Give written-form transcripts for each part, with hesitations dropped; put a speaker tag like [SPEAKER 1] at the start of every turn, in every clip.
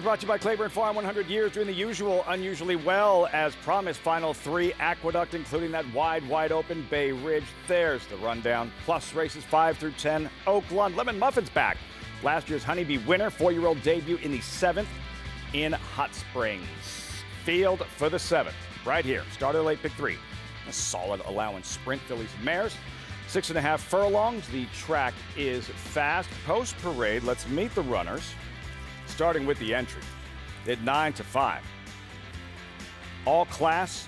[SPEAKER 1] Brought to you by Claiborne Farm, 100 years doing the usual, unusually well. As promised, final 3 Aqueduct, including that wide open Bay Ridge. There's the rundown. Plus races 5 through 10. Oaklawn Lemon Muffin's back. Last year's Honeybee winner, 4-year-old debut in the 7th in Hot Springs. Field for the 7th, right here. Started late, pick 3. A solid allowance sprint, fillies and mares. 6.5 furlongs. The track is fast. Post parade, let's meet the runners. Starting with the entry at 9 to 5. All class,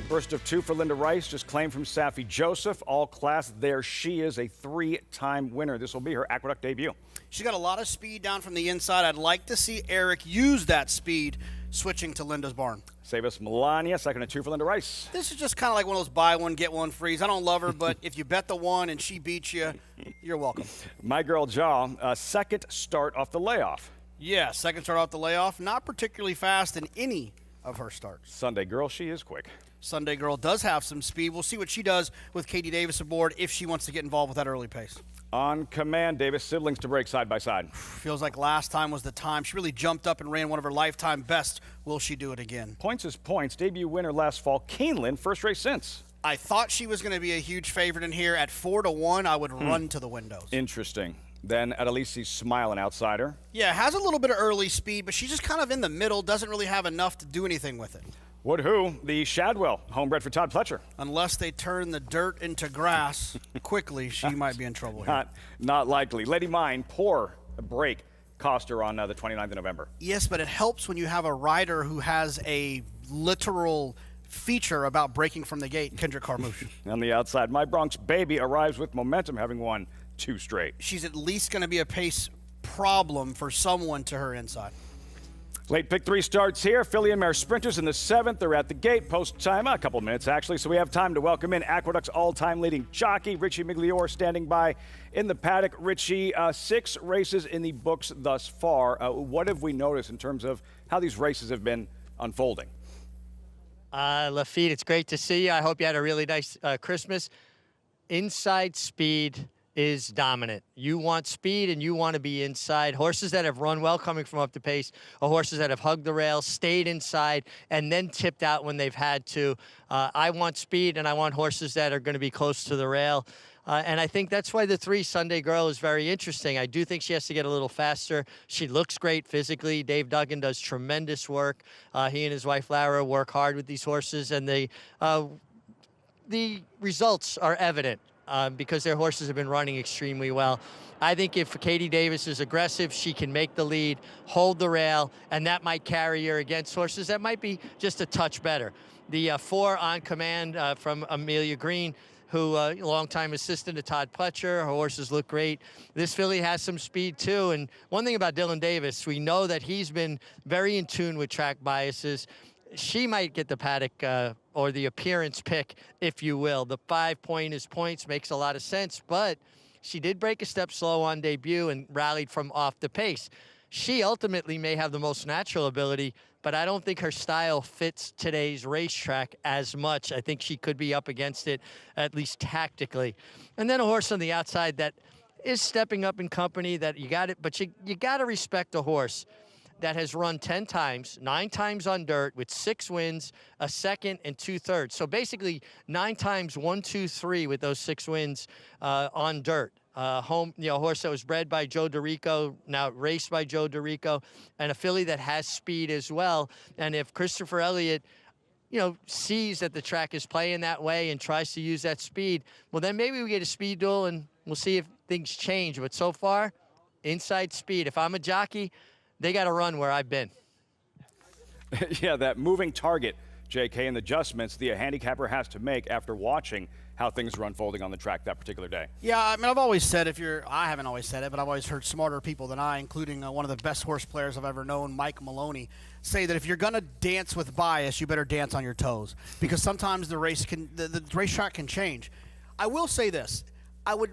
[SPEAKER 1] first of 2 for Linda Rice, just claimed from Safi Joseph. All class, there she is, a 3-time winner. This will be her Aqueduct debut.
[SPEAKER 2] She's got a lot of speed down from the inside. I'd like to see Eric use that speed switching to Linda's barn.
[SPEAKER 1] Save us Melania, second of 2 for Linda Rice.
[SPEAKER 2] This is just kind of like one of those buy one, get one frees. I don't love her, but if you bet the one and she beats you, you're welcome.
[SPEAKER 1] My girl Jaw, second start off the layoff.
[SPEAKER 2] Yeah, second start off the layoff. Not particularly fast in any of her starts.
[SPEAKER 1] Sunday girl, she is quick.
[SPEAKER 2] Sunday girl does have some speed. We'll see what she does with Katie Davis aboard if she wants to get involved with that early pace.
[SPEAKER 1] On command, Davis, siblings to break side by side.
[SPEAKER 2] Feels like last time was the time. She really jumped up and ran one of her lifetime bests. Will she do it again?
[SPEAKER 1] Points is points. Debut winner last fall, Keeneland, first race since.
[SPEAKER 2] I thought she was going to be a huge favorite in here. At 4-1, I would run to the windows.
[SPEAKER 1] Interesting. Then Adelisi's Smile, an outsider.
[SPEAKER 2] Yeah, has a little bit of early speed, but she's just kind of in the middle, doesn't really have enough to do anything with it.
[SPEAKER 1] Would who? The Shadwell, homebred for Todd Pletcher.
[SPEAKER 2] Unless they turn the dirt into grass quickly, she might be in trouble here.
[SPEAKER 1] Not likely. Lady Mine, poor break, cost her on the 29th of November.
[SPEAKER 2] Yes, but it helps when you have a rider who has a literal feature about breaking from the gate, Kendrick Carmouche.
[SPEAKER 1] On the outside, My Bronx Baby arrives with momentum, having won 2 straight.
[SPEAKER 2] She's at least going to be a pace problem for someone to her inside.
[SPEAKER 1] Late pick 3 starts here. Filly and Mare sprinters in the 7th. They're at the gate. Post time, a couple minutes actually, so we have time to welcome in Aqueduct's all-time leading jockey, Richie Migliore, standing by in the paddock. Richie, 6 races in the books thus far. What have we noticed in terms of how these races have been unfolding?
[SPEAKER 3] Lafitte, it's great to see you. I hope you had a really nice Christmas. Inside speed is dominant. You want speed and you want to be inside. Horses that have run well coming from up the pace are horses that have hugged the rail, stayed inside, and then tipped out when they've had to. I want speed, and I want horses that are going to be close to the rail. And I think that's why the 3 Sunday Girl is very interesting. I do think she has to get a little faster. She looks great physically. Dave Duggan does tremendous work. He and his wife Lara work hard with these horses, and the results are evident. Because their horses have been running extremely well. I think if Katie Davis is aggressive, she can make the lead, hold the rail, and that might carry her against horses that might be just a touch better. The 4 on command from Amelia Green, who longtime assistant to Todd Pletcher. Her horses look great. This filly has some speed too. And one thing about Dylan Davis, we know that he's been very in tune with track biases. She might get the paddock or the appearance pick, if you will. The 5-point is points makes a lot of sense, but she did break a step slow on debut and rallied from off the pace. She ultimately may have the most natural ability, but I don't think her style fits today's racetrack as much. I think she could be up against it, at least tactically. And then a horse on the outside that is stepping up in company that you got it, but you got to respect a horse that has run 10 times, 9 times on dirt with 6 wins, a second and 2/3. So basically 9 times 1, 2, 3 with those 6 wins on dirt. A horse that was bred by Joe DeRico, now raced by Joe DeRico, and a filly that has speed as well. And if Christopher Elliott, sees that the track is playing that way and tries to use that speed, well, then maybe we get a speed duel and we'll see if things change. But so far, inside speed. If I'm a jockey, they got to run where I've been.
[SPEAKER 1] Yeah, that moving target, JK, and the adjustments the handicapper has to make after watching how things are unfolding on the track that particular day.
[SPEAKER 2] Yeah, I mean, I've always said I haven't always said it, but I've always heard smarter people than I, including one of the best horse players I've ever known, Mike Maloney, say that if you're going to dance with bias, you better dance on your toes, because sometimes the racetrack can change. I will say this. I would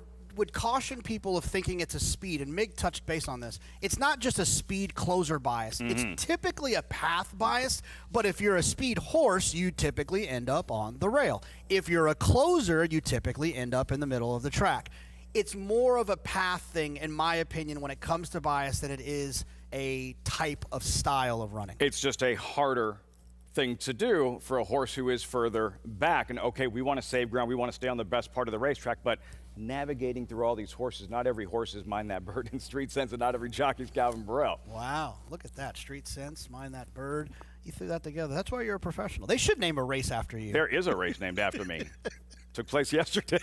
[SPEAKER 2] caution people of thinking it's a speed, and Mig touched base on this. It's not just a speed closer bias. It's typically a path bias, but if you're a speed horse, you typically end up on the rail. If you're a closer, you typically end up in the middle of the track. It's more of a path thing, in my opinion, when it comes to bias than it is a type of style of running.
[SPEAKER 1] It's just a harder thing to do for a horse who is further back. And okay, we want to save ground, we want to stay on the best part of the racetrack, but navigating through all these horses, not every horse is Mind That Bird in Street Sense, and not every jockey's Calvin Burrell.
[SPEAKER 2] Wow, look at that. Street Sense, Mind That Bird. You threw that together. That's why you're a professional. They should name a race after you.
[SPEAKER 1] There is a race named after me. Took place yesterday.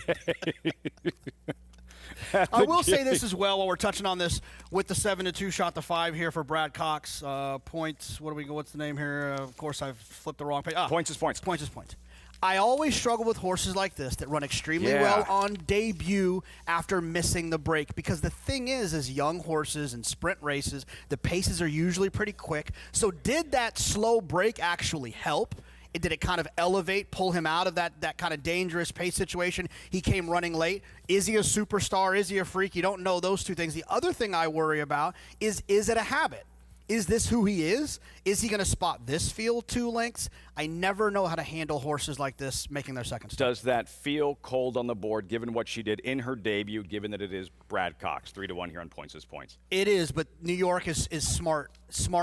[SPEAKER 2] I will say this as well while we're touching on this with the 7-2 shot to 5 here for Brad Cox. Points, what's the name here? Of course, I've flipped the wrong page.
[SPEAKER 1] Points is points.
[SPEAKER 2] Points is points. I always struggle with horses like this that run extremely well on debut after missing the break, because the thing is young horses and sprint races, the paces are usually pretty quick. So did that slow break actually help? Did it kind of elevate, pull him out of that kind of dangerous pace situation? He came running late. Is he a superstar? Is he a freak? You don't know those two things. The other thing I worry about is it a habit? Is this who he is? Is he going to spot this field 2 lengths? I never know how to handle horses like this making their second start.
[SPEAKER 1] Does that feel cold on the board, given what she did in her debut, given that it is Brad Cox, 3-1 here on Points is Points?
[SPEAKER 2] It is, but New York is smart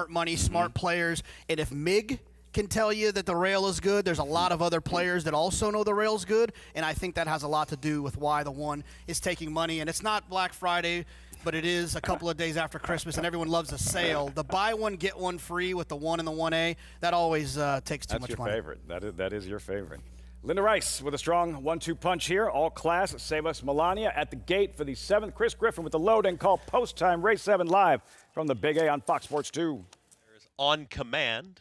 [SPEAKER 2] money, smart players, and if Mig can tell you that the rail is good, there's a lot of other players that also know the rail's good, and I think that has a lot to do with why the one is taking money. And it's not Black Friday, but it is a couple of days after Christmas, and everyone loves a sale. The buy one, get one free with the 1 and the 1A, that always takes too much money.
[SPEAKER 1] That's your favorite. That is your favorite. Linda Rice with a strong 1-2 punch here. All class, Save Us Melania at the gate for the 7th. Chris Griffin with the load and call post time. Race 7 live from the Big A on Fox Sports 2.
[SPEAKER 4] There's On Command.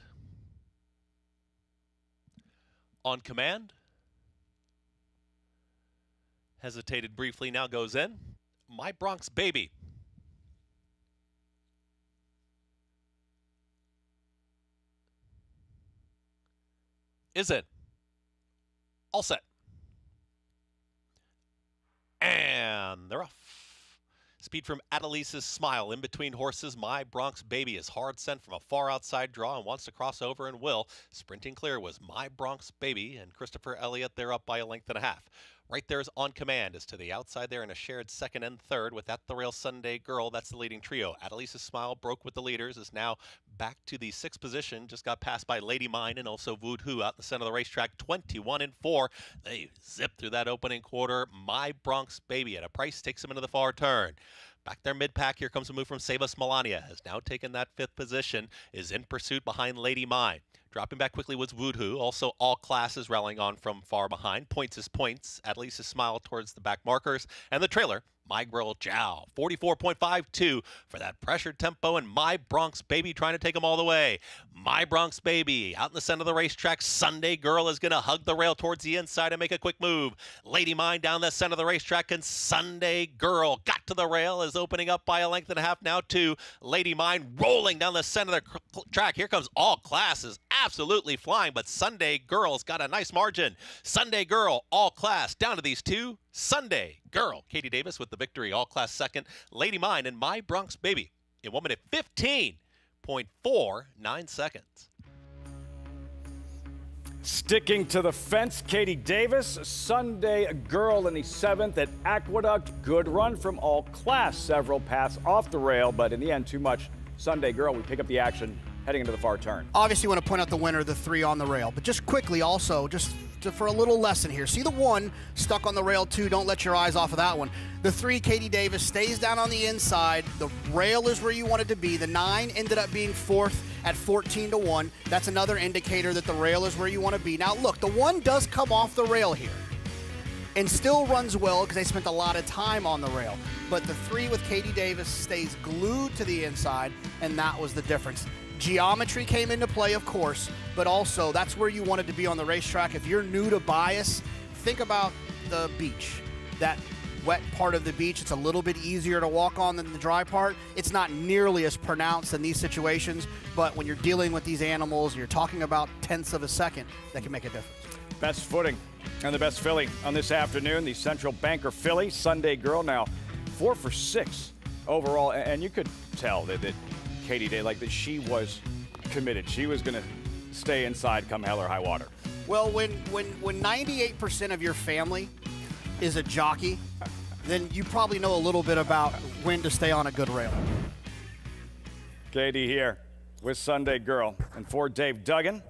[SPEAKER 4] On Command. Hesitated briefly, now goes in. My Bronx Baby. Is it? All set. And they're off. Speed from Adelisa's Smile. In between horses, My Bronx Baby is hard sent from a far outside draw and wants to cross over and will. Sprinting clear was My Bronx Baby and Christopher Elliott. They're up by 1.5 lengths. Right there is On Command, is to the outside there in a shared 2nd and 3rd with At the Rail Sunday Girl. That's the leading trio. Adelisa's Smile broke with the leaders, is now back to the 6th position. Just got passed by Lady Mine and also Voodoo out in the center of the racetrack, 21-4. They zipped through that opening quarter. My Bronx Baby at a price takes them into the far turn. Back there mid-pack, here comes a move from Save Us Melania. Has now taken that 5th position, is in pursuit behind Lady Mine. Dropping back quickly was Voodoo. Also, All Classes rallying on from far behind. Points is Points. Adelisa's Smile towards the back markers. And the trailer, My Girl Jow. 44.52 for that pressured tempo. And My Bronx Baby trying to take them all the way. My Bronx Baby out in the center of the racetrack. Sunday Girl is going to hug the rail towards the inside and make a quick move. Lady Mine down the center of the racetrack. And Sunday Girl got to the rail, is opening up by 1.5 lengths now to Lady Mine, rolling down the center of the track. Here comes All Classes. Absolutely flying, but Sunday Girl's got a nice margin. Sunday Girl, All Class, down to these two. Sunday Girl, Katie Davis with the victory, All Class 2nd. Lady Mine and My Bronx Baby in 1 minute 15.49 seconds.
[SPEAKER 1] Sticking to the fence, Katie Davis. Sunday Girl in the 7th at Aqueduct. Good run from All Class. Several paths off the rail, but in the end, too much. Sunday Girl, we pick up the action heading into the far turn.
[SPEAKER 2] Obviously, you want to point out the winner, the 3 on the rail. But just quickly also, for a little lesson here. See the 1 stuck on the rail 2. Don't let your eyes off of that one. The 3, Katie Davis, stays down on the inside. The rail is where you want it to be. The 9 ended up being 4th at 14-1. That's another indicator that the rail is where you want to be. Now, look, the 1 does come off the rail here and still runs well because they spent a lot of time on the rail. But the 3 with Katie Davis stays glued to the inside, and that was the difference. Geometry came into play, of course, but also that's where you wanted to be on the racetrack. If you're new to bias, think about the beach. That wet part of the beach, it's a little bit easier to walk on than the dry part. It's not nearly as pronounced in these situations, but when you're dealing with these animals, you're talking about tenths of a second that can make a difference.
[SPEAKER 1] Best footing and the best filly on this afternoon, the Central Banker filly, Sunday Girl, now 4 for 6 overall, and you could tell that Katie Day, like that she was committed. She was going to stay inside come hell or high water.
[SPEAKER 2] Well, when 98% of your family is a jockey, then you probably know a little bit about when to stay on a good rail.
[SPEAKER 1] Katie here with Sunday Girl. And for Dave Duggan,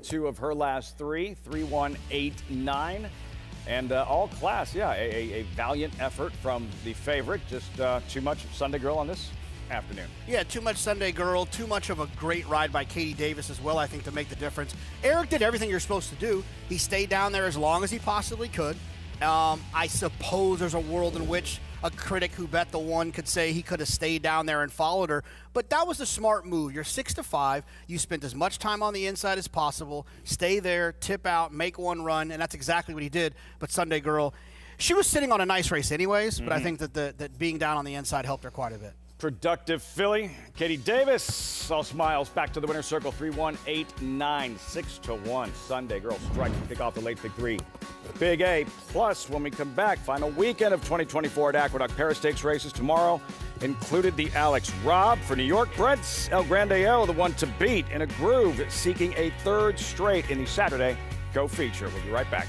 [SPEAKER 1] 2 of her last 3, 3-1-8-9. And all class, yeah, a valiant effort from the favorite. Just too much Sunday Girl on this afternoon.
[SPEAKER 2] Yeah, too much Sunday Girl, too much of a great ride by Katie Davis as well, I think, to make the difference. Eric did everything you're supposed to do. He stayed down there as long as he possibly could. I suppose there's a world in which a critic who bet the 1 could say he could have stayed down there and followed her, but that was a smart move. You're 6-5. You spent as much time on the inside as possible. Stay there, tip out, make 1 run, and that's exactly what he did. But Sunday Girl, she was sitting on a nice race anyways, but I think that that being down on the inside helped her quite a bit.
[SPEAKER 1] Productive filly. Katie Davis, all smiles, back to the winner's circle. 3-1-8-9, 6-1. Sunday Girl strikes to kick off the late Big 3. Big A plus when we come back. Final weekend of 2024 at Aqueduct. Paris Stakes races tomorrow included the Alex Robb for New York Breds. El Grande El, the one to beat in a groove, seeking a 3rd straight in the Saturday Go feature. We'll be right back.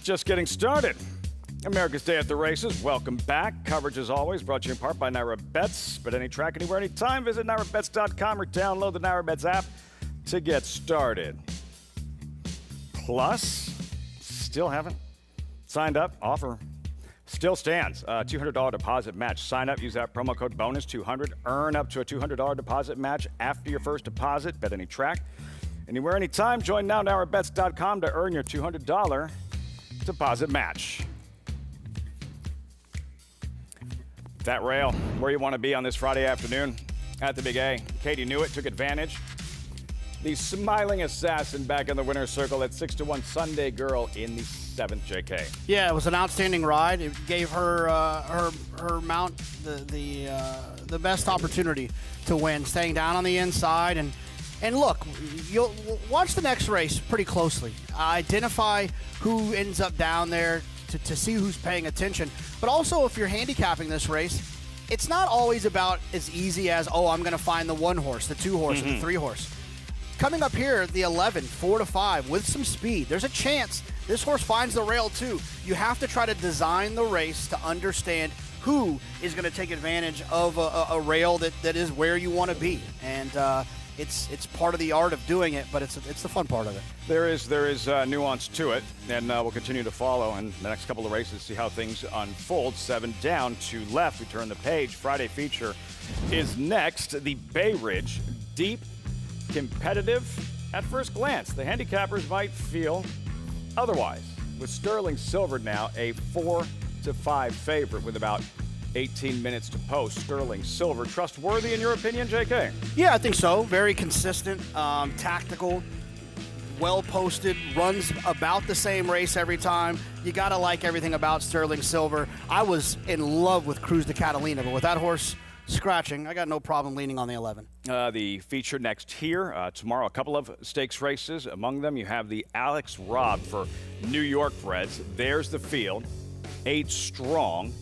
[SPEAKER 1] Just getting started. America's Day at the Races. Welcome back. Coverage, as always, brought to you in part by Naira Bets. But any track, anywhere, anytime, visit NairaBets.com or download the Naira Bets app to get started. Plus, still haven't signed up. Offer still stands. $200 deposit match. Sign up, use that promo code BONUS200. Earn up to a $200 deposit match after your first deposit. Bet any track, anywhere, anytime. Join now, NairaBets.com, to earn your $200 deposit match. That rail, where you want to be on this Friday afternoon at the Big A. Katie knew it, took advantage. The smiling assassin back in the winner's circle at 6-1. Sunday Girl in the 7th, JK. Yeah,
[SPEAKER 2] it was an outstanding ride. It gave her her mount the best opportunity to win, staying down on the inside. And look, you'll watch the next race pretty closely. Identify who ends up down there to see who's paying attention. But also, if you're handicapping this race, it's not always about as easy as, oh, I'm going to find the 1 horse, the 2 horse, and the 3 horse. Coming up here, the 11, 4 to 5, with some speed, there's a chance this horse finds the rail too. You have to try to design the race to understand who is going to take advantage of a rail that is where you want to be. And it's part of the art of doing it, but it's the fun part of it.
[SPEAKER 1] There is nuance to it, and we'll continue to follow in the next couple of races, see how things unfold. 7 down, 2 left. We turn the page. Friday feature is next. The Bay Ridge, deep, competitive at first glance. The handicappers might feel otherwise. With Sterling Silver now a 4 to 5 favorite with about 18 minutes to post. Sterling Silver, trustworthy in your opinion, JK?
[SPEAKER 2] Yeah, I think so. Very consistent, tactical, well posted, runs about the same race every time. You got to like everything about Sterling Silver. I was in love with Cruz de Catalina, but with that horse scratching, I got no problem leaning on the 11.
[SPEAKER 1] The feature next here. Tomorrow, a couple of stakes races. Among them, you have the Alex Robb for New York Breds. There's the field. 8 strong.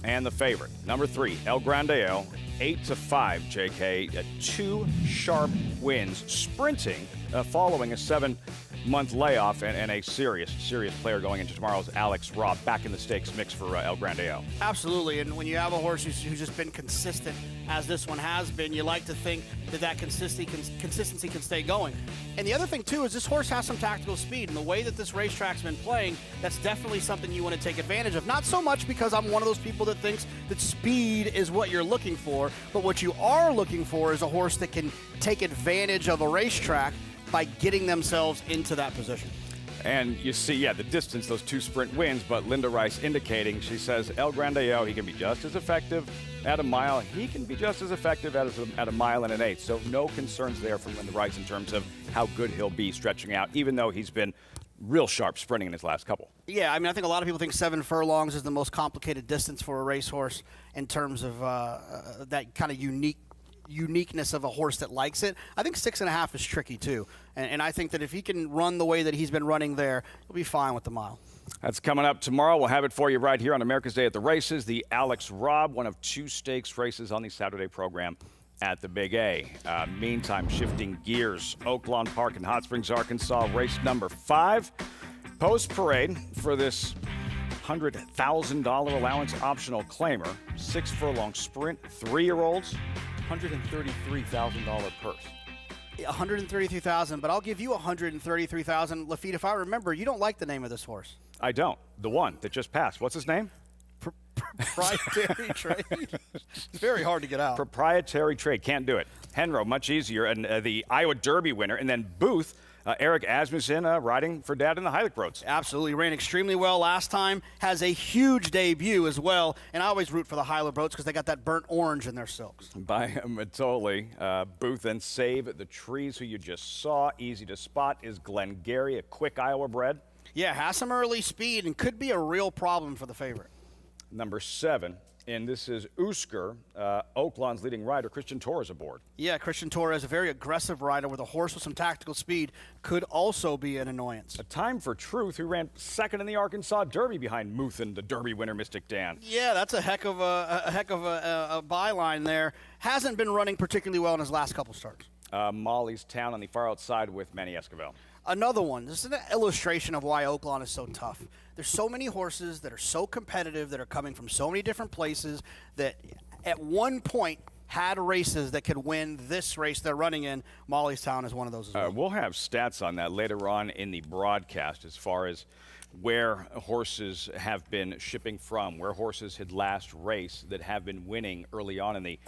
[SPEAKER 1] And the favorite, number 3, El Grandeo, 8 to 5, JK, 2 sharp wins, sprinting following a 7-month layoff and a serious player going into tomorrow's Alex Robb, back in the stakes mix for El Grandeo.
[SPEAKER 2] Absolutely, and when you have a horse who's just been consistent, as this one has been, you like to think that consistency can stay going. And the other thing, too, is this horse has some tactical speed, and the way that this racetrack's been playing, that's definitely something you want to take advantage of. Not so much because I'm one of those people that thinks that speed is what you're looking for, but what you are looking for is a horse that can take advantage of a racetrack by getting themselves into that position.
[SPEAKER 1] And you see, the distance, those 2 sprint wins, but Linda Rice indicating, she says, El Grandeo, he can be just as effective at a mile. He can be just as effective at a mile and an 1/8. So no concerns there from Linda Rice in terms of how good he'll be stretching out, even though he's been real sharp sprinting in his last couple.
[SPEAKER 2] Yeah, I mean, I think a lot of people think 7 furlongs is the most complicated distance for a racehorse in terms of that kind of uniqueness of a horse that likes it. I think 6.5 is tricky too, and I think that if he can run the way that he's been running there, he'll be fine with the mile.
[SPEAKER 1] That's coming up tomorrow. We'll have it for you right here on America's Day at the Races. The Alex Robb, one of 2 stakes races on the Saturday program at the Big A. Meantime, shifting gears, Oaklawn Park in Hot Springs, Arkansas, race number 5. Post parade for this $100,000 allowance optional claimer. 6 furlong sprint, 3-year-olds. $133,000 purse.
[SPEAKER 2] $133,000, but I'll give you $133,000. Lafitte, if I remember, you don't like the name of this horse.
[SPEAKER 1] I don't. The one that just passed. What's his name?
[SPEAKER 2] Proprietary Trade. It's very hard to get out.
[SPEAKER 1] Proprietary Trade. Can't do it. Henro, much easier. And the Iowa Derby winner. And then Booth, Eric Asmussen, riding for Dad in the Heilig Roads.
[SPEAKER 2] Absolutely. Ran extremely well last time. Has a huge debut as well. And I always root for the Heilig Roads because they got that burnt orange in their silks.
[SPEAKER 1] By Matoli. Booth and Save the Trees, who you just saw. Easy to spot is Glengarry, a quick Iowa bred.
[SPEAKER 2] Yeah, has some early speed and could be a real problem for the favorite.
[SPEAKER 1] Number 7, and this is Usker, Oaklawn's leading rider, Christian Torres aboard.
[SPEAKER 2] Yeah, Christian Torres, a very aggressive rider with a horse with some tactical speed, could also be an annoyance.
[SPEAKER 1] A Time for Truth, who ran 2nd in the Arkansas Derby behind Muthen, the Derby winner, Mystic Dan.
[SPEAKER 2] Yeah, that's a heck of a byline there. Hasn't been running particularly well in his last couple starts.
[SPEAKER 1] Molly's Town on the far outside with Manny Esquivel.
[SPEAKER 2] Another one. This is an illustration of why Oaklawn is so tough. There's so many horses that are so competitive, that are coming from so many different places, that at one point had races that could win this race they're running in. Molly's Town is one of those as well.
[SPEAKER 1] We'll have stats on that later on in the broadcast as far as where horses have been shipping from, where horses had last raced that have been winning early on in the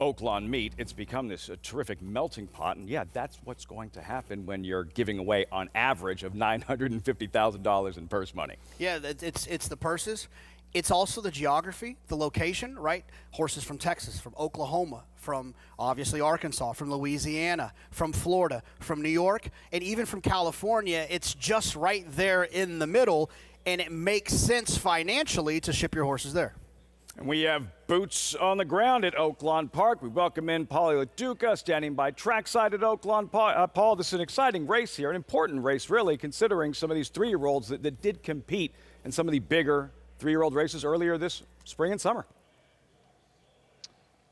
[SPEAKER 1] Oaklawn meet. It's become this terrific melting pot, and that's what's going to happen when you're giving away on average of $950,000 in purse money.
[SPEAKER 2] Yeah, it's the purses. It's also the geography, the location, right? Horses from Texas, from Oklahoma, from obviously Arkansas, from Louisiana, from Florida, from New York, and even from California. It's just right there in the middle, and it makes sense financially to ship your horses there.
[SPEAKER 1] And we have boots on the ground at Oaklawn Park. We welcome in Paulie LaDuca, standing by trackside at Oaklawn Park. Paul, this is an exciting race here, an important race, really, considering some of these 3-year-olds that did compete in some of the bigger 3-year-old races earlier this spring and summer.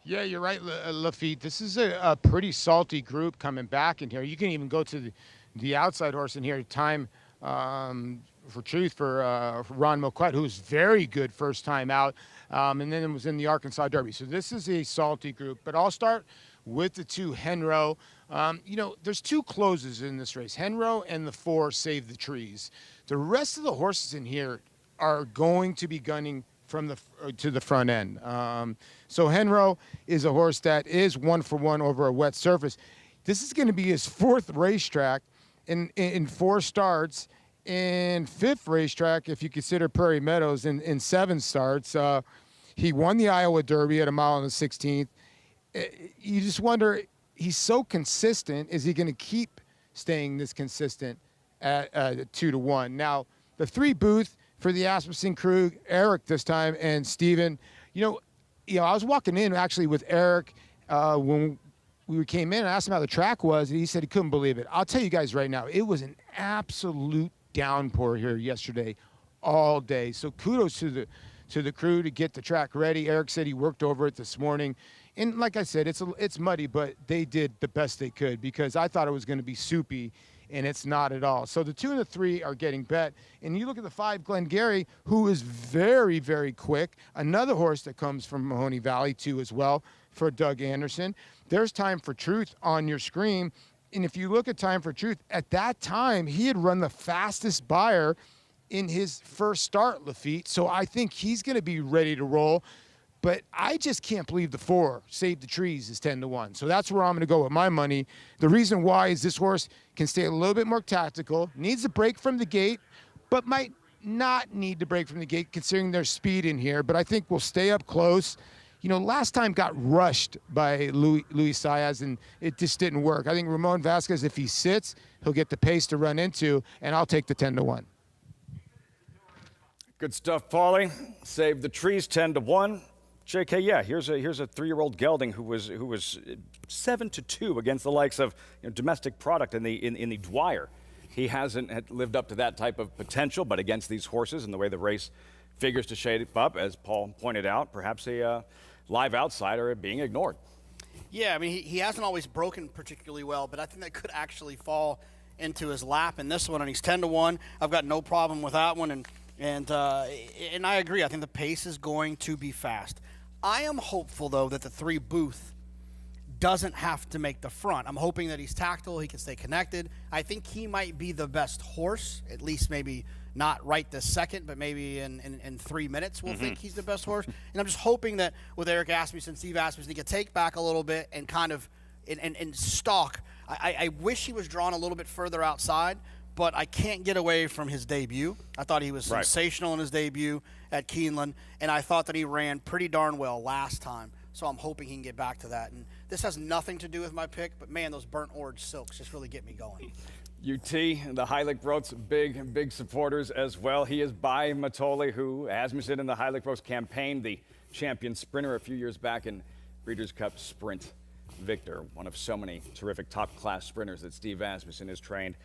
[SPEAKER 5] Yeah, you're right, Lafitte. This is a pretty salty group coming back in here. You can even go to the outside horse in here, Time for Truth for Ron Moquette, who's very good first time out, and then it was in the Arkansas Derby. So this is a salty group. But I'll start with the 2, Henro. You know, there's 2 closes in this race, Henro and the 4, Save the Trees. The rest of the horses in here are going to be gunning from to the front end. So Henro is a horse that is 1-for-1 over a wet surface. This is going to be his 4th racetrack in 4 starts, and 5th racetrack if you consider Prairie Meadows in 7 starts. He won the Iowa Derby at a mile and a 16th. You just wonder, he's so consistent. Is he going to keep staying this consistent at 2-1? Now, the 3 Booth for the Asmussen crew, Eric this time, and Steven. You know, I was walking in actually with Eric when we came in and asked him how the track was, and he said he couldn't believe it. I'll tell you guys right now, it was an absolute downpour here yesterday all day. So kudos to the crew to get the track ready. Eric said he worked over it this morning. And like I said, it's muddy, but they did the best they could, because I thought it was going to be soupy, and it's not at all. So the 2 and the 3 are getting bet. And you look at the 5, Glengarry, who is very, very quick. Another horse that comes from Mahoney Valley, too, as well, for Doug Anderson. There's Time for Truth on your screen. And if you look at Time for Truth, at that time, he had run the fastest buyer in his first start, Lafitte. So I think he's going to be ready to roll. But I just can't believe the 4, Save the Trees, is 10-1. So that's where I'm going to go with my money. The reason why is this horse can stay a little bit more tactical, needs a break from the gate, but might not need to break from the gate considering there's speed in here. But I think we'll stay up close. You know, last time got rushed by Luis Saez, and it just didn't work. I think Ramon Vasquez, if he sits, he'll get the pace to run into, and I'll take the 10-1.
[SPEAKER 1] Good stuff, Paulie. Save the Trees, 10-1. JK, yeah, here's a 3-year-old gelding who was 7-2 against the likes of domestic product in the Dwyer. He hasn't lived up to that type of potential, but against these horses and the way the race figures to shape up, as Paul pointed out, perhaps a live outsider being ignored.
[SPEAKER 2] Yeah, I mean, he hasn't always broken particularly well, but I think that could actually fall into his lap in this one, and he's 10-1. I've got no problem with that one, and I agree. I think the pace is going to be fast. I am hopeful, though, that the 3 Booth doesn't have to make the front. I'm hoping that he's tactile, he can stay connected. I think he might be the best horse, at least maybe not right this second, but maybe in 3 minutes we'll think he's the best horse. And I'm just hoping that with Eric Asmussen, Steve Asmussen, he can take back a little bit and kind of and stalk. I wish he was drawn a little bit further outside, but I can't get away from his debut. I thought he was sensational in his debut at Keeneland, and I thought that he ran pretty darn well last time. So I'm hoping he can get back to that. And this has nothing to do with my pick, but man, those burnt orange silks just really get me going.
[SPEAKER 1] UT and the Heilig Broths, big supporters as well. He is by Matoli, who Asmussen in the Heilig Broths campaign, the champion sprinter a few years back in Breeders' Cup Sprint victor, one of so many terrific top-class sprinters that Steve Asmussen has trained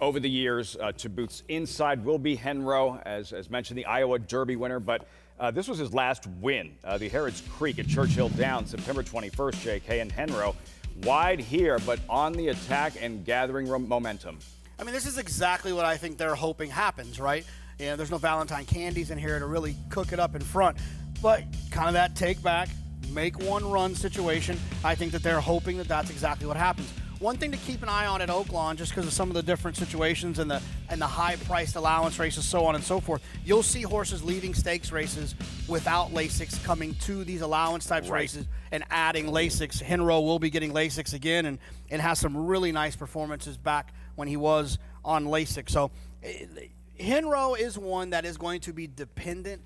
[SPEAKER 1] over the years. To Booth's inside will be Henro, as mentioned, the Iowa Derby winner, but this was his last win. The Harrods Creek at Churchill Downs, September 21st, JK, and Henro wide here, but on the attack and gathering momentum.
[SPEAKER 2] I mean, this is exactly what I think they're hoping happens, right? There's no Valentine candies in here to really cook it up in front, but kind of that take back, make one run situation. I think that they're hoping that that's exactly what happens. One thing to keep an eye on at Oaklawn, just because of some of the different situations and the high-priced allowance races, so on and so forth, you'll see horses leaving stakes races without Lasix coming to these allowance-type races and adding Lasix. Henro will be getting Lasix again and has some really nice performances back when he was on Lasix. So Henro is one that is going to be dependent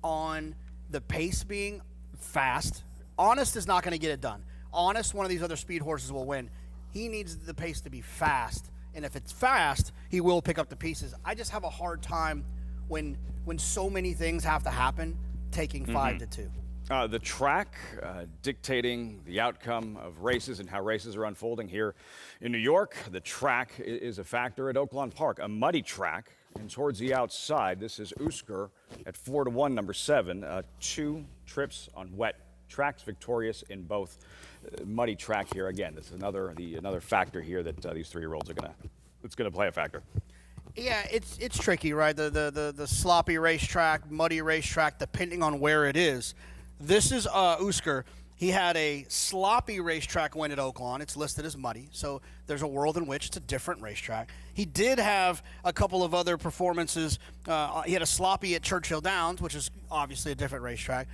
[SPEAKER 2] on the pace being fast. Honest is not going to get it done. Honest, one of these other speed horses will win. He needs the pace to be fast, and if it's fast, he will pick up the pieces. I just have a hard time when so many things have to happen, taking 5-2.
[SPEAKER 1] The track dictating the outcome of races and how races are unfolding here in New York. The track is a factor at Oaklawn Park, a muddy track, and towards the outside, this is Usker at 4-1, number 7. 2 trips on wet tracks victorious in both. Muddy track here again. This is another factor here that these 3-year-olds are gonna play a factor.
[SPEAKER 2] Yeah, it's tricky, right? The sloppy racetrack, muddy racetrack, depending on where it is. This is Usker. He had a sloppy racetrack win at Oaklawn. It's listed as muddy, so there's a world in which it's a different racetrack. He did have a couple of other performances. He had a sloppy at Churchill Downs, which is obviously a different racetrack.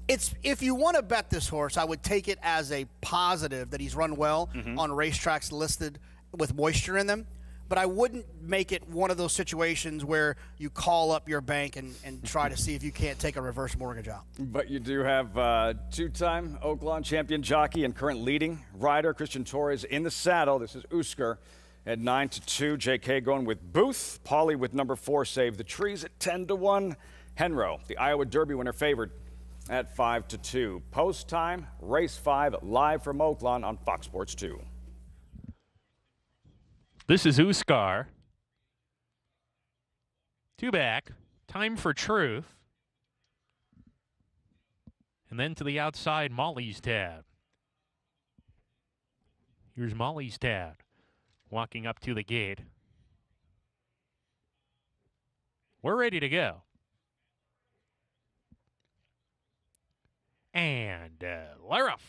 [SPEAKER 2] If you want to bet this horse, I would take it as a positive that he's run well on racetracks listed with moisture in them. But I wouldn't make it one of those situations where you call up your bank and try to see if you can't take a reverse mortgage out.
[SPEAKER 1] But you do have two-time Oaklawn champion jockey and current leading rider Christian Torres in the saddle. This is Usker at 9-2. JK going with Booth. Paulie with number 4, Save the Trees at 10-1. Henro, the Iowa Derby winner, favored at 5-2. Post time, race 5, live from Oaklawn on Fox Sports 2.
[SPEAKER 6] This is Uskar. 2 back. Time for Truth. And then to the outside, Molly's Tad. Here's Molly's Tad walking up to the gate. We're ready to go. And Laroff.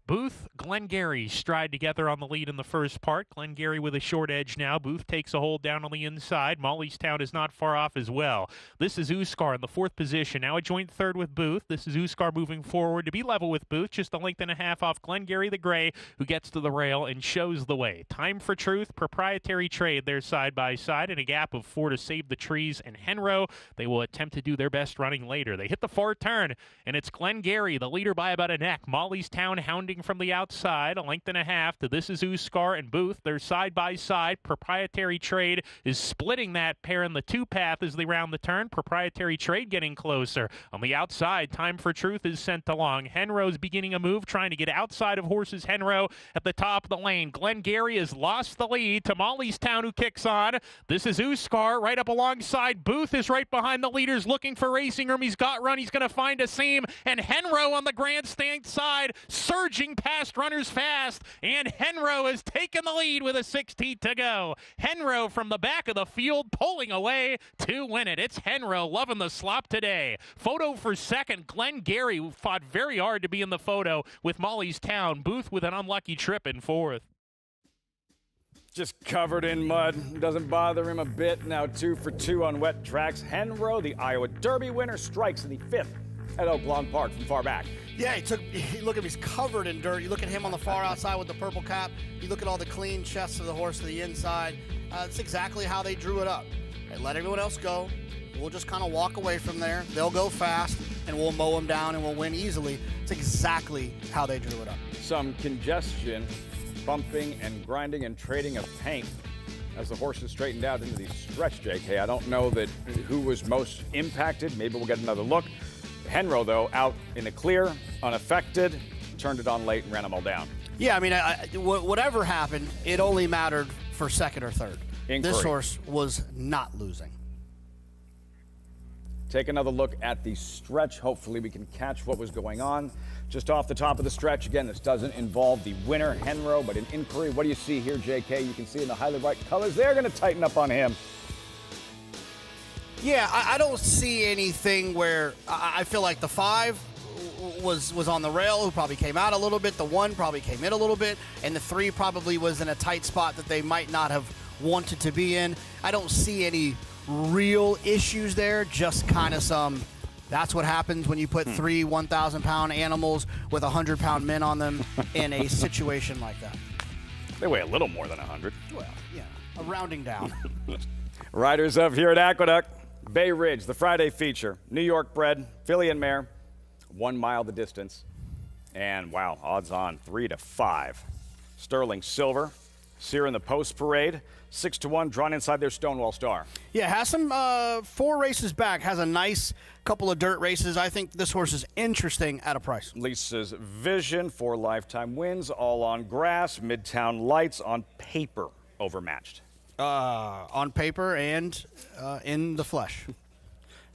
[SPEAKER 6] Booth, Glengarry stride together on the lead in the first part. Glengarry with a short edge now. Booth takes a hold down on the inside. Mollystown is not far off as well. This is Uskar in the 4th position. Now a joint 3rd with Booth. This is Uskar moving forward to be level with Booth. Just a length and a half off Glengarry the Gray, who gets to the rail and shows the way. Time for Truth, Proprietary Trade there side by side, and a gap of 4 to Save the Trees and Henro. They will attempt to do their best running later. They hit the far turn, and it's Glengarry, the leader by about a neck. Mollystown hounding from the outside, a length and a half to This is Uskar and Booth. They're side by side. Proprietary Trade is splitting that pair in the 2 path as they round the turn. Proprietary Trade getting closer. On the outside, Time for Truth is sent along. Henro's beginning a move, trying to get outside of horses. Henro at the top of the lane. Glengarry has lost the lead to Mollystown, who kicks on. This is Uskar right up alongside. Booth is right behind the leaders, looking for racing room. He's got run. He's going to find a seam. And Henro on the grandstand side, surging past runners fast, and Henro has taken the lead with a 16th to go. Henro from the back of the field pulling away to win it. It's Henro loving the slop today. Photo for 2nd, Glengarry, who fought very hard to be in the photo with Mollystown. Booth with an unlucky trip in 4th.
[SPEAKER 1] Just covered in mud. Doesn't bother him a bit. Now 2 for 2 on wet tracks. Henro, the Iowa Derby winner, strikes in the 5th at Oaklawn Park from far back.
[SPEAKER 2] Yeah, look at him, he's covered in dirt. You look at him on the far outside with the purple cap. You look at all the clean chests of the horse to the inside. That's exactly how they drew it up. They let everyone else go. We'll just kind of walk away from there. They'll go fast, and we'll mow them down, and we'll win easily. It's exactly how they drew it up.
[SPEAKER 1] Some congestion, bumping and grinding and trading of paint as the horses straightened out into the stretch, JK. I don't know that who was most impacted. Maybe we'll get another look. Henro, though, out in the clear, unaffected, turned it on late and ran them all down.
[SPEAKER 2] Yeah, I mean, whatever happened, it only mattered for 2nd or 3rd.
[SPEAKER 1] Inquiry.
[SPEAKER 2] This horse was not losing.
[SPEAKER 1] Take another look at the stretch. Hopefully we can catch what was going on. Just off the top of the stretch, again, this doesn't involve the winner, Henro, but an inquiry. What do you see here, JK? You can see in the highly bright colors, they're going to tighten up on him.
[SPEAKER 2] Yeah, I don't see anything where I feel like the 5 was on the rail, who probably came out a little bit. The 1 probably came in a little bit, and the 3 probably was in a tight spot that they might not have wanted to be in. I don't see any real issues there, just kind of some. That's what happens when you put 3 1,000-pound animals with 100-pound men on them in a situation like that.
[SPEAKER 1] They weigh a little more than 100.
[SPEAKER 2] Well, yeah, a rounding down.
[SPEAKER 1] Riders up here at Aqueduct. Bay Ridge, the Friday feature. New York bred, filly and mare, 1 mile the distance. And wow, odds on 3 to 5. Sterling Silver, Sear in the post parade, 6-1, drawn inside their Stonewall Star.
[SPEAKER 2] Yeah, has some 4 races back, has a nice couple of dirt races. I think this horse is interesting at a price.
[SPEAKER 1] Lisa's Vision, 4 lifetime wins, all on grass. Midtown Lights on paper, overmatched.
[SPEAKER 2] On paper and in the flesh.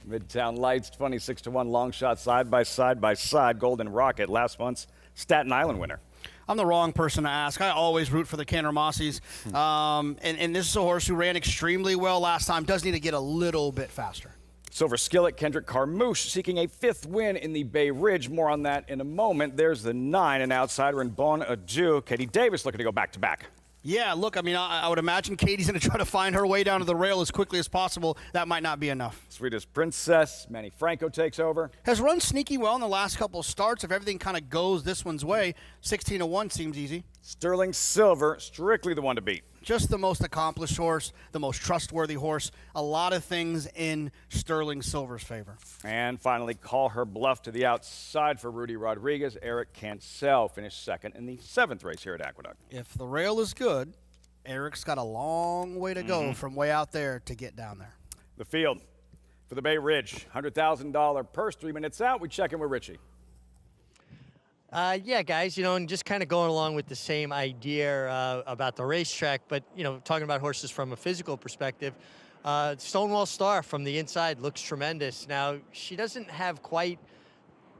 [SPEAKER 1] Midtown Lights, 26-1 long shot side by side. Golden Rocket, last month's Staten Island winner.
[SPEAKER 2] I'm the wrong person to ask. I always root for the Cantermossis. And this is a horse who ran extremely well last time. Does need to get a little bit faster.
[SPEAKER 1] Silver Skillet, Kendrick Carmouche seeking a 5th win in the Bay Ridge. More on that in a moment. There's the 9, an outsider in Bon Adieu. Katie Davis looking to go back-to-back.
[SPEAKER 2] Yeah, look, I mean, I would imagine Katie's going to try to find her way down to the rail as quickly as possible. That might not be enough.
[SPEAKER 1] Sweetest Princess, Manny Franco takes over.
[SPEAKER 2] Has run sneaky well in the last couple of starts. If everything kind of goes this one's way, 16-1 seems easy.
[SPEAKER 1] Sterling Silver, strictly the one to beat.
[SPEAKER 2] Just the most accomplished horse, the most trustworthy horse. A lot of things in Sterling Silver's favor.
[SPEAKER 1] And finally, Call Her Bluff to the outside for Rudy Rodriguez. Eric Cancel finished 2nd in the 7th race here at Aqueduct.
[SPEAKER 2] If the rail is good, Eric's got a long way to go from way out there to get down there.
[SPEAKER 1] The field for the Bay Ridge, $100,000 purse. 3 minutes out, we check in with Richie.
[SPEAKER 3] Yeah, guys, and just kind of going along with the same idea about the racetrack, but, talking about horses from a physical perspective, Stonewall Star from the inside looks tremendous. Now, she doesn't have quite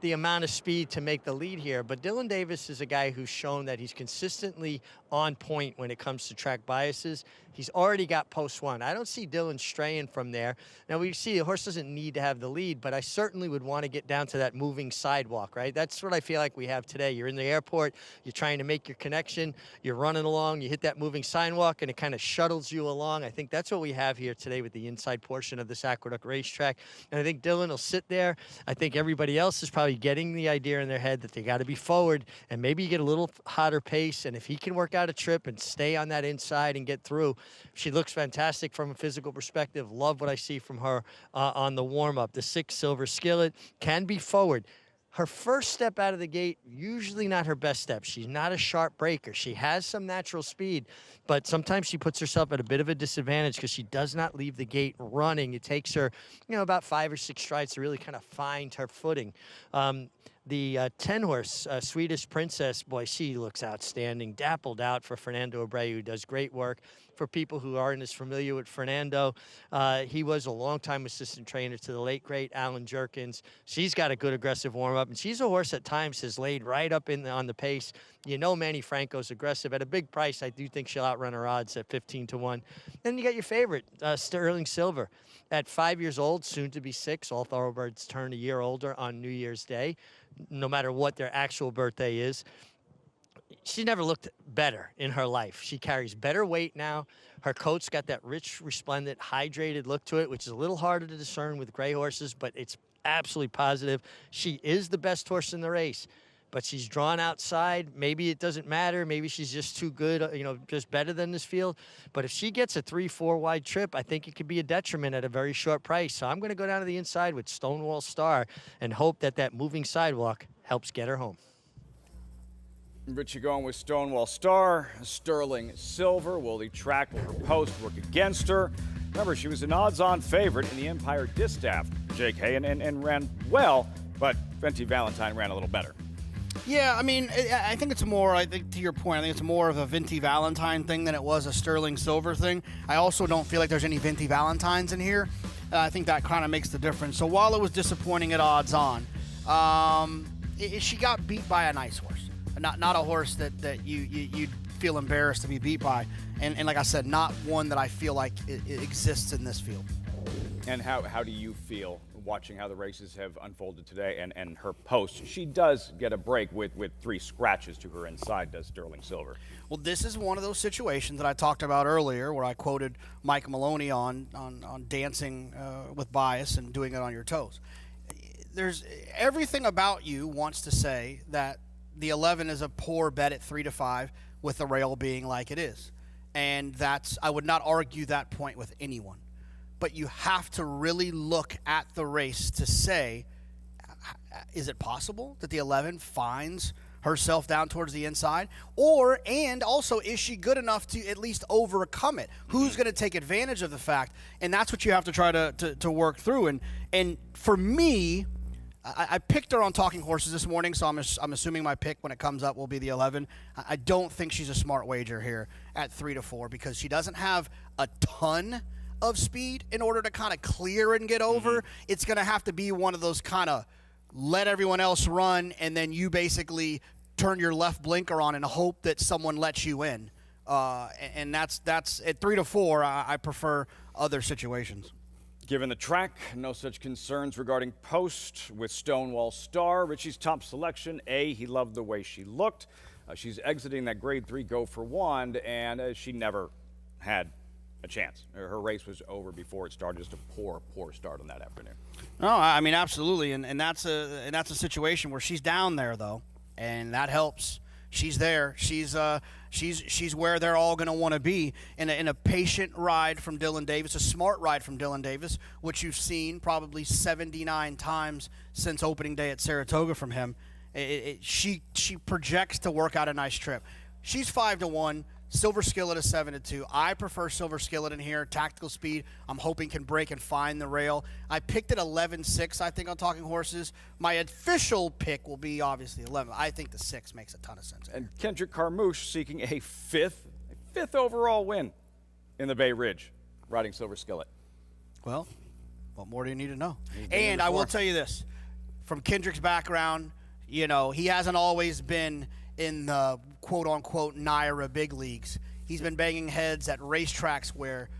[SPEAKER 3] the amount of speed to make the lead here, but Dylan Davis is a guy who's shown that he's consistently on point when it comes to track biases. He's already got post 1. I don't see Dylan straying from there. Now, we see the horse doesn't need to have the lead, but I certainly would want to get down to that moving sidewalk, right? That's what I feel like we have today. You're in the airport, you're trying to make your connection, you're running along, you hit that moving sidewalk, and it kind of shuttles you along. I think that's what we have here today with the inside portion of this Aqueduct racetrack. And I think Dylan will sit there. I think everybody else is probably getting the idea in their head that they got to be forward, and maybe you get a little hotter pace, and if he can work out a trip and stay on that inside and get through, she looks fantastic from a physical perspective. Love what I see from her on the warm-up. The 6 Silver Skillet can be forward. Her first step out of the gate, usually not her best step. She's not a sharp breaker. She has some natural speed, but sometimes she puts herself at a bit of a disadvantage because she does not leave the gate running. It takes her, about 5 or 6 strides to really kind of find her footing. The 10-horse, Swedish Princess, boy, she looks outstanding. Dappled out for Fernando Abreu, who does great work. For people who aren't as familiar with Fernando, he was a longtime assistant trainer to the late, great Alan Jerkins. She's got a good aggressive warm-up, and she's a horse at times has laid right up on the pace. Manny Franco's aggressive. At a big price, I do think she'll outrun her odds at 15-1. Then you got your favorite, Sterling Silver. At 5 years old, soon to be 6, all thoroughbreds turn a year older on New Year's Day, no matter what their actual birthday is. She's never looked better in her life. She carries better weight now. Her coat's got that rich, resplendent, hydrated look to it, which is a little harder to discern with gray horses, but it's absolutely positive. She is the best horse in the race, but she's drawn outside. Maybe it doesn't matter. Maybe she's just too good, just better than this field. But if she gets a 3-4 wide trip, I think it could be a detriment at a very short price. So I'm going to go down to the inside with Stonewall Star and hope that moving sidewalk helps get her home.
[SPEAKER 1] Richie going with Stonewall Star. Sterling Silver. Will the track, will her post work against her? Remember, she was an odds-on favorite in the Empire Distaff, JK, and ran well, but Venti Valentine ran a little better.
[SPEAKER 2] Yeah, I mean, I think it's more, to your point, I think it's more of a Venti Valentine thing than it was a Sterling Silver thing. I also don't feel like there's any Venti Valentines in here. I think that kind of makes the difference. So while it was disappointing at odds on, she got beat by a nice horse. Not a horse that you'd feel embarrassed to be beat by. And like I said, not one that I feel like it exists in this field.
[SPEAKER 1] And how do you feel watching how the races have unfolded today and her post? She does get a break with 3 scratches to her inside, does Sterling Silver.
[SPEAKER 2] Well, this is one of those situations that I talked about earlier where I quoted Mike Maloney on dancing with bias and doing it on your toes. There's everything about you wants to say that the 11 is a poor bet at 3-5 with the rail being like it is. And I would not argue that point with anyone. But you have to really look at the race to say, is it possible that the 11 finds herself down towards the inside? And also, is she good enough to at least overcome it? Who's going to take advantage of the fact? And that's what you have to try to work through. And for me, I picked her on Talking Horses this morning, so I'm assuming my pick when it comes up will be the 11. I don't think she's a smart wager here at 3-4 because she doesn't have a ton of speed in order to kind of clear and get over. It's going to have to be one of those kind of let everyone else run, and then you basically turn your left blinker on and hope that someone lets you in. And that's at 3 to 4. I prefer other situations.
[SPEAKER 1] Given the track, no such concerns regarding post with Stonewall Star. Richie's top selection, A, he loved the way she looked. She's exiting that grade 3 go for wand, and she never had a chance. Her race was over before it started. Just a poor start on that afternoon.
[SPEAKER 2] No, I mean, absolutely, and that's a situation where she's down there, though, and that helps. She's there. She's where they're all going to want to be in a patient ride from Dylan Davis, a smart ride from Dylan Davis, which you've seen probably 79 times since opening day at Saratoga from him. She projects to work out a nice trip. She's 5 to 1. Silver Skillet is 7 to 2. I prefer Silver Skillet in here. Tactical speed, I'm hoping can break and find the rail. I picked it 11-6, I think, on Talking Horses. My official pick will be obviously 11. I think the 6 makes a ton of sense.
[SPEAKER 1] And Kendrick Carmouche seeking a fifth overall win in the Bay Ridge, riding Silver Skillet.
[SPEAKER 2] Well, what more do you need to know? And I will tell you this, from Kendrick's background, you know, he hasn't always been in the quote-unquote Naira big leagues. He's been banging heads at racetracks where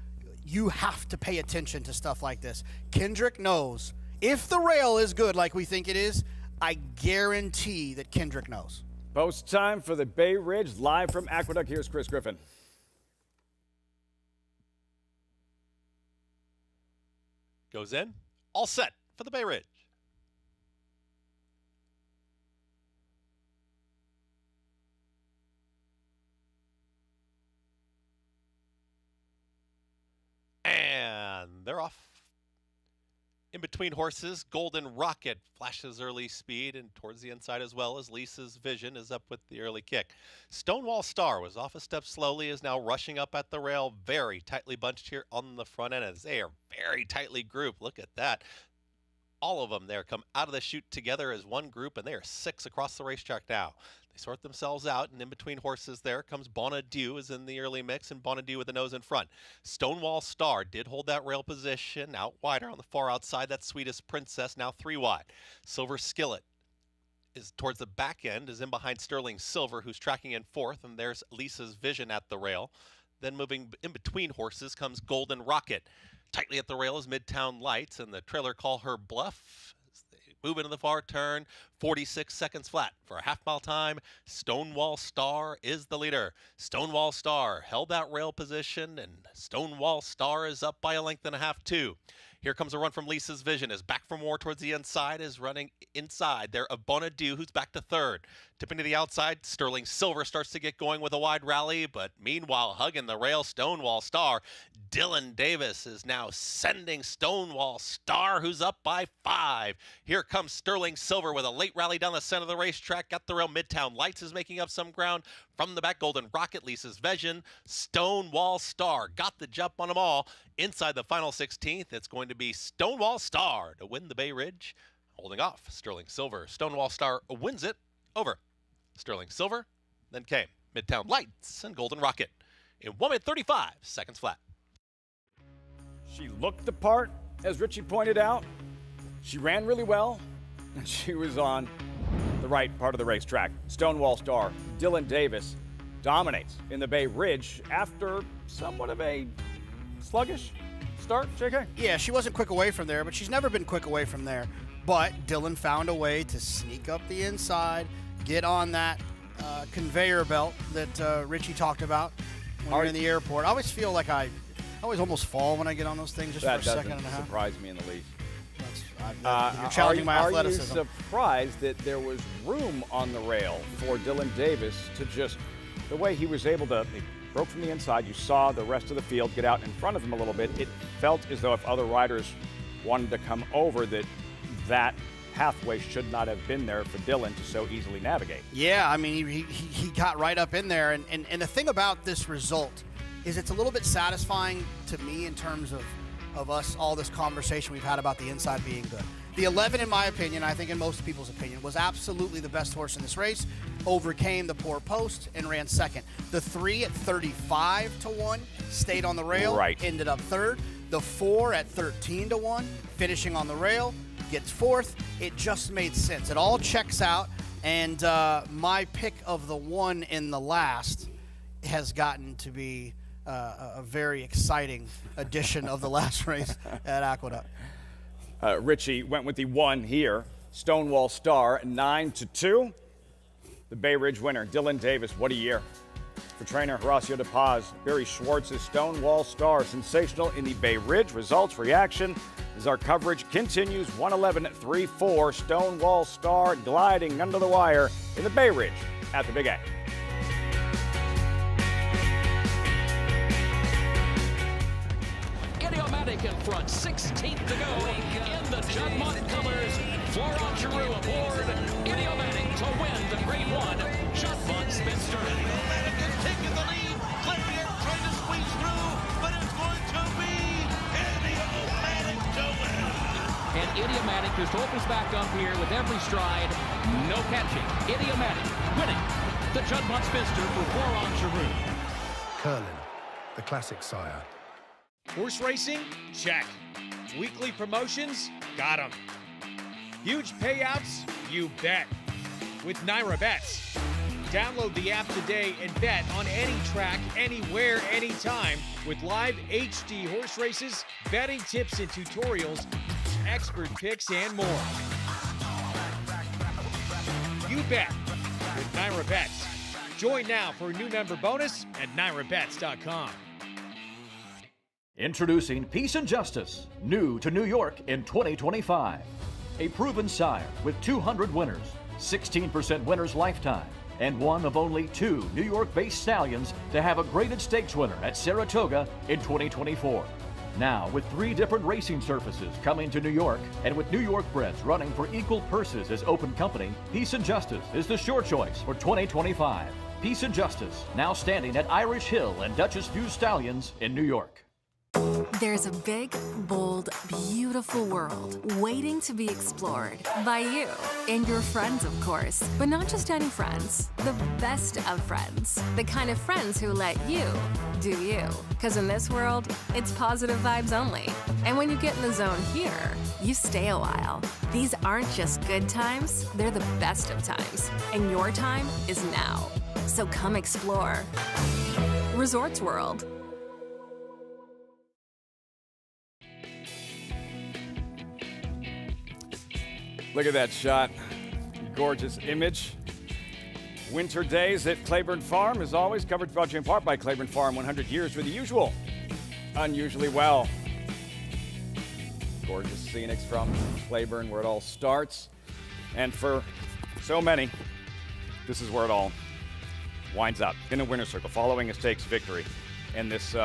[SPEAKER 2] you have to pay attention to stuff like this. Kendrick knows if the rail is good like we think it is, I guarantee that Kendrick knows.
[SPEAKER 1] Post time for the Bay Ridge, live from Aqueduct. Here's Chris Griffin.
[SPEAKER 4] Goes in, all set for the Bay Ridge. And they're off. In between horses, Golden Rocket flashes early speed, and towards the inside as well as Lisa's Vision is up with the early kick. Stonewall Star was off a step slowly, is now rushing up at the rail, very tightly bunched here on the front end as they are very tightly grouped. Look at that. All of them there come out of the chute together as one group, and they are 6 across the racetrack now. They sort themselves out, and in between horses there comes Bonadieu is in the early mix, and Bonadieu with the nose in front. Stonewall Star did hold that rail position out wider on the far outside. That Sweetest Princess now 3 wide. Silver Skillet is towards the back end, is in behind Sterling Silver, who's tracking in 4th, and there's Lisa's Vision at the rail. Then moving in between horses comes Golden Rocket. Tightly at the rail is Midtown Lights, and the trailer call her bluff. As they move into the far turn, 46 seconds flat for a half-mile time. Stonewall Star is the leader. Stonewall Star held that rail position, and Stonewall Star is up by a length and a half, too. Here comes a run from Lisa's Vision, is back for more towards the inside, is running inside there of Bonadieu, who's back to 3rd. Tipping to the outside, Sterling Silver starts to get going with a wide rally, but meanwhile, hugging the rail, Stonewall Star. Dylan Davis is now sending Stonewall Star, who's up by 5. Here comes Sterling Silver with a late rally down the center of the racetrack. Got the rail. Midtown Lights is making up some ground. From the back, Golden Rocket, Lisa's Vision, Stonewall Star got the jump on them all. Inside the final 16th, it's going to be Stonewall Star to win the Bay Ridge. Holding off, Sterling Silver. Stonewall Star wins it over Sterling Silver. Then came Midtown Lights and Golden Rocket in 1 minute 35 seconds flat.
[SPEAKER 1] She looked the part, as Richie pointed out. She ran really well, and she was on the right part of the racetrack. Stonewall Star, Dylan Davis, dominates in the Bay Ridge after somewhat of a sluggish start, JK?
[SPEAKER 2] Yeah, she wasn't quick away from there, but she's never been quick away from there. But Dylan found a way to sneak up the inside, get on that conveyor belt that Richie talked about when you're in the airport. I always feel like I always almost fall when I get on those things just
[SPEAKER 1] that
[SPEAKER 2] for a second and a half.
[SPEAKER 1] That doesn't surprise me in the least.
[SPEAKER 2] You're challenging my athleticism.
[SPEAKER 1] Are you surprised that there was room on the rail for Dylan Davis to just, the way he was able to, he broke from the inside, you saw the rest of the field get out in front of him a little bit. It felt as though if other riders wanted to come over, that pathway should not have been there for Dylan to so easily navigate.
[SPEAKER 2] Yeah, I mean, he got right up in there. And the thing about this result is it's a little bit satisfying to me in terms of us, all this conversation we've had about the inside being good. The 11, in my opinion, I think in most people's opinion, was absolutely the best horse in this race, overcame the poor post and ran 2nd. The 3 at 35 to 1 stayed on the rail,
[SPEAKER 1] right.
[SPEAKER 2] Ended up 3rd. The 4 at 13-1, finishing on the rail, gets 4th. It just made sense. It all checks out, and my pick of the 1 in the last has gotten to be a very exciting edition of the last race at Aqueduct.
[SPEAKER 1] Richie went with the 1 here. Stonewall Star, 9-2. The Bay Ridge winner, Dylan Davis. What a year. For trainer Horacio De Paz, Barry Schwartz's Stonewall Star, sensational in the Bay Ridge. Results, reaction as our coverage continues. 111.34, Stonewall Star gliding under the wire in the Bay Ridge at the Big A.
[SPEAKER 7] Idiomatic in front, 16th to go in the Juddmonte colors. Florent Giroux aboard. Idiomatic to win the Grade 1 Juddmonte Spinster.
[SPEAKER 8] Idiomatic is taking the lead. Clippier trying to squeeze through, but it's going to be Idiomatic to win.
[SPEAKER 7] And Idiomatic just opens back up here with every stride. No catching. Idiomatic winning the Juddmonte Spinster for Florent Giroux.
[SPEAKER 9] Curling, the classic sire.
[SPEAKER 10] Horse racing? Check. Weekly promotions? Got 'em. Huge payouts? You bet. With Naira Bets. Download the app today and bet on any track, anywhere, anytime with live HD horse races, betting tips and tutorials, expert picks, and more. You bet with Naira Bets. Join now for a new member bonus at nairabets.com.
[SPEAKER 11] Introducing Peace and Justice, new to New York in 2025. A proven sire with 200 winners, 16% winners lifetime, and one of only 2 New York-based stallions to have a graded stakes winner at Saratoga in 2024. Now, with 3 different racing surfaces coming to New York, and with New York breds running for equal purses as open company, Peace and Justice is the sure choice for 2025. Peace and Justice, now standing at Irish Hill and Duchess View Stallions in New York.
[SPEAKER 12] There's a big, bold, beautiful world waiting to be explored by you and your friends, of course. But not just any friends, the best of friends. The kind of friends who let you do you. Because in this world, it's positive vibes only. And when you get in the zone here, you stay a while. These aren't just good times, they're the best of times. And your time is now. So come explore. Resorts World.
[SPEAKER 1] Look at that shot. Gorgeous image. Winter days at Claiborne Farm, as always, covered brought to you in part by Claiborne Farm, 100 years with the usual, unusually well. Gorgeous scenics from Claiborne, where it all starts. And for so many, this is where it all winds up, in the winner's circle, following a stakes victory. And this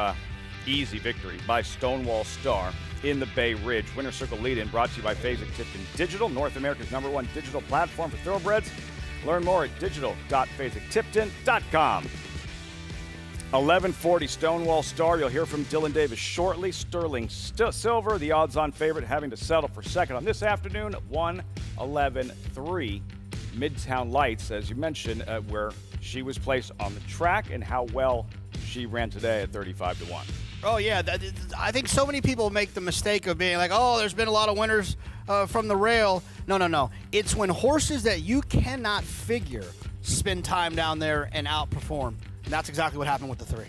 [SPEAKER 1] easy victory by Stonewall Star in the Bay Ridge. Winner's Circle lead-in brought to you by Fasig-Tipton Digital, North America's #1 digital platform for thoroughbreds. Learn more at digital.fasig-tipton.com. 11:40 Stonewall Star. You'll hear from Dylan Davis shortly. Sterling Silver, the odds-on favorite, having to settle for second on this afternoon. 1:11.3 Midtown Lights, as you mentioned, where she was placed on the track and how well she ran today at 35-1.
[SPEAKER 2] Oh, yeah. I think so many people make the mistake of being like, oh, there's been a lot of winners from the rail. No. It's when horses that you cannot figure spend time down there and outperform. And that's exactly what happened with the 3.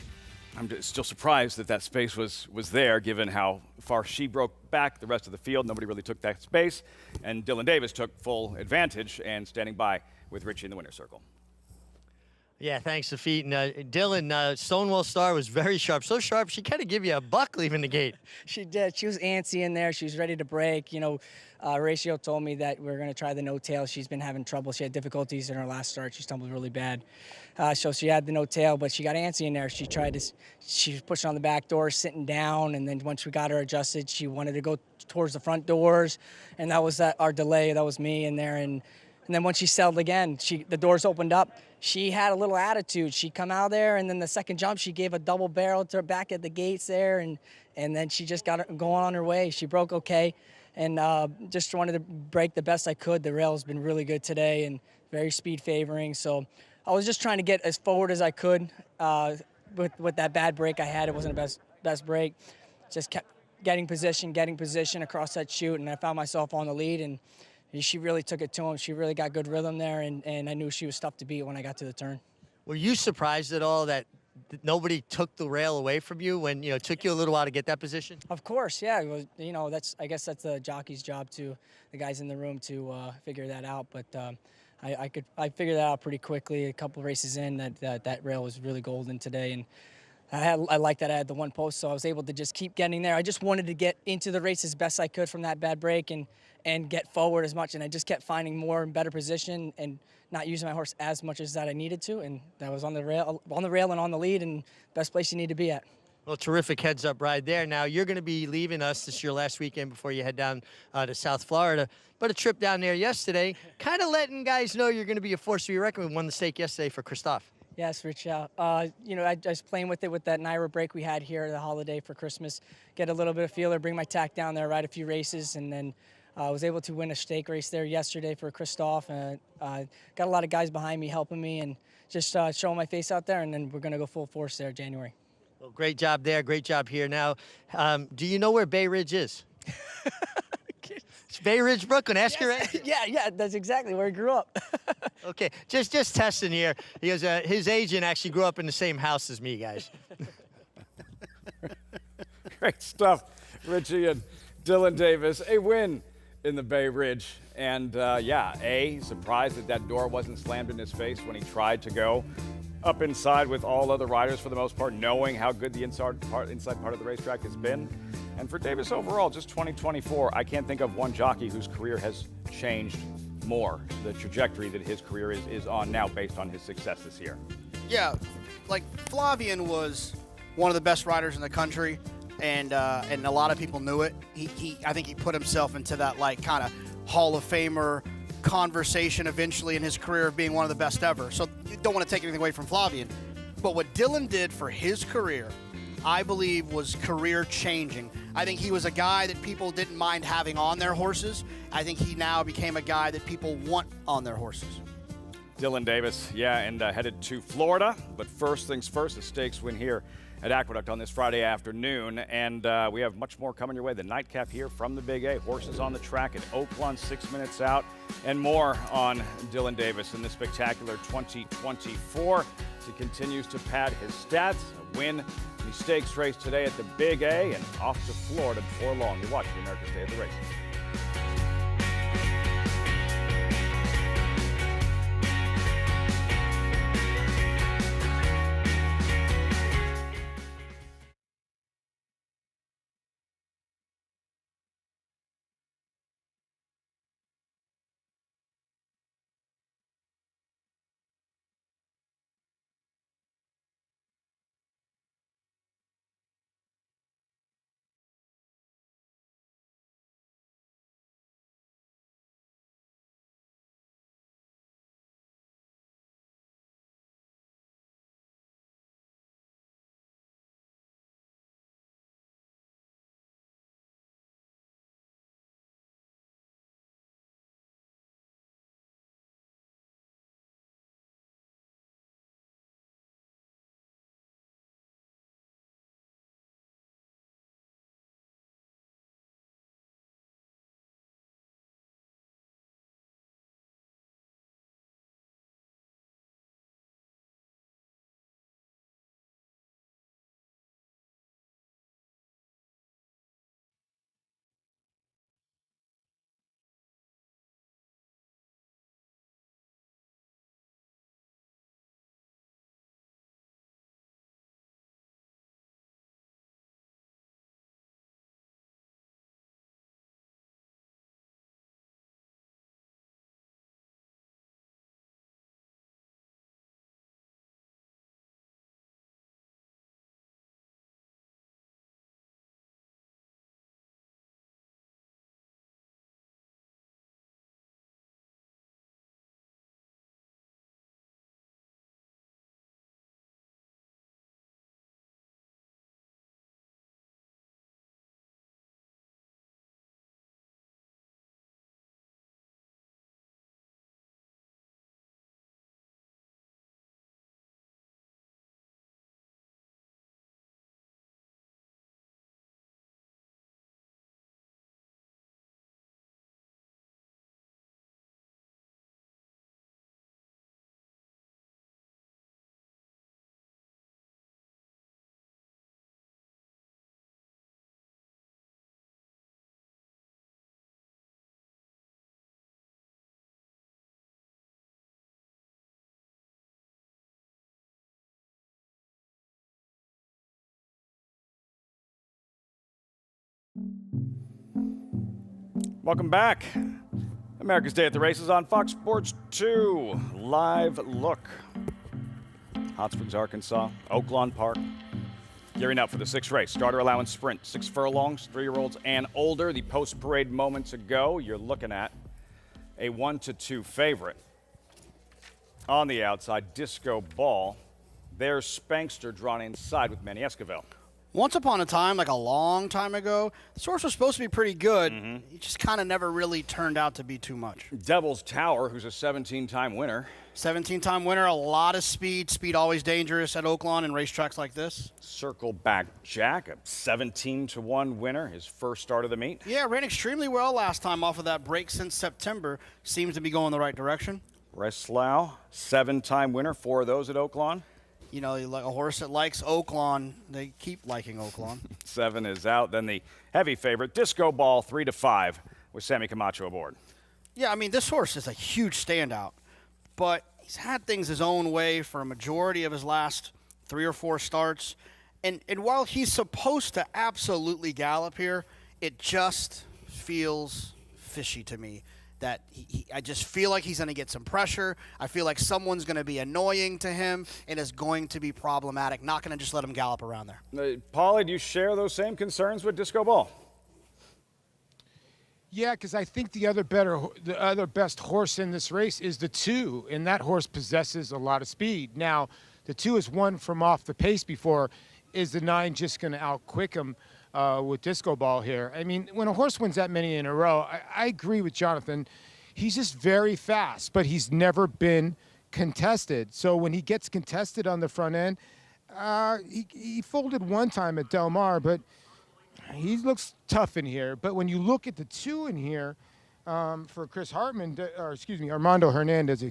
[SPEAKER 1] I'm just still surprised that that space was there, given how far she broke back the rest of the field. Nobody really took that space. And Dylan Davis took full advantage and standing by with Richie in the winner's circle.
[SPEAKER 3] Yeah, thanks, Lafitte. And Dylan, Stonewall Star was very sharp. So sharp, she kind of gave you a buck leaving the gate.
[SPEAKER 13] She did. She was antsy in there. She was ready to break. You know, Horacio told me that we were going to try the no-tail. She's been having trouble. She had difficulties in her last start. She stumbled really bad. So she had the no-tail, but she got antsy in there. She was pushing on the back door, sitting down, and then once we got her adjusted, she wanted to go towards the front doors, and that was our delay. That was me in there, and then once she settled again, the doors opened up. She had a little attitude. She come out there, and then the second jump, she gave a double barrel to her back at the gates there, and then she just got her going on her way. She broke okay, and just wanted to break the best I could. The rail's been really good today and very speed favoring, so I was just trying to get as forward as I could with that bad break I had. It wasn't the best break. Just kept getting position across that chute, and I found myself on the lead, and she really took it to him. She really got good rhythm there, and I knew she was tough to beat when I got to the turn.
[SPEAKER 3] Were you surprised at all that nobody took the rail away from you when, it took you a little while to get that position?
[SPEAKER 13] Of course, yeah. It was, I guess that's the jockey's job, to the guys in the room, to figure that out. But I figured that out pretty quickly. A couple races in, that rail was really golden today, and I like that I had the one post, so I was able to just keep getting there. I just wanted to get into the race as best I could from that bad break and get forward as much, and I just kept finding more and better position and not using my horse as much as that I needed to, and that was on the rail and on the lead, and best place you need to be at.
[SPEAKER 3] Well, terrific heads-up ride there. Now, you're going to be leaving us. This is your last weekend before you head down to South Florida. But a trip down there yesterday, kind of letting guys know you're going to be a force to be reckoned with. Won the stake yesterday for Christophe.
[SPEAKER 13] Yes, Rich. I was playing with it with that Naira break we had here, the holiday for Christmas. Get a little bit of feeler, bring my tack down there, ride a few races, and then I was able to win a stake race there yesterday for Christophe. Got a lot of guys behind me helping me, and just showing my face out there, and then we're going to go full force there January.
[SPEAKER 3] Well, great job there. Great job here. Now, do you know where Bay Ridge is? It's Bay Ridge, Brooklyn. Ask your agent.
[SPEAKER 13] Yeah, that's exactly where I grew up.
[SPEAKER 3] Okay, just testing here. He goes, his agent actually grew up in the same house as me, guys.
[SPEAKER 1] Great stuff, Richie and Dylan Davis. A win in the Bay Ridge. And surprised that door wasn't slammed in his face when he tried to go up inside with all other riders for the most part, knowing how good the inside part of the racetrack has been. And for Davis overall, just 2024, I can't think of one jockey whose career has changed more, the trajectory that his career is on now based on his success this year.
[SPEAKER 2] Yeah, like Flavian was one of the best riders in the country, and a lot of people knew it. I think he put himself into that kind of Hall of Famer conversation eventually in his career of being one of the best ever. So you don't want to take anything away from Flavian. But what Dylan did for his career, I believe, was career changing. I think he was a guy that people didn't mind having on their horses. I think he now became a guy that people want on their horses.
[SPEAKER 1] Dylan Davis, and headed to Florida. But first things first, a stakes win here at Aqueduct on this Friday afternoon. And we have much more coming your way. The nightcap here from the Big A. Horses on the track at Oaklawn, 6 minutes out. And more on Dylan Davis in the spectacular 2024. He continues to pad his stats. A win in the stakes race today at the Big A and off to Florida before long. You're watching America's Day of the Races. Welcome back. America's Day at the Races on Fox Sports 2. Live look. Hot Springs, Arkansas, Oaklawn Park. Gearing up for the 6th race. Starter allowance sprint. 6 furlongs, 3-year-olds and older. The post-parade moments ago, you're looking at a 1-2 favorite. On the outside, Disco Ball. There's Spankster drawn inside with Manny Esquivel.
[SPEAKER 2] Once upon a time, like a long time ago, the source was supposed to be pretty good. He just kind of never really turned out to be too much.
[SPEAKER 1] Devil's Tower, who's a 17-time winner.
[SPEAKER 2] 17-time winner, a lot of speed. Speed always dangerous at Oaklawn and racetracks like this.
[SPEAKER 1] Circleback Jack, a 17-1 winner, his first start of the meet.
[SPEAKER 2] Yeah, ran extremely well last time off of that break since September. Seems to be going the right direction.
[SPEAKER 1] Breslau, 7-time winner, 4 of those at Oaklawn.
[SPEAKER 2] You know, like a horse that likes Oaklawn, they keep liking Oaklawn.
[SPEAKER 1] 7 is out. Then the heavy favorite, Disco Ball, 3-5, with Sammy Camacho aboard.
[SPEAKER 2] Yeah, I mean, this horse is a huge standout, but he's had things his own way for a majority of his last 3 or 4 starts. And while he's supposed to absolutely gallop here, it just feels fishy to me. That I just feel like he's going to get some pressure. I feel like someone's going to be annoying to him and is going to be problematic. Not going to just let him gallop around there.
[SPEAKER 1] Paulie, do you share those same concerns with Disco Ball?
[SPEAKER 5] Yeah, because I think the other best horse in this race is the 2, and that horse possesses a lot of speed. Now, the 2 has won from off the pace before. Is the 9 just going to outquick him with Disco Ball here? I mean, when a horse wins that many in a row, I agree with Jonathan. He's just very fast, but he's never been contested. So when he gets contested on the front end, he folded one time at Del Mar, but he looks tough in here. But when you look at the 2 in here, for Chris Hartman, Armando Hernandez,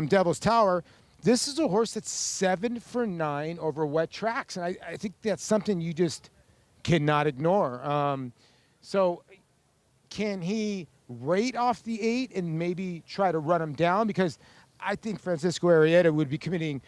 [SPEAKER 5] Devil's Tower, this is a horse that's 7 for 9 over wet tracks. And I think that's something you just cannot ignore. So can he rate off the 8 and maybe try to run him down? Because I think Francisco Arrieta would be committing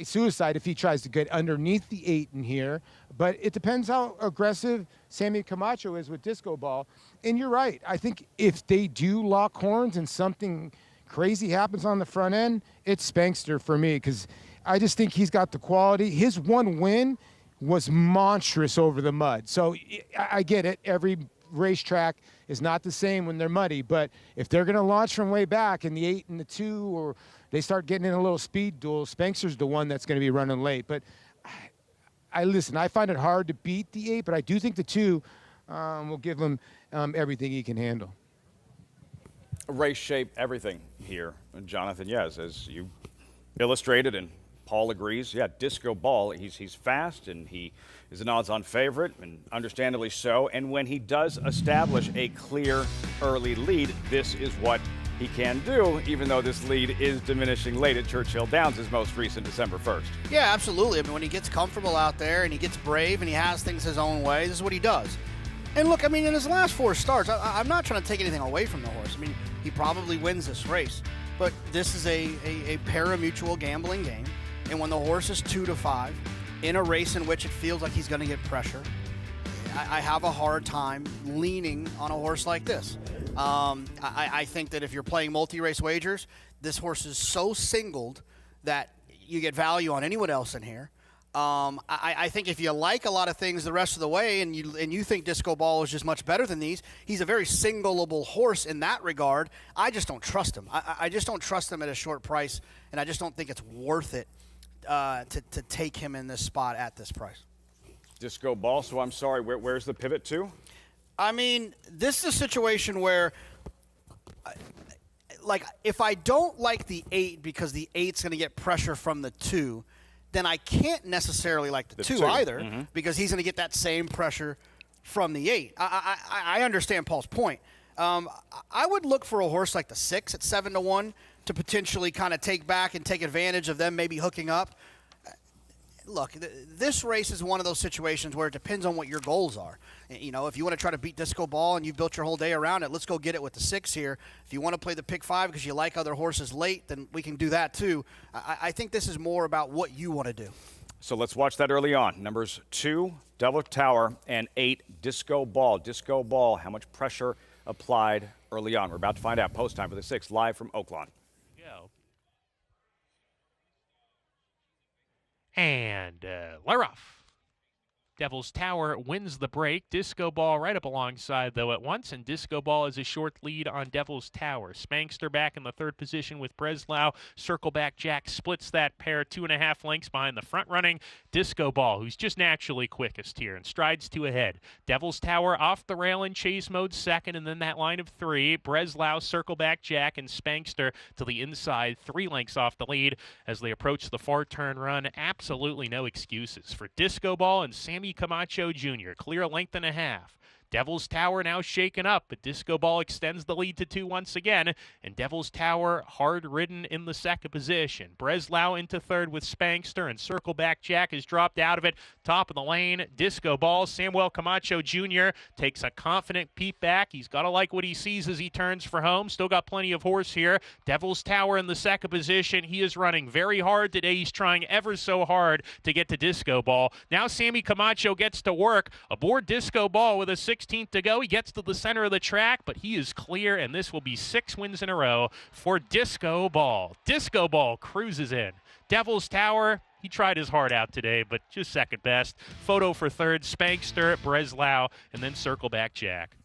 [SPEAKER 5] suicide if he tries to get underneath the 8 in here. But it depends how aggressive Sammy Camacho is with Disco Ball. And you're right. I think if they do lock horns and something crazy happens on the front end, it's Spankster for me, because I just think he's got the quality. His one win was monstrous over the mud. So I get it. Every racetrack is not the same when they're muddy, but if they're going to launch from way back in the 8 and the 2, or they start getting in a little speed duel, Spankster's the one that's going to be running late. But I find it hard to beat the 8, but I do think the 2 will give him everything he can handle.
[SPEAKER 1] Race shape, everything here, Jonathan. Yes, as you illustrated, and Paul agrees. Yeah, Disco Ball, he's fast, and he is an odds-on favorite, and understandably so. And when he does establish a clear early lead, this is what he can do, even though this lead is diminishing late at Churchill Downs, his most recent December 1st.
[SPEAKER 2] Yeah, absolutely. I mean, when he gets comfortable out there and he gets brave and he has things his own way, this is what he does. And look, I mean, in his last 4 starts, I'm not trying to take anything away from the horse. I mean, he probably wins this race. But this is a pari-mutuel gambling game. And when the horse is 2-5 in a race in which it feels like he's going to get pressure, I have a hard time leaning on a horse like this. I think that if you're playing multi-race wagers, this horse is so singled that you get value on anyone else in here. I think if you like a lot of things the rest of the way and you think Disco Ball is just much better than these, he's a very singleable horse in that regard. I just don't trust him. I just don't trust him at a short price, and I just don't think it's worth it to take him in this spot at this price.
[SPEAKER 1] Disco Ball, so I'm sorry, where's the pivot to?
[SPEAKER 2] I mean, this is a situation where, like, if I don't like the 8 because the 8's going to get pressure from the 2, then I can't necessarily like the 2 either, because he's going to get that same pressure from the 8. I understand Paul's point. I would look for a horse like the 6 at 7-1 to potentially kind of take back and take advantage of them maybe hooking up. Look, this race is one of those situations where it depends on what your goals are. You know, if you want to try to beat Disco Ball and you've built your whole day around it, let's go get it with the 6 here. If you want to play the pick 5 because you like other horses late, then we can do that too. I think this is more about what you want to do.
[SPEAKER 1] So let's watch that early on. Numbers 2, Devil Tower, and 8, Disco Ball. Disco Ball, how much pressure applied early on? We're about to find out. Post time for the 6th, live from Oaklawn.
[SPEAKER 6] Go. And let off. Devil's Tower wins the break. Disco Ball right up alongside, though, at once, and Disco Ball is a short lead on Devil's Tower. Spankster back in the 3rd position with Breslau. Circleback Jack splits that pair 2.5 lengths behind the front running Disco Ball, who's just naturally quickest here and strides 2 ahead. Devil's Tower off the rail in chase mode 2nd, and then that line of 3. Breslau, Circleback Jack, and Spankster to the inside, 3 lengths off the lead as they approach the far turn run. Absolutely no excuses for Disco Ball and Sammy Camacho Jr. Clear a length and a half. Devil's Tower now shaken up, but Disco Ball extends the lead to 2 once again, and Devil's Tower hard-ridden in the 2nd position. Breslau into 3rd with Spankster, and Circleback Jack has dropped out of it. Top of the lane, Disco Ball. Samuel Camacho Jr. takes a confident peep back. He's got to like what he sees as he turns for home. Still got plenty of horse here. Devil's Tower in the 2nd position. He is running very hard today. He's trying ever so hard to get to Disco Ball. Now Sammy Camacho gets to work aboard Disco Ball with a 16th to go. He gets to the center of the track, but he is clear, and this will be 6 wins in a row for Disco Ball. Disco Ball cruises in. Devil's Tower, he tried his heart out today, but just 2nd best. Photo for 3rd, Spankster, Breslau, and then Circleback Jack.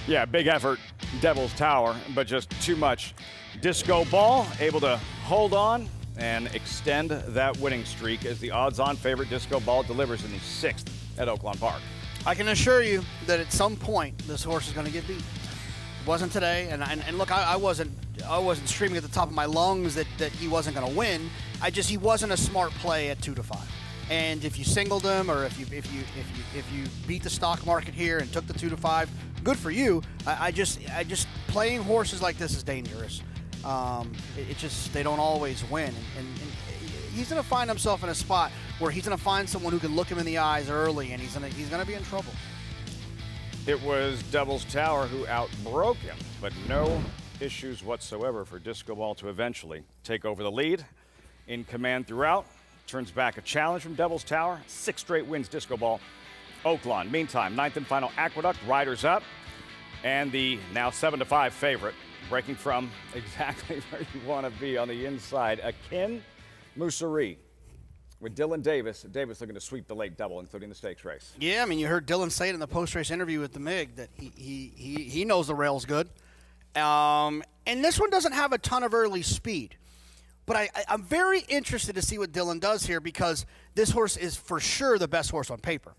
[SPEAKER 1] Yeah, big effort, Devil's Tower, but just too much. Disco Ball able to hold on and extend that winning streak as the odds-on favorite Disco Ball delivers in the 6th at Oaklawn Park.
[SPEAKER 2] I can assure you that at some point this horse is going to get beat. It wasn't today, and look, I wasn't screaming at the top of my lungs that he wasn't going to win. He wasn't a smart play at 2-5. And if you singled him, or if you beat the stock market here and took the 2-5, good for you. I just playing horses like this is dangerous. They don't always win, and he's going to find himself in a spot where he's going to find someone who can look him in the eyes early, and he's going to be in trouble.
[SPEAKER 1] It was Devil's Tower who outbroke him, but no issues whatsoever for Disco Ball to eventually take over the lead. In command throughout, turns back a challenge from Devil's Tower. 6 straight wins, Disco Ball. Oaklawn, meantime, 9th and final Aqueduct, riders up, and the now 7-5 favorite, breaking from exactly where you want to be on the inside, Akin Mousserie. With Dylan Davis looking to sweep the late double, including the stakes race.
[SPEAKER 2] Yeah, I mean, you heard Dylan say it in the post-race interview with the MIG that he knows the rail's good. And this one doesn't have a ton of early speed. But I'm very interested to see what Dylan does here, because this horse is for sure the best horse on paper.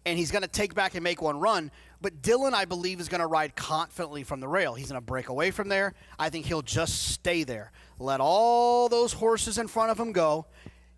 [SPEAKER 2] And he's going to take back and make one run. But Dylan, I believe, is going to ride confidently from the rail. He's going to break away from there. I think he'll just stay there. Let all those horses in front of him go.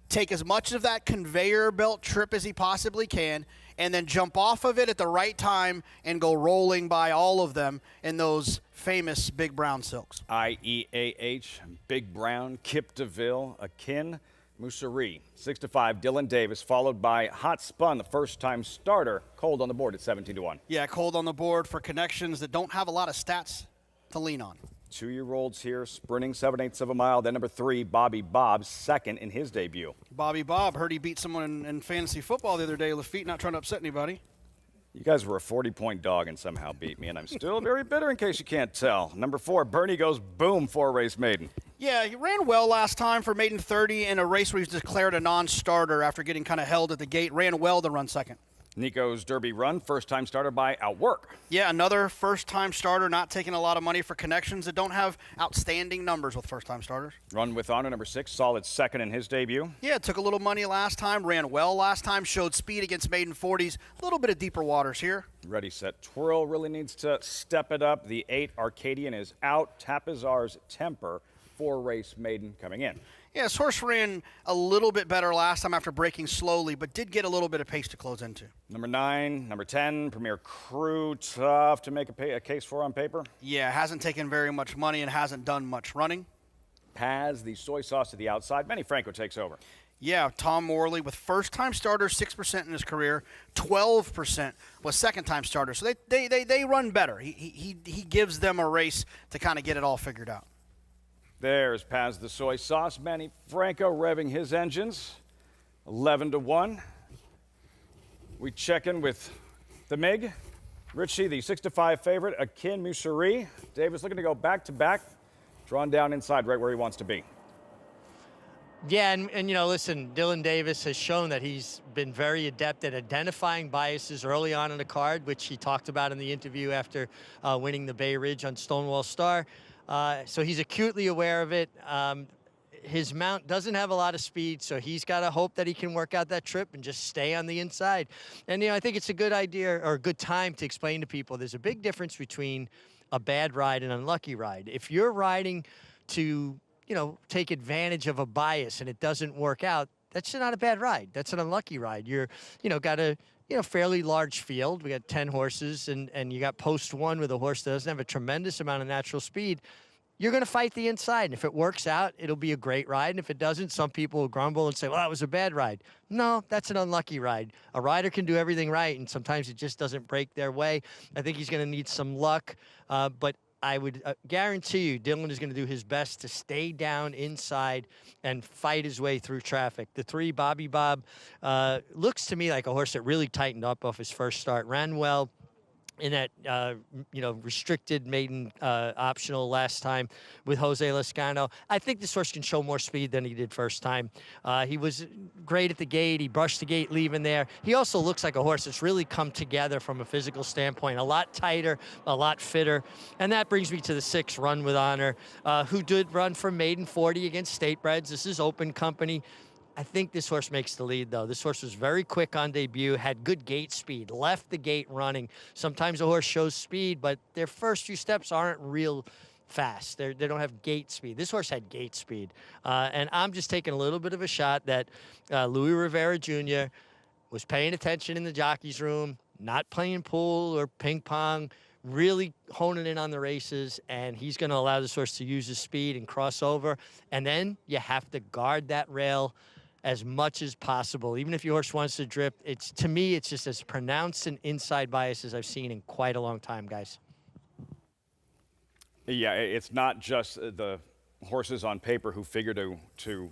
[SPEAKER 2] Take as much of that conveyor belt trip as he possibly can, and then jump off of it at the right time and go rolling by all of them in those famous Big Brown silks.
[SPEAKER 1] IEAH, Big Brown, Kip DeVille, Akin Mousserie. 6-5, Dylan Davis, followed by Hot Spun, the first-time starter, cold on the board at 17-1.
[SPEAKER 2] Yeah, cold on the board for connections that don't have a lot of stats to lean on.
[SPEAKER 1] 2-year-olds here, sprinting 7/8 of a mile. Then number 3, Bobby Bob, second in his debut.
[SPEAKER 2] Bobby Bob, heard he beat someone in fantasy football the other day, Lafitte, not trying to upset anybody.
[SPEAKER 1] You guys were a 40-point dog and somehow beat me, and I'm still very bitter in case you can't tell. Number 4, Bernie Goes Boom, 4-race maiden.
[SPEAKER 2] Yeah, he ran well last time for maiden 30 in a race where he was declared a non-starter after getting kind of held at the gate. Ran well to run second.
[SPEAKER 1] Nico's Derby Run, first-time starter by Outwork.
[SPEAKER 2] Yeah, another first-time starter, not taking a lot of money for connections that don't have outstanding numbers with first-time starters.
[SPEAKER 1] Run with Honor, number 6, solid second in his debut.
[SPEAKER 2] Yeah, took a little money last time, ran well last time, showed speed against maiden 40s. A little bit of deeper waters here.
[SPEAKER 1] Ready, set, twirl, really needs to step it up. The 8, Arcadian, is out. Tapizar's Temper, 4-race maiden coming in.
[SPEAKER 2] Yeah, this horse ran a little bit better last time after breaking slowly, but did get a little bit of pace to close into.
[SPEAKER 1] Number 9, number 10, Premier Crew, tough to make a case for on paper.
[SPEAKER 2] Yeah, hasn't taken very much money and hasn't done much running.
[SPEAKER 1] Paz, the soy sauce to the outside. Manny Franco takes over.
[SPEAKER 2] Yeah, Tom Morley with first-time starter, 6% in his career, 12% was second-time starter. So they run better. He gives them a race to kind of get it all figured out.
[SPEAKER 1] There's Paz the soy sauce. Manny Franco revving his engines. 11-1. We check in with the Mig. Richie, the 6-5 favorite, Akin Musari. Davis looking to go back-to-back, drawn down inside right where he wants to be.
[SPEAKER 3] Yeah, and you know, listen, Dylan Davis has shown that he's been very adept at identifying biases early on in the card, which he talked about in the interview after winning the Bay Ridge on Stonewall Star. So he's acutely aware of it. His mount doesn't have a lot of speed, so he's got to hope that he can work out that trip and just stay on the inside. And, you know, I think it's a good idea or a good time to explain to people there's a big difference between a bad ride and an unlucky ride. If you're riding to, you know, take advantage of a bias and it doesn't work out, that's not a bad ride. That's an unlucky ride. You're, you know, got a, you know, fairly large field. We got 10 horses, and you got post one with a horse that doesn't have a tremendous amount of natural speed. You're going to fight the inside. And if it works out, it'll be a great ride. And if it doesn't, some people will grumble and say, well, that was a bad ride. No, that's an unlucky ride. A rider can do everything right, and sometimes it just doesn't break their way. I think he's going to need some luck, but I would guarantee you Dylan is going to do his best to stay down inside and fight his way through traffic. The 3, Bobby Bob, looks to me like a horse that really tightened up off his first start, ran well in that, you know, restricted maiden optional last time with Jose Lascano. I think this horse can show more speed than he did first time. He was great at the gate. He brushed the gate leaving there. He also looks like a horse that's really come together from a physical standpoint, a lot tighter, a lot fitter. And that brings me to the 6, Run With Honor, who did run for maiden 40 against Statebreds. This is open company. I think this horse makes the lead, though. This horse was very quick on debut, had good gate speed, left the gate running. Sometimes a horse shows speed, but their first few steps aren't real fast. They don't have gate speed. This horse had gate speed. And I'm just taking a little bit of a shot that Louis Rivera Jr. was paying attention in the jockey's room, not playing pool or ping pong, really honing in on the races, and he's going to allow this horse to use his speed and cross over. And then you have to guard that rail as much as possible. Even if your horse wants to drift, to me, it's just as pronounced an inside bias as I've seen in quite a long time, guys.
[SPEAKER 1] Yeah, it's not just the horses on paper who figure to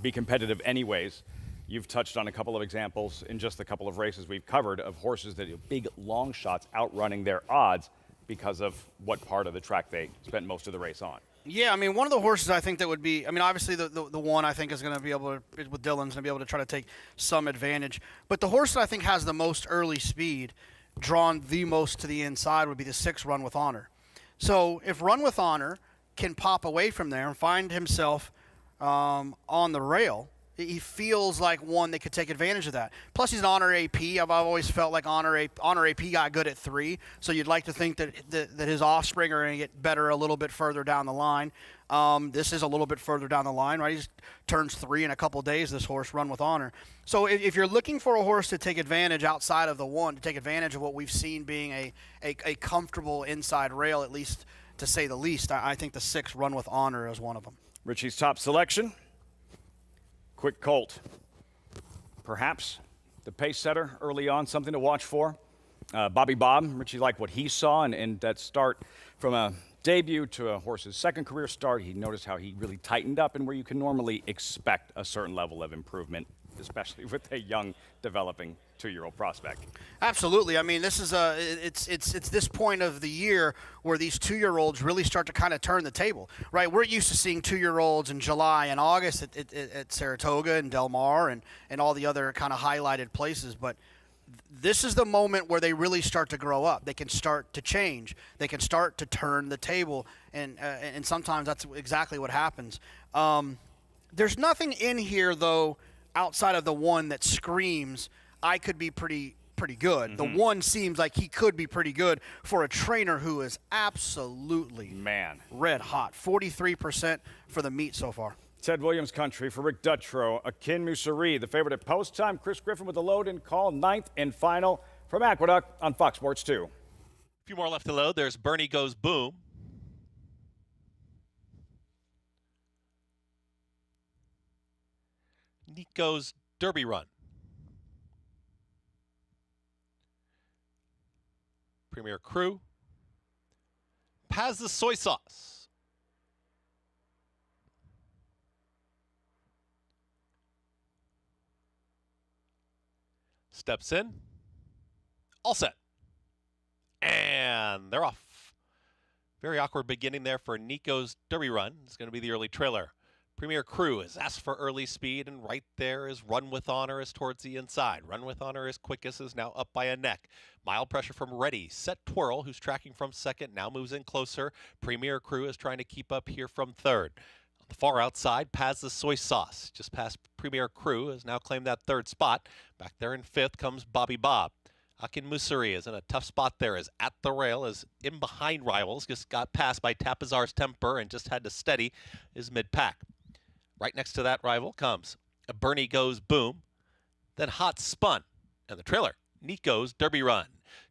[SPEAKER 1] be competitive anyways. You've touched on a couple of examples in just the couple of races we've covered of horses that are big long shots outrunning their odds because of what part of the track they spent most of the race on.
[SPEAKER 2] Yeah, I mean, one of the horses I think that would be, I mean, obviously the one I think is going to be able to, with Dylan's going to be able to try to take some advantage. But the horse that I think has the most early speed, drawn the most to the inside, would be the 6, Run With Honor. So if Run With Honor can pop away from there and find himself on the rail, he feels like one that could take advantage of that. Plus, he's an Honor AP. I've always felt like Honor AP got good at 3, so you'd like to think that his offspring are going to get better a little bit further down the line. This is a little bit further down the line, right? He just turns 3 in a couple days, this horse, Run With Honor. So if you're looking for a horse to take advantage outside of the 1, to take advantage of what we've seen being a comfortable inside rail, at least to say the least, I think the 6, Run With Honor, is one of them.
[SPEAKER 1] Richie's top selection. Quick Colt, perhaps the pace setter early on, something to watch for. Bobby Bob, Richie liked what he saw, and that start from a debut to a horse's second career start, he noticed how he really tightened up and where you can normally expect a certain level of improvement, especially with a young, developing 2-year-old prospect.
[SPEAKER 2] Absolutely. I mean, this is it's this point of the year where these 2-year-olds really start to kind of turn the table, right? We're used to seeing 2-year-olds in July and August at Saratoga and Del Mar and all the other kind of highlighted places, but this is the moment where they really start to grow up. They can start to change. They can start to turn the table, and sometimes that's exactly what happens. There's nothing in here, though, outside of the 1 that screams, I could be pretty good. Mm-hmm. The 1 seems like he could be pretty good for a trainer who is absolutely red hot. 43% for the meet so far.
[SPEAKER 1] Ted Williams country for Rick Dutrow. Akin Musari, the favorite at post time. Chris Griffin with the load and call, 9th and final from Aqueduct on Fox Sports 2.
[SPEAKER 4] A few more left to load. There's Bernie Goes Boom. Nico's Derby Run. Premier Crew. Paz the Soy Sauce. steps in. All set. And they're off. Very awkward beginning there for Nico's Derby Run. It's going to be the early trailer. Premier Crew has asked for early speed, and right there is Run With Honor is towards the inside. Run With Honor is quickest, is now up by a neck. Mild pressure from Ready, Set, Twirl, who's tracking from second, now moves in closer. Premier Crew is trying to keep up here from third. On the far outside, Paz the Soy Sauce, just past Premier Crew, has now claimed that third spot. Back there in fifth comes Bobby Bob. Akin Musari is in a tough spot there, is at the rail, is in behind rivals, just got passed by Tapazar's Temper and just had to steady his mid-pack. Right next to that rival comes a Bernie Goes Boom, then Hot Spun, and the trailer, Nico's Derby Run.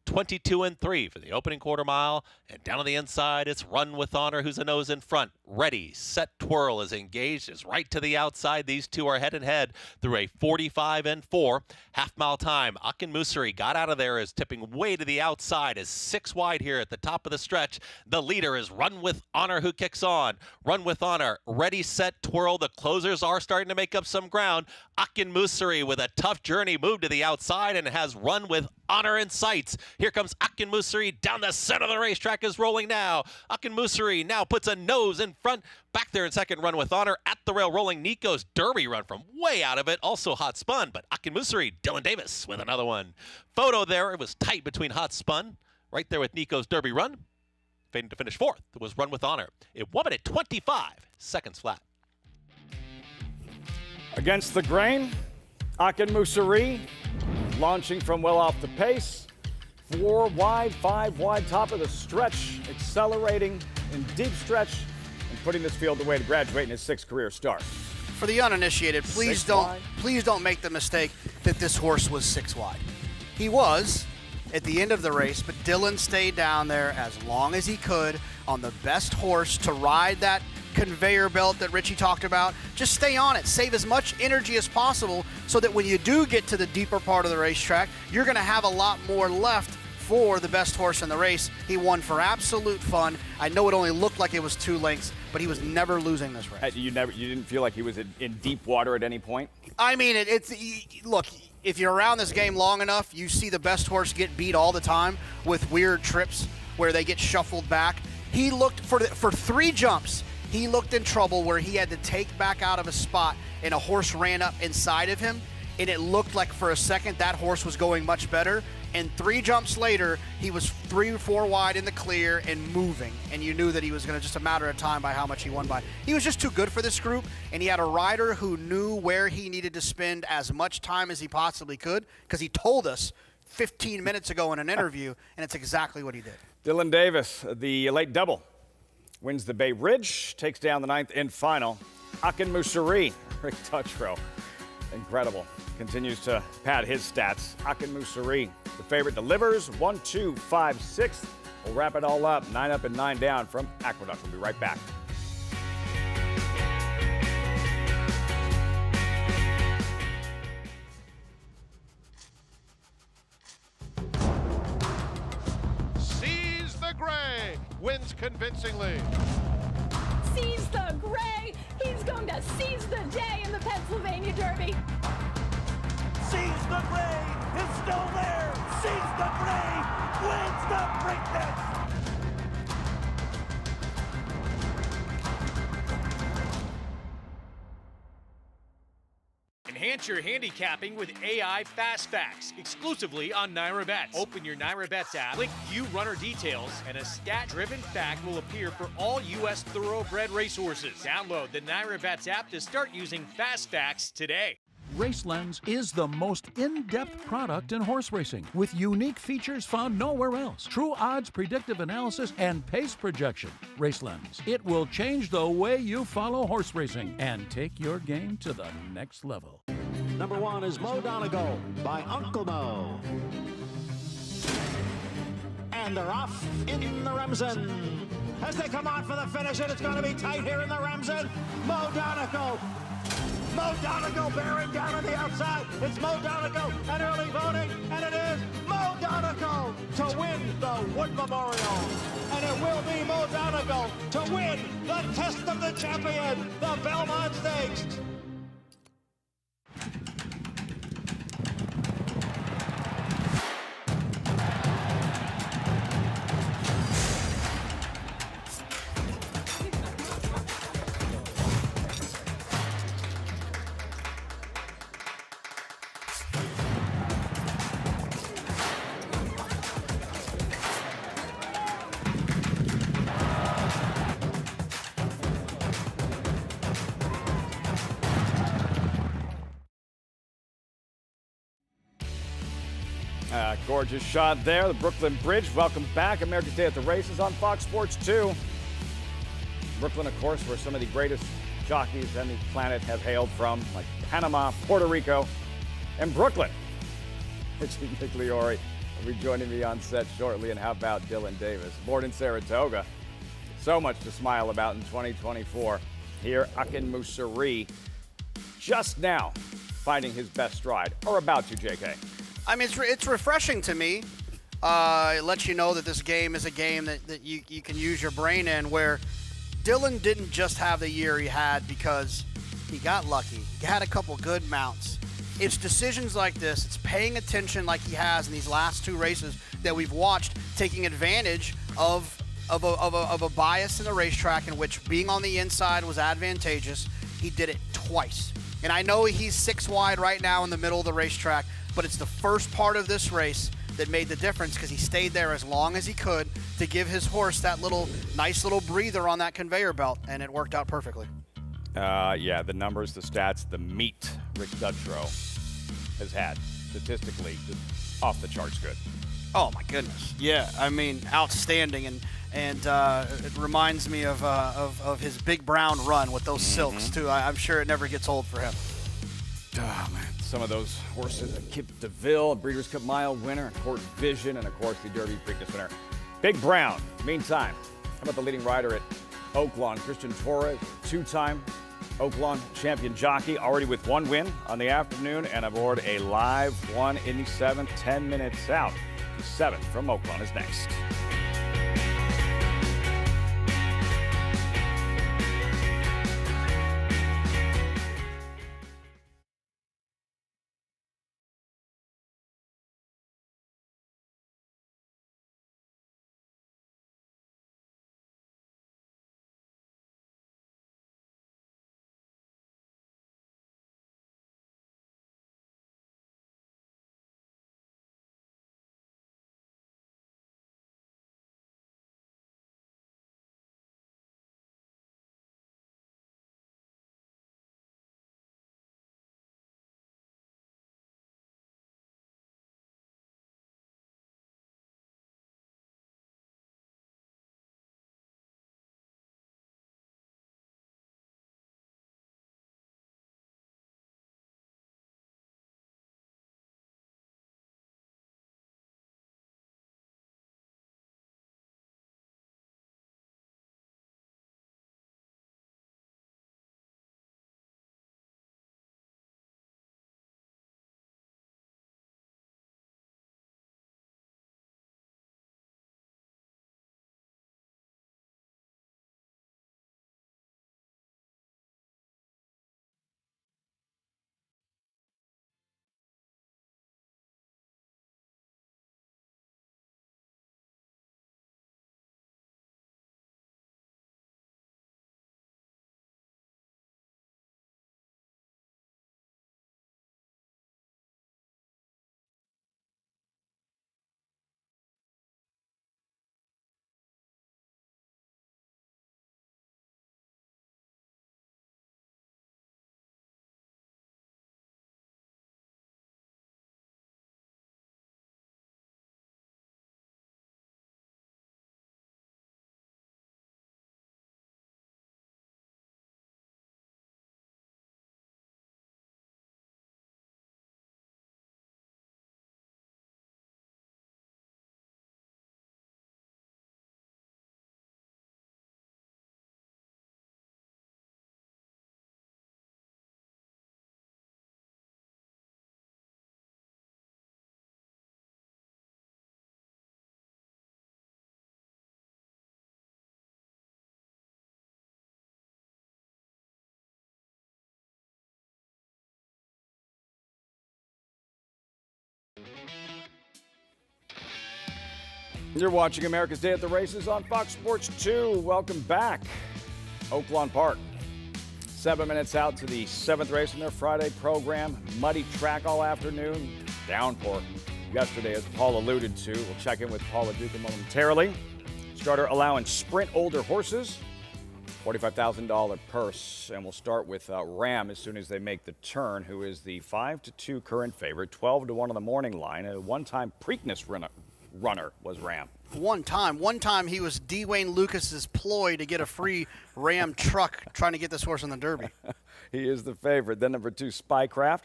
[SPEAKER 4] 22-3 for the opening quarter mile, and down on the inside, it's Run With Honor, who's a nose in front. Ready, Set, Twirl is engaged, is right to the outside. These two are head-and-head through a 45-4 half-mile time. Akin Musari got out of there, is tipping way to the outside, is 6 wide here at the top of the stretch. The leader is Run With Honor, who kicks on. Run With Honor, Ready, Set, Twirl. The closers are starting to make up some ground. Akin Musari with a tough journey moved to the outside and has Run With Honor in sights. Here comes Akin Musari down the center of the racetrack, is rolling now. Akin Musari now puts a nose in front. Back there in second, Run With Honor. At the rail, rolling Nico's Derby Run from way out of it. Also Hot Spun, but Akin Musari, Dylan Davis with another one. Photo there, it was tight between Hot Spun. Right there with Nico's Derby Run. Fading to finish fourth, it was Run With Honor. It 1 minute 25 seconds flat.
[SPEAKER 1] Against the grain, Akin Musari launching from well off the pace. 4 wide, 5 wide, top of the stretch, accelerating in deep stretch and putting this field away to graduate in his 6th career start.
[SPEAKER 2] For the uninitiated, please don't make the mistake that this horse was 6 wide. He was at the end of the race, but Dylan stayed down there as long as he could on the best horse to ride that conveyor belt that Richie talked about. Just stay on it, save as much energy as possible so that when you do get to the deeper part of the racetrack, you're going to have a lot more left for the best horse in the race. He won for absolute fun. I know it only looked like it was 2 lengths, but he was never losing this race.
[SPEAKER 1] You didn't feel like he was in deep water at any point?
[SPEAKER 2] I mean, look, if you're around this game long enough, you see the best horse get beat all the time with weird trips where they get shuffled back. He looked for 3 jumps. He looked in trouble where he had to take back out of a spot and a horse ran up inside of him, and it looked like for a second that horse was going much better. And 3 jumps later, he was 3 or 4 wide in the clear and moving, and you knew that he was going to just a matter of time by how much he won by. He was just too good for this group, and he had a rider who knew where he needed to spend as much time as he possibly could, because he told us 15 minutes ago in an interview, and it's exactly what he did.
[SPEAKER 1] Dylan Davis, the late double, wins the Bay Ridge, takes down the 9th in final. Akin Musari, Rick Touchrow, incredible. Continues to pad his stats. Akin Musari, the favorite, delivers 1, 2, 5, 6. We'll wrap it all up, 9 up and 9 down from Aqueduct. We'll be right back.
[SPEAKER 14] Seize the Gray wins convincingly.
[SPEAKER 15] Seize the Gray. He's going to seize the day in the Pennsylvania Derby.
[SPEAKER 8] Seize the Gray is still there. Seize the Gray wins the Preakness.
[SPEAKER 10] Enhance your handicapping with AI Fast Facts, exclusively on Naira Bets. Open your Naira Bets app, click View Runner Details, and a stat-driven fact will appear for all U.S. thoroughbred racehorses. Download the Naira Bets app to start using Fast Facts today.
[SPEAKER 16] RaceLens is the most in-depth product in horse racing, with unique features found nowhere else. True odds, predictive analysis, and pace projection. RaceLens. It will change the way you follow horse racing and take your game to the next level.
[SPEAKER 17] Number 1 is Mo Donegal by Uncle Mo. And they're off in the Remsen. As they come on for the finish, and it's going to be tight here in the Remsen. Mo Donegal. Mo Donegal bearing down on the outside. It's Mo Donegal and early voting, and it is Mo Donegal to win the Wood Memorial. And it will be Mo Donegal to win the Test of the Champion, the Belmont Stakes.
[SPEAKER 1] Gorgeous shot there. The Brooklyn Bridge. Welcome back. America's Day at the Races on Fox Sports 2. Brooklyn, of course, where some of the greatest jockeys on the planet have hailed from, like Panama, Puerto Rico, and Brooklyn. Richie Migliori will be joining me on set shortly. And how about Dylan Davis? Born in Saratoga. So much to smile about in 2024. Here, Akin Musari, just now finding his best stride, or about to, JK.
[SPEAKER 2] I mean, it's refreshing to me. It lets you know that this game is a game that you can use your brain in, where Dylan didn't just have the year he had because he got lucky. He had a couple good mounts. It's decisions like this. It's paying attention like he has in these last two races that we've watched, taking advantage of a bias in the racetrack in which being on the inside was advantageous. He did it twice. And I know he's 6 wide right now in the middle of the racetrack, but it's the first part of this race that made the difference because he stayed there as long as he could to give his horse that nice little breather on that conveyor belt, and it worked out perfectly.
[SPEAKER 1] Yeah, the numbers, the stats, the meat Rick Dutrow has had statistically just off the charts good.
[SPEAKER 2] Oh my goodness. Yeah, I mean, outstanding, and it reminds me of his Big Brown run with those silks too. I'm sure it never gets old for him.
[SPEAKER 1] Oh man, some of those horses, Kip DeVille, Breeders' Cup Mile winner, Court Vision, and of course the Derby Preakness winner, Big Brown. Meantime, how about the leading rider at Oaklawn, Christian Torres, 2-time Oaklawn champion jockey, already with 1 win on the afternoon and aboard a live one in the 7th, 10 minutes out. The 7th from Oaklawn is next. You're watching America's Day at the Races on Fox Sports 2. Welcome back. Oaklawn Park. 7 minutes out to the 7th race in their Friday program. Muddy track all afternoon. Downpour yesterday, as Paul alluded to. We'll check in with Paula Duca momentarily. Starter allowing sprint older horses. $45,000 purse, and we'll start with Ram as soon as they make the turn, who is the 5-2 current favorite, 12-1 on the morning line. A one-time Preakness runner was Ram.
[SPEAKER 2] One time he was Dwayne Lucas's ploy to get a free Ram truck trying to get this horse in the Derby.
[SPEAKER 1] He is the favorite. Then number 2, Spycraft.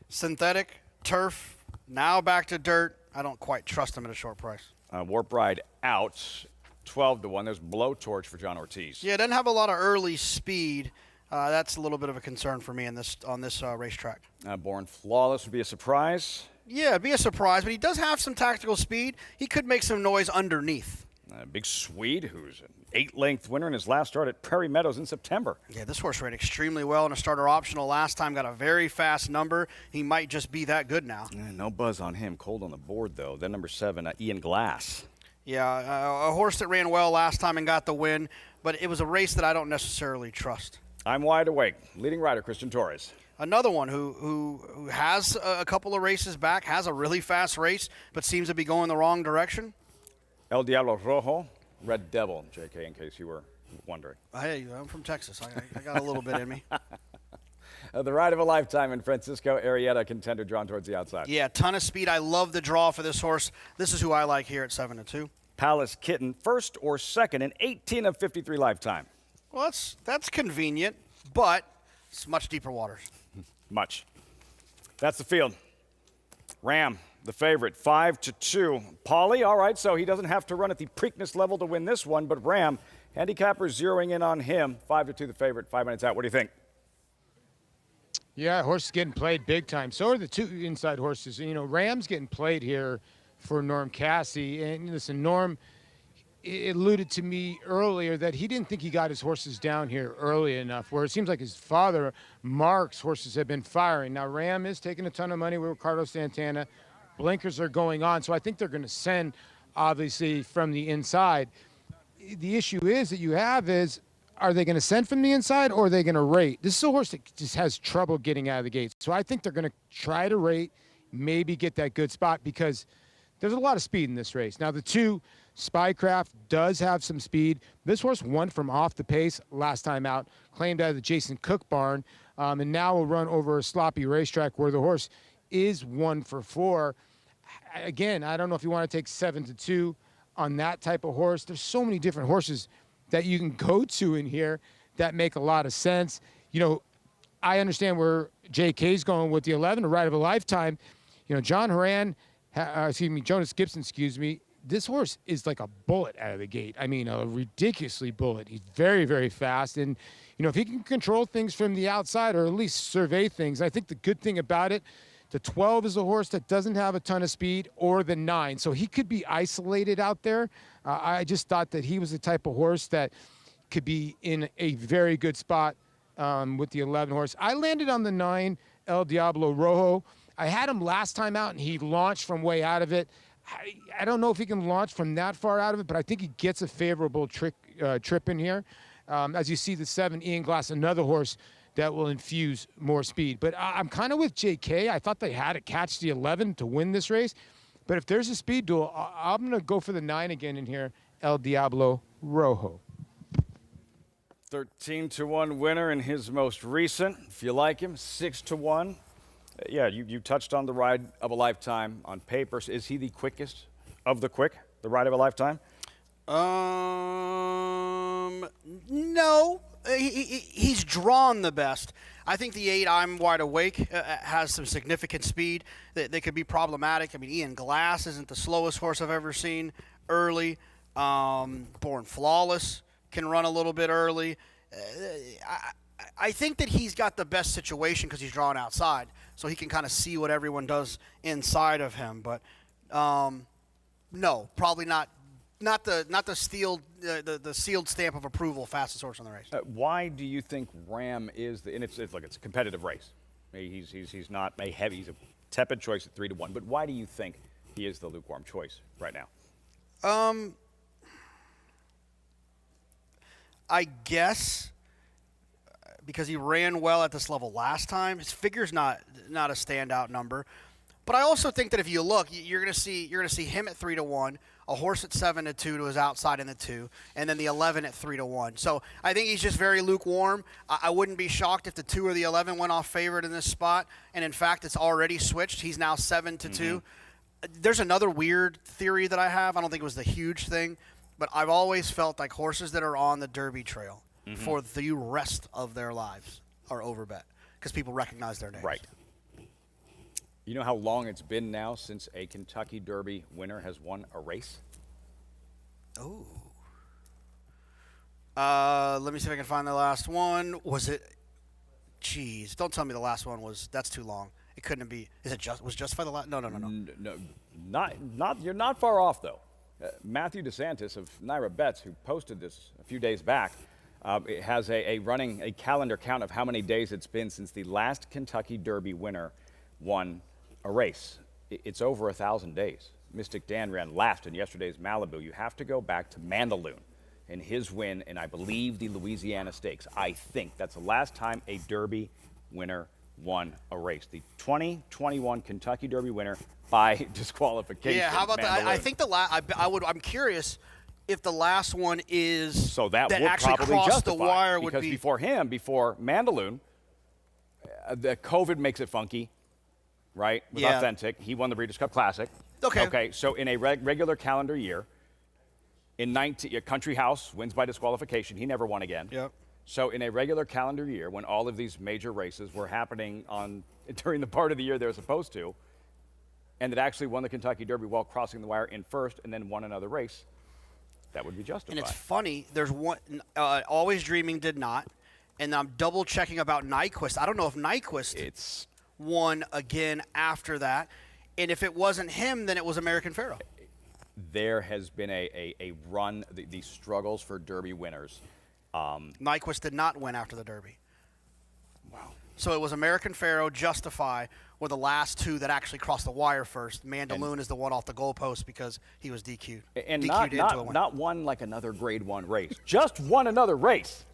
[SPEAKER 2] Synthetic, turf, now back to dirt. I don't quite trust him at a short price.
[SPEAKER 1] Warp Ride out, 12-1. There's Blowtorch for John Ortiz.
[SPEAKER 2] Yeah, it doesn't have a lot of early speed. That's a little bit of a concern for me on this racetrack.
[SPEAKER 1] Born Flawless would be a surprise.
[SPEAKER 2] Yeah, it'd be a surprise, but he does have some tactical speed. He could make some noise underneath.
[SPEAKER 1] Big Swede, who's an 8-length winner in his last start at Prairie Meadows in September.
[SPEAKER 2] Yeah, this horse ran extremely well in a starter optional last time, got a very fast number. He might just be that good now.
[SPEAKER 1] No buzz on him. Cold on the board, though. Then number 7, Ian Glass.
[SPEAKER 2] Yeah, a horse that ran well last time and got the win, but it was a race that I don't necessarily trust.
[SPEAKER 1] I'm wide awake. Leading rider, Christian Torres.
[SPEAKER 2] Another one who has a couple of races back, has a really fast race, but seems to be going the wrong direction.
[SPEAKER 1] El Diablo Rojo, Red Devil, JK, in case you were wondering.
[SPEAKER 2] Hey, I'm from Texas. I got a little bit in me.
[SPEAKER 1] The ride of a lifetime in Francisco Arrieta, contender drawn towards the outside.
[SPEAKER 2] Yeah, ton of speed. I love the draw for this horse. This is who I like here at 7-2.
[SPEAKER 1] Palace Kitten, first or second in 18 of 53 lifetime.
[SPEAKER 2] Well, that's convenient, but it's much deeper waters.
[SPEAKER 1] Much. That's the field. Ram, the favorite, 5-2. Paulie, all right, so he doesn't have to run at the Preakness level to win this one, but Ram, handicappers zeroing in on him. 5-2 the favorite, 5 minutes out. What do you think?
[SPEAKER 5] Yeah, horse is getting played big time. So are the 2 inside horses. You know, Ram's getting played here for Norm Cassie. And listen, Norm alluded to me earlier that he didn't think he got his horses down here early enough, where it seems like his father, Mark's horses have been firing. Now, Ram is taking a ton of money with Ricardo Santana. Blinkers are going on, so I think they're going to send, obviously, from the inside. The issue is that you have is, are they going to send from the inside or are they going to rate? This is a horse that just has trouble getting out of the gates. So I think they're going to try to rate, maybe get that good spot, because there's a lot of speed in this race. Now, the 2, Spycraft, does have some speed. This horse won from off the pace last time out, claimed out of the Jason Cook barn, and now will run over a sloppy racetrack where the horse is 1 for 4. Again, I don't know if you want to take 7-2 on that type of horse. There's so many different horses that you can go to in here that make a lot of sense. You know, I understand where JK's going with the 11, a ride of a lifetime. You know, Jonas Gibson, this horse is like a bullet out of the gate. I mean, a ridiculously bullet. He's very, very fast. And, you know, if he can control things from the outside or at least survey things, I think the good thing about it, the 12 is a horse that doesn't have a ton of speed, or the 9. So he could be isolated out there. I just thought that he was the type of horse that could be in a very good spot with the 11 horse. I landed on the 9, El Diablo Rojo. I had him last time out, and he launched from way out of it. I don't know if he can launch from that far out of it, but I think he gets a favorable trip in here. As you see, the 7, Ian Glass, another horse that will infuse more speed. But I'm kind of with JK. I thought they had to catch the 11 to win this race. But if there's a speed duel, I'm going to go for the 9 again in here, El Diablo Rojo.
[SPEAKER 1] 13-1 winner in his most recent. If you like him, 6-1. Yeah, you touched on the ride of a lifetime on paper. Is he the quickest of the quick, the ride of a lifetime?
[SPEAKER 2] No. He's drawn the best. I think the 8, I'm Wide Awake, has some significant speed that could be problematic. I mean, Ian Glass isn't the slowest horse I've ever seen early. Born Flawless can run a little bit early. I think that he's got the best situation because he's drawn outside, so he can kind of see what everyone does inside of him. But no, probably not the sealed stamp of approval fastest horse on the race.
[SPEAKER 1] Why do you think Ram is and it's a competitive race. He's not a heavy. He's a tepid choice at 3-1. But why do you think he is the lukewarm choice right now?
[SPEAKER 2] I guess because he ran well at this level last time. His figure's not a standout number. But I also think that if you look, you're going to see him at 3-1, a horse at 7-2 to his outside in the 2, and then the 11 at 3-1. So I think he's just very lukewarm. I wouldn't be shocked if the 2 or the 11 went off favored in this spot, and in fact, it's already switched. He's now 7-2. There's another weird theory that I have. I don't think it was the huge thing, but I've always felt like horses that are on the Derby trail for the rest of their lives are overbet because people recognize their names.
[SPEAKER 1] Right. You know how long it's been now since a Kentucky Derby winner has won a race?
[SPEAKER 2] Oh. Let me see if I can find the last one. Was it? Jeez, don't tell me the last one was. That's too long. It couldn't be. Was Justify the last? No.
[SPEAKER 1] No, not. You're not far off though. Matthew DeSantis of Naira Bets, who posted this a few days back, it has a calendar count of how many days it's been since the last Kentucky Derby winner won a race. It's over 1,000 days. Mystic Dan ran last in yesterday's Malibu. You have to go back to Mandaloun and his win in, I believe, the Louisiana Stakes. I think that's the last time a Derby winner won a race. The 2021 Kentucky Derby winner by disqualification.
[SPEAKER 2] Yeah, how about that? I think I'm curious if the last one is
[SPEAKER 1] so that would
[SPEAKER 2] actually
[SPEAKER 1] probably
[SPEAKER 2] crossed
[SPEAKER 1] justify,
[SPEAKER 2] the wire would
[SPEAKER 1] because
[SPEAKER 2] be
[SPEAKER 1] before Mandaloun, the COVID makes it funky. Right? With Authentic. He won the Breeders' Cup Classic. Okay, so in a regular calendar year, in Country House wins by disqualification. He never won again.
[SPEAKER 2] Yep.
[SPEAKER 1] So in a regular calendar year, when all of these major races were happening during the part of the year they're supposed to, and that actually won the Kentucky Derby while crossing the wire in first and then won another race, that would be justified.
[SPEAKER 2] And it's funny, there's one, Always Dreaming did not, and I'm double-checking about Nyquist. I don't know if Nyquist won again after that. And if it wasn't him, then it was American Pharoah.
[SPEAKER 1] There has been a run, the struggles for Derby winners.
[SPEAKER 2] Nyquist did not win after the Derby.
[SPEAKER 1] Wow.
[SPEAKER 2] So it was American Pharoah, Justify were the last two that actually crossed the wire first. Mandaloun is the one off the goalpost because he was DQ'd.
[SPEAKER 1] And
[SPEAKER 2] DQ'd
[SPEAKER 1] not won like another Grade 1 race. Just won another race.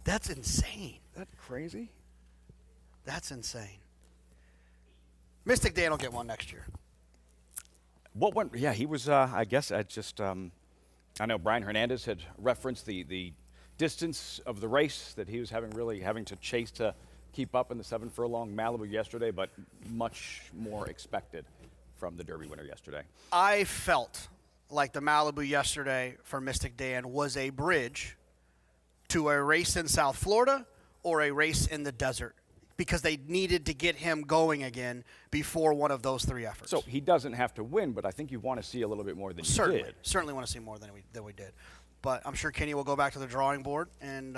[SPEAKER 2] That's insane.
[SPEAKER 1] That's crazy.
[SPEAKER 2] That's insane. Mystic Dan will get one next year.
[SPEAKER 1] What went? Yeah, he was. I guess I know Brian Hernandez had referenced the distance of the race that he was having to chase to keep up in the 7 furlong Malibu yesterday, but much more expected from the Derby winner yesterday.
[SPEAKER 2] I felt like the Malibu yesterday for Mystic Dan was a bridge to a race in South Florida or a race in the desert, because they needed to get him going again before one of those three efforts.
[SPEAKER 1] So he doesn't have to win, but I think you want to see a little bit more than you did.
[SPEAKER 2] Certainly want to see more than we did. But I'm sure Kenny will go back to the drawing board and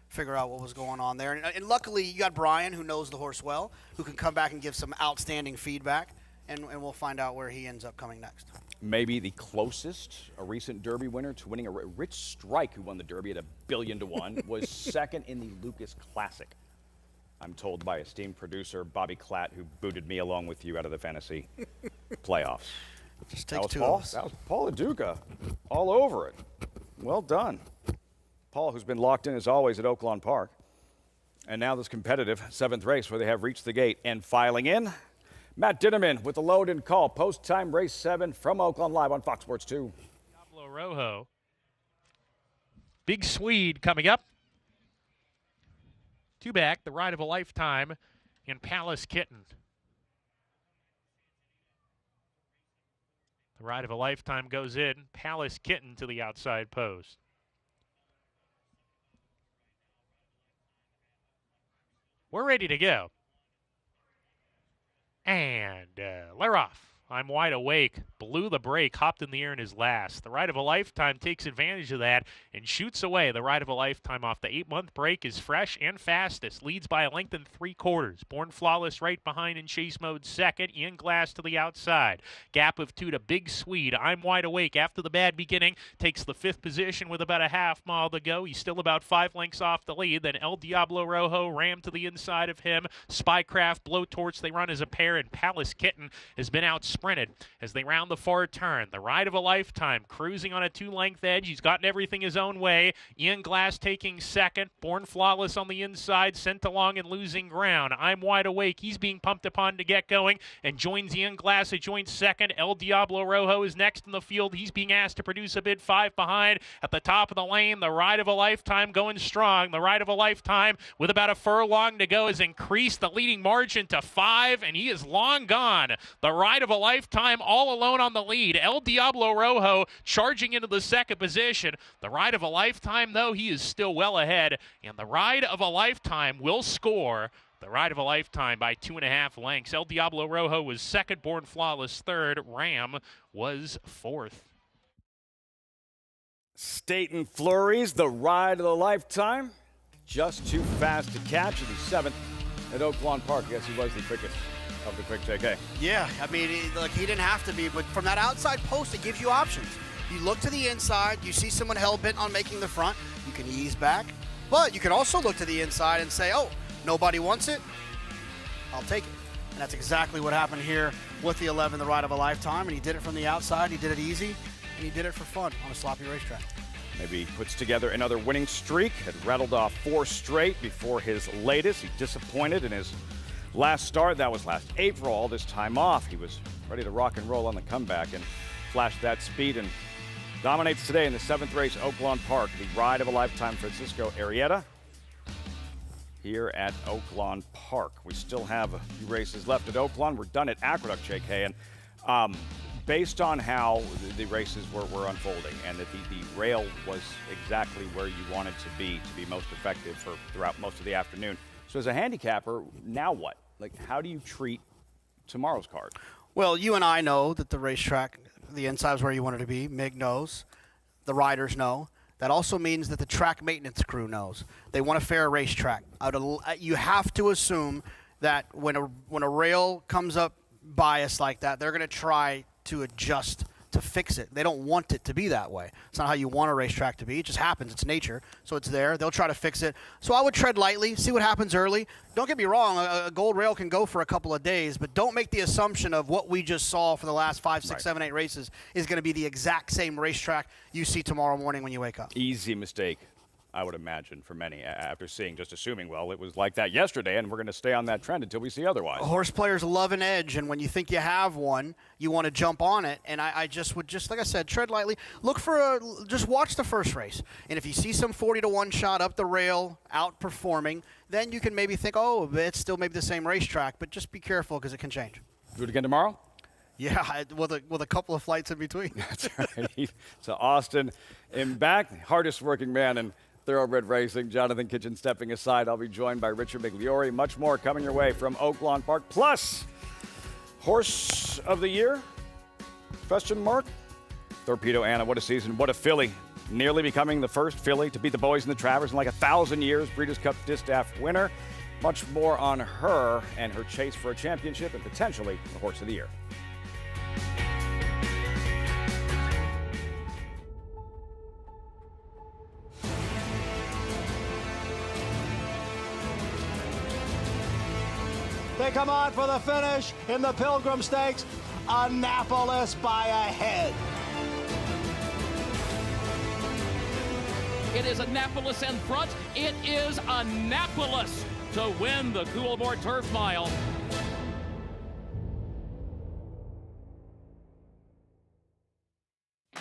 [SPEAKER 2] figure out what was going on there. And luckily, you got Brian, who knows the horse well, who can come back and give some outstanding feedback, and we'll find out where he ends up coming next.
[SPEAKER 1] Maybe the closest a recent Derby winner to winning a Rich Strike, who won the Derby at $1 billion to 1, was second in the Lucas Classic. I'm told by esteemed producer Bobby Klatt, who booted me along with you out of the fantasy playoffs.
[SPEAKER 2] Just take two of us.
[SPEAKER 1] That was Paul Aduca all over it. Well done. Paul, who's been locked in as always at Oaklawn Park. And now this competitive 7th race where they have reached the gate. And filing in, Matt Dinnerman with the load and call. Post-time race 7 from Oaklawn live on Fox Sports 2.
[SPEAKER 6] Diablo Rojo. Big Swede coming up. Two back, the ride of a lifetime in Palace Kitten. The ride of a lifetime goes in. Palace Kitten to the outside post. We're ready to go. And they're off. I'm Wide Awake, blew the brake, hopped in the air in his last. The Ride of a Lifetime takes advantage of that and shoots away. The Ride of a Lifetime off the 8-month break is fresh and fastest, leads by a length and 3/4. Born Flawless right behind in chase mode second, Ian Glass to the outside. Gap of 2 to Big Swede. I'm Wide Awake after the bad beginning, takes the 5th position with about a half mile to go. He's still about 5 lengths off the lead. Then El Diablo Rojo rammed to the inside of him. Spycraft, Blowtorch, they run as a pair, and Palace Kitten has been outspoken sprinted as they round the far turn. The ride of a lifetime, cruising on a 2-length edge. He's gotten everything his own way. Ian Glass taking second. Born Flawless on the inside, sent along and losing ground. I'm Wide Awake. He's being pumped upon to get going and joins Ian Glass at joint second. El Diablo Rojo is next in the field. He's being asked to produce a bid 5 behind. At the top of the lane, the ride of a lifetime going strong. The ride of a lifetime with about a furlong to go has increased the leading margin to 5, and he is long gone. The ride of a lifetime all alone on the lead. El Diablo Rojo charging into the second position. The ride of a lifetime, though, he is still well ahead, and the ride of a lifetime will score the ride of a lifetime by 2.5 lengths. El Diablo Rojo was second, Born Flawless third, Ram was fourth.
[SPEAKER 1] Staten Flurries, the ride of the lifetime. Just too fast to catch in the 7th at Oaklawn Park. I guess he was the quickest of the quick JK.
[SPEAKER 2] Yeah, I mean, he didn't have to be, but from that outside post, it gives you options. You look to the inside, you see someone hell-bent on making the front, you can ease back, but you can also look to the inside and say, oh, nobody wants it, I'll take it. And that's exactly what happened here with the 11, the ride of a lifetime, and he did it from the outside, he did it easy, and he did it for fun on a sloppy racetrack.
[SPEAKER 1] Maybe he puts together another winning streak. Had rattled off 4 straight before his latest. He disappointed in his last start. That was last April. All this time off, he was ready to rock and roll on the comeback and flashed that speed and dominates today in the 7th race, Oaklawn Park, the ride of a lifetime. Francisco Arrieta here at Oaklawn Park. We still have a few races left at Oaklawn. We're done at Aqueduct, JK, and based on how the races were unfolding and that the rail was exactly where you wanted to be most effective throughout most of the afternoon. So as a handicapper, now what? Like, how do you treat tomorrow's card?
[SPEAKER 2] Well, you and I know that the racetrack, the inside is where you want it to be. Mig knows. The riders know. That also means that the track maintenance crew knows. They want a fair racetrack. You have to assume that when a rail comes up biased like that, they're going to try to adjust to fix it. They don't want it to be that way. It's not how you want a racetrack to be. It just happens. It's nature. So it's there. They'll try to fix it. So I would tread lightly, see what happens early. Don't get me wrong, a gold rail can go for a couple of days, but don't make the assumption of what we just saw for the last 5, 6, 7, 8 races is going to be the exact same racetrack you see tomorrow morning when you wake up.
[SPEAKER 1] Easy mistake, I would imagine, for many after assuming, well, it was like that yesterday, and we're going to stay on that trend until we see otherwise.
[SPEAKER 2] Horse players love an edge, and when you think you have one, you want to jump on it. And I just would like I said, tread lightly. Look for just watch the first race. And if you see some 40-to-1 shot up the rail, outperforming, then you can maybe think, oh, it's still maybe the same racetrack. But just be careful because it can change.
[SPEAKER 1] Do it again tomorrow?
[SPEAKER 2] Yeah, with a couple of flights in between.
[SPEAKER 1] That's right. So Austin in back, hardest working man in Thoroughbred Racing. Jonathan Kitchen stepping aside. I'll be joined by Richard Migliori. Much more coming your way from Oaklawn Park. Plus, Horse of the Year? Question mark? Torpedo Anna, what a season. What a filly. Nearly becoming the first filly to beat the boys in the Travers in like 1,000 years. Breeders' Cup Distaff winner. Much more on her and her chase for a championship and potentially the Horse of the Year.
[SPEAKER 17] They come on for the finish in the Pilgrim Stakes. Annapolis by a head.
[SPEAKER 7] It is Annapolis in front. It is Annapolis to win the Coolmore Turf Mile.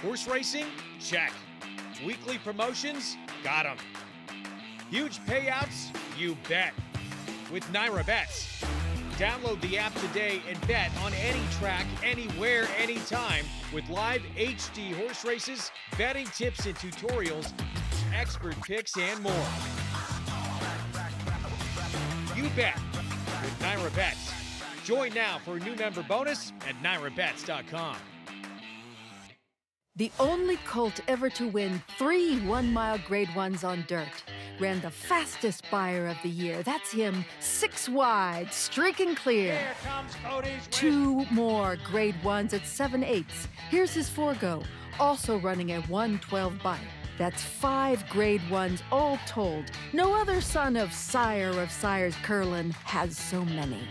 [SPEAKER 10] Horse racing? Check. Weekly promotions? Got 'em. Huge payouts? You bet. With Naira Bets. Download the app today and bet on any track, anywhere, anytime with live HD horse races, betting tips and tutorials, expert picks, and more. You bet with Naira Bets. Join now for a new member bonus at NairaBets.com.
[SPEAKER 18] The only colt ever to win 3 one-mile Grade 1s on dirt. Ran the fastest buyer of the year. That's him, 6 wide, streaking clear.
[SPEAKER 17] Here comes Cody's
[SPEAKER 18] 2 more Grade 1s at 7/8. Here's his forego, also running a 112 bite. That's 5 Grade 1s all told. No other son of Sire of Sires Curlin has so many.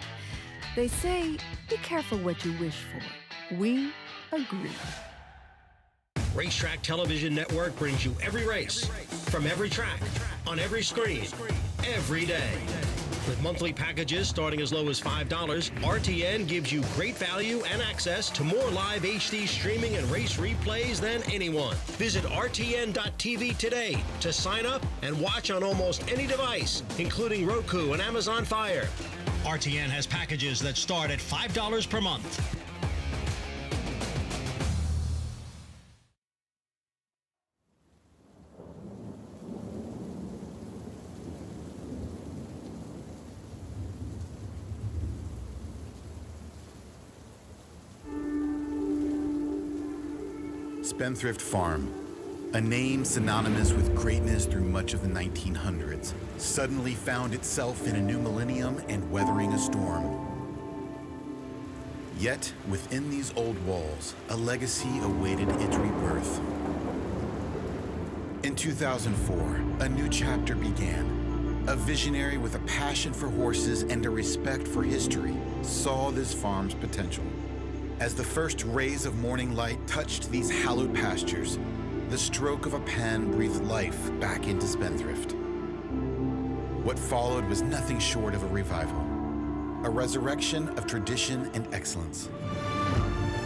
[SPEAKER 18] They say, be careful what you wish for. We agree.
[SPEAKER 19] Racetrack Television Network brings you every race, from every track, on every screen, every day. With monthly packages starting as low as $5, RTN gives you great value and access to more live HD streaming and race replays than anyone. Visit RTN.tv today to sign up and watch on almost any device, including Roku and Amazon Fire. RTN has packages that start at $5 per month.
[SPEAKER 20] Spendthrift Farm, a name synonymous with greatness through much of the 1900s, suddenly found itself in a new millennium and weathering a storm. Yet, within these old walls, a legacy awaited its rebirth. In 2004, a new chapter began. A visionary with a passion for horses and a respect for history saw this farm's potential. As the first rays of morning light touched these hallowed pastures, the stroke of a pen breathed life back into Spendthrift. What followed was nothing short of a revival, a resurrection of tradition and excellence.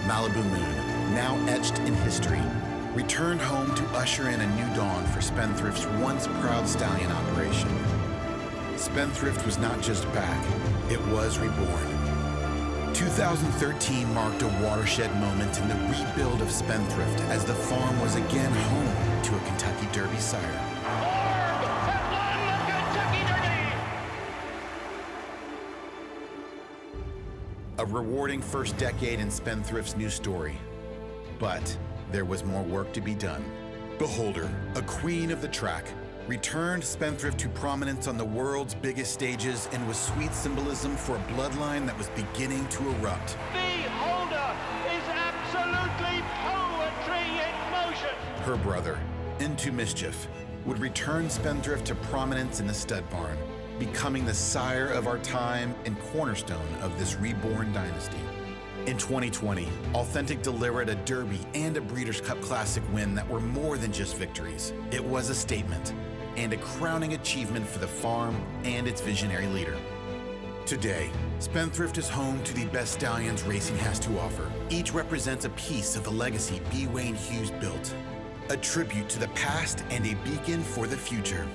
[SPEAKER 20] Malibu Moon, now etched in history, returned home to usher in a new dawn for Spendthrift's once proud stallion operation. Spendthrift was not just back, it was reborn. 2013 marked a watershed moment in the rebuild of Spendthrift as the farm was again home to a Kentucky Derby sire. A rewarding first decade in Spendthrift's new story. But there was more work to be done. Beholder, a queen of the track, returned Spendthrift to prominence on the world's biggest stages and was sweet symbolism for a bloodline that was beginning to erupt.
[SPEAKER 8] Beholder is absolutely poetry in motion.
[SPEAKER 20] Her brother, Into Mischief, would return Spendthrift to prominence in the stud barn, becoming the sire of our time and cornerstone of this reborn dynasty. In 2020, Authentic delivered a Derby and a Breeders' Cup Classic win that were more than just victories. It was a statement and a crowning achievement for the farm and its visionary leader. Today, Spendthrift is home to the best stallions racing has to offer. Each represents a piece of the legacy B. Wayne Hughes built, a tribute to the past and a beacon for the future.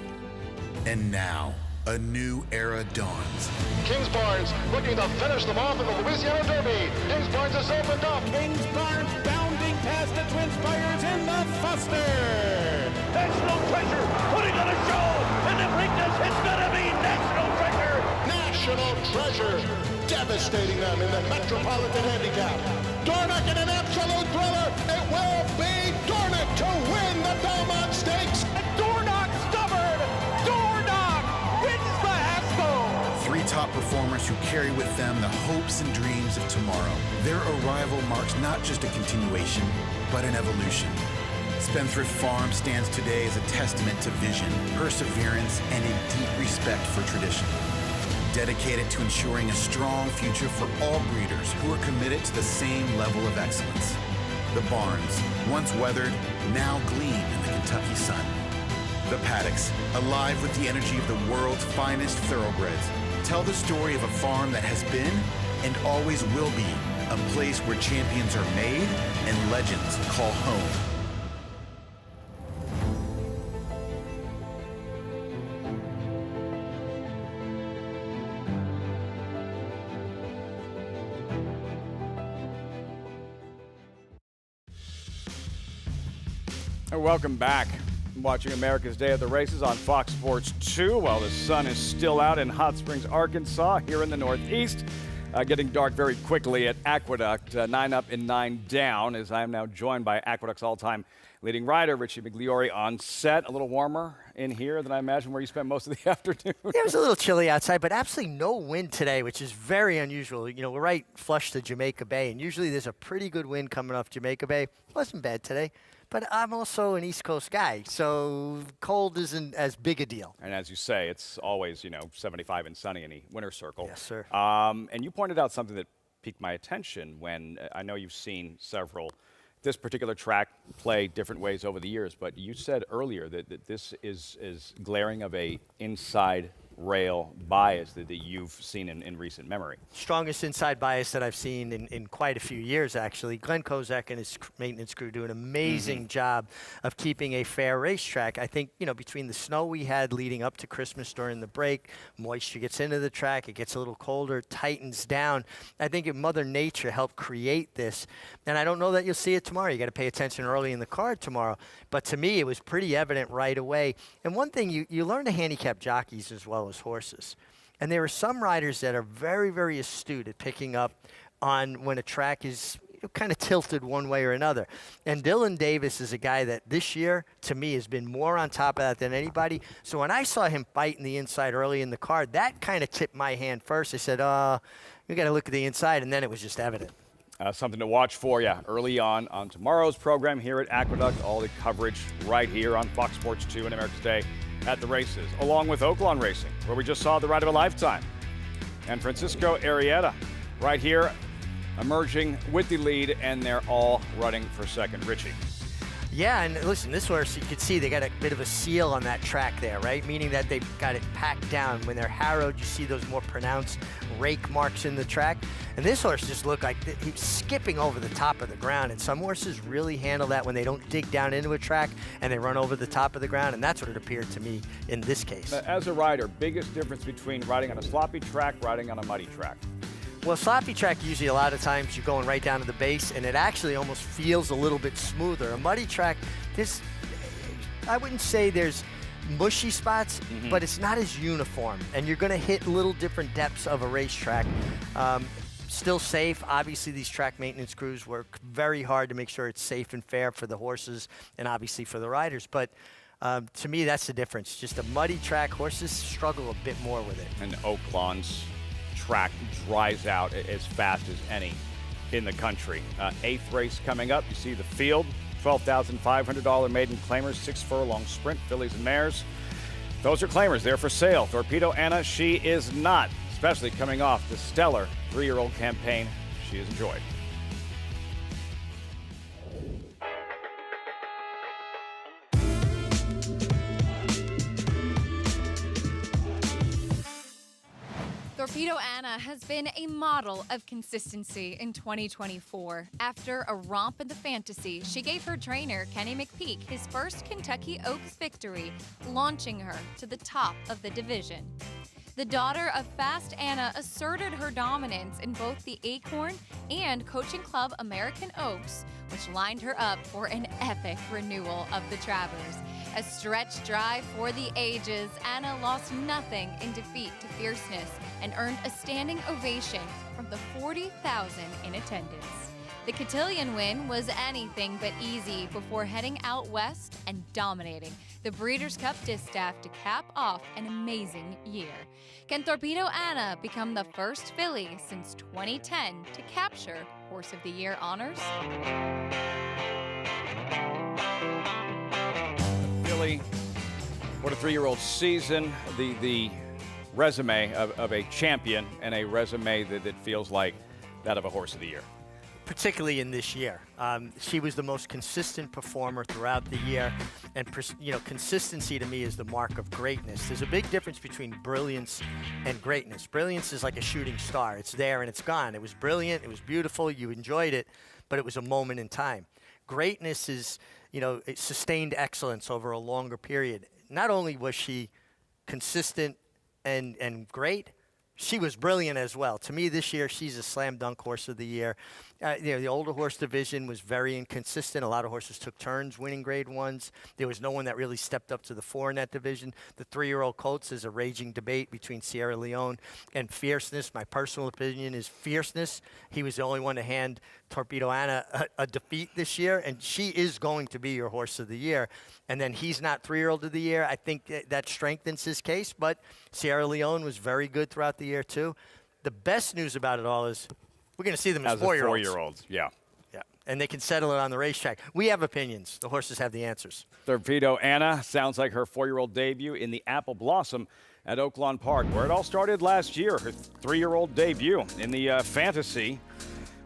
[SPEAKER 20] And now, a new era dawns.
[SPEAKER 14] Kings Barnes looking to finish them off in the Louisiana Derby. Kings Barnes is opened up.
[SPEAKER 8] Kings Barnes bounding past the Twin Spires in the Foster. National Treasure putting on a show, and the Preakness, it's gonna be National Treasure.
[SPEAKER 14] National Treasure devastating them in the Metropolitan Handicap. Dornock in an absolute thriller. It will be Dornock to win the Belmont Stakes.
[SPEAKER 8] Dornock stubborn. Dornock wins the Haskell.
[SPEAKER 20] Three top performers who carry with them the hopes and dreams of tomorrow. Their arrival marks not just a continuation, but an evolution. Spendthrift Farm stands today as a testament to vision, perseverance, and a deep respect for tradition. Dedicated to ensuring a strong future for all breeders who are committed to the same level of excellence. The barns, once weathered, now gleam in the Kentucky sun. The paddocks, alive with the energy of the world's finest thoroughbreds, tell the story of a farm that has been and always will be a place where champions are made and legends call home.
[SPEAKER 1] Welcome back. Watching America's Day at the Races on Fox Sports 2 while the sun is still out in Hot Springs, Arkansas, here in the Northeast. Getting dark very quickly at Aqueduct, 9 up and 9 down, as I am now joined by Aqueduct's all-time leading rider, Richie Migliore, on set. A little warmer in here than I imagine where you spent most of the afternoon.
[SPEAKER 3] Yeah, it was a little chilly outside, but absolutely no wind today, which is very unusual. You know, we're right flush to Jamaica Bay, and usually there's a pretty good wind coming off Jamaica Bay. It wasn't bad today. But I'm also an East Coast guy, so cold isn't as big a deal.
[SPEAKER 1] And as you say, it's always, 75 and sunny in the winter circle.
[SPEAKER 3] Yes, sir.
[SPEAKER 1] And you pointed out something that piqued my attention when I know you've seen several this particular track play different ways over the years, but you said earlier that this is glaring of a inside rail bias that you've seen in recent memory.
[SPEAKER 3] Strongest inside bias that I've seen in quite a few years, actually. Glenn Kozak and his maintenance crew do an amazing job of keeping a fair racetrack. I think, you know, between the snow we had leading up to Christmas during the break, moisture gets into the track, it gets a little colder, tightens down. I think Mother Nature helped create this, and I don't know that you'll see it tomorrow. You got to pay attention early in the card tomorrow, but to me, it was pretty evident right away. And one thing, you learn to handicap jockeys as well as horses. And there are some riders that are very, very astute at picking up on when a track is kind of tilted one way or another. And Dylan Davis is a guy that this year, to me, has been more on top of that than anybody. So when I saw him fighting the inside early in the card, that kind of tipped my hand first. I said, we got to look at the inside, and then it was just evident.
[SPEAKER 1] Something to watch for you early on tomorrow's program here at Aqueduct. All the coverage right here on Fox Sports 2 and America's Day at the races, along with Oaklawn Racing, where we just saw the ride of a lifetime. And Francisco Arrieta right here emerging with the lead, and they're all running for second. Richie.
[SPEAKER 3] Yeah, and listen, this horse, you could see they got a bit of a seal on that track there, right? Meaning that they've got it packed down. When they're harrowed, you see those more pronounced rake marks in the track. And this horse just looked like he's skipping over the top of the ground. And some horses really handle that when they don't dig down into a track and they run over the top of the ground. And that's what it appeared to me in this case.
[SPEAKER 1] As a rider, biggest difference between riding on a sloppy track, riding on a muddy track?
[SPEAKER 3] Well, sloppy track, usually a lot of times you're going right down to the base, and it actually almost feels a little bit smoother. A muddy track, I wouldn't say there's mushy spots, but it's not as uniform, and you're going to hit little different depths of a racetrack. Still safe. Obviously, these track maintenance crews work very hard to make sure it's safe and fair for the horses and obviously for the riders. But to me, that's the difference. Just a muddy track, horses struggle a bit more with it.
[SPEAKER 1] And Oaklawn's track dries out as fast as any in the country. Eighth race coming up. You see the field, $12,500 maiden claimers, 6 furlong sprint, fillies and mares. Those are claimers. They're for sale. Torpedo Anna, she is not, especially coming off the stellar 3-year-old campaign she has enjoyed.
[SPEAKER 21] Torpedo Anna has been a model of consistency in 2024. After a romp in the fantasy, she gave her trainer, Kenny McPeak, his first Kentucky Oaks victory, launching her to the top of the division. The daughter of Fast Anna asserted her dominance in both the Acorn and Coaching Club American Oaks, which lined her up for an epic renewal of the Travers. A stretch drive for the ages, Anna lost nothing in defeat to Fierceness and earned a standing ovation from the 40,000 in attendance. The cotillion win was anything but easy before heading out west and dominating the Breeders' Cup Distaff to cap off an amazing year. Can Torpedo Anna become the first filly since 2010 to capture Horse of the Year honors?
[SPEAKER 1] Filly, what a 3-year-old season. The resume of a champion and a resume that feels like that of a Horse of the Year.
[SPEAKER 3] Particularly in this year. She was the most consistent performer throughout the year, and consistency to me is the mark of greatness. There's a big difference between brilliance and greatness. Brilliance is like a shooting star. It's there and it's gone. It was brilliant, it was beautiful, you enjoyed it, but it was a moment in time. Greatness is, sustained excellence over a longer period. Not only was she consistent and great, she was brilliant as well. To me, this year, she's a slam dunk Horse of the Year. The older horse division was very inconsistent. A lot of horses took turns winning Grade 1s. There was no one that really stepped up to the fore in that division. The 3-year-old colts is a raging debate between Sierra Leone and Fierceness. My personal opinion is Fierceness. He was the only one to hand Torpedo Anna a defeat this year, and she is going to be your Horse of the Year. And then he's not 3-year-old of the year. I think that strengthens his case, but Sierra Leone was very good throughout the year too. The best news about it all is we're going to see them as 4-year-olds.
[SPEAKER 1] 4-year-olds, yeah.
[SPEAKER 3] Yeah, and they can settle it on the racetrack. We have opinions. The horses have the answers.
[SPEAKER 1] Torpedo Anna sounds like her 4-year-old debut in the Apple Blossom at Oaklawn Park, where it all started last year. Her 3-year-old debut in the Fantasy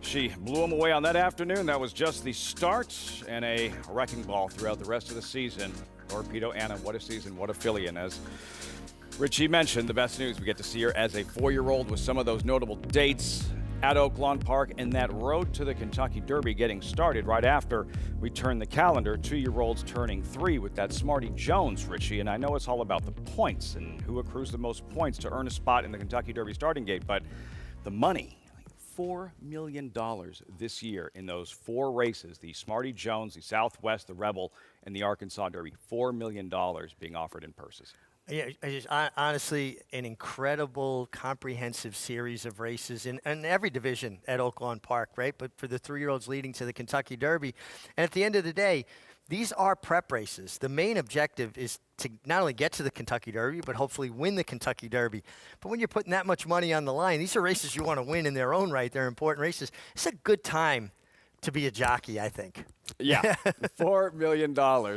[SPEAKER 1] She blew him away on that afternoon. That was just the start, and a wrecking ball throughout the rest of the season. Torpedo Anna, what a season, what a filly. And as Richie mentioned, the best news, we get to see her as a 4-year-old with some of those notable dates at Oaklawn Park, and that road to the Kentucky Derby getting started right after we turn the calendar. 2-year-olds turning 3 with that Smarty Jones, Richie. And I know it's all about the points and who accrues the most points to earn a spot in the Kentucky Derby starting gate, but the money, $4 million this year in those 4 races, the Smarty Jones, the Southwest, the Rebel, and the Arkansas Derby. $4 million being offered in purses.
[SPEAKER 3] Yeah, honestly, an incredible, comprehensive series of races in every division at Oaklawn Park, right? But for the 3-year-olds leading to the Kentucky Derby. And at the end of the day, these are prep races. The main objective is to not only get to the Kentucky Derby, but hopefully win the Kentucky Derby. But when you're putting that much money on the line, these are races you want to win in their own right. They're important races. It's a good time to be a jockey, I think.
[SPEAKER 1] Yeah, $4 million,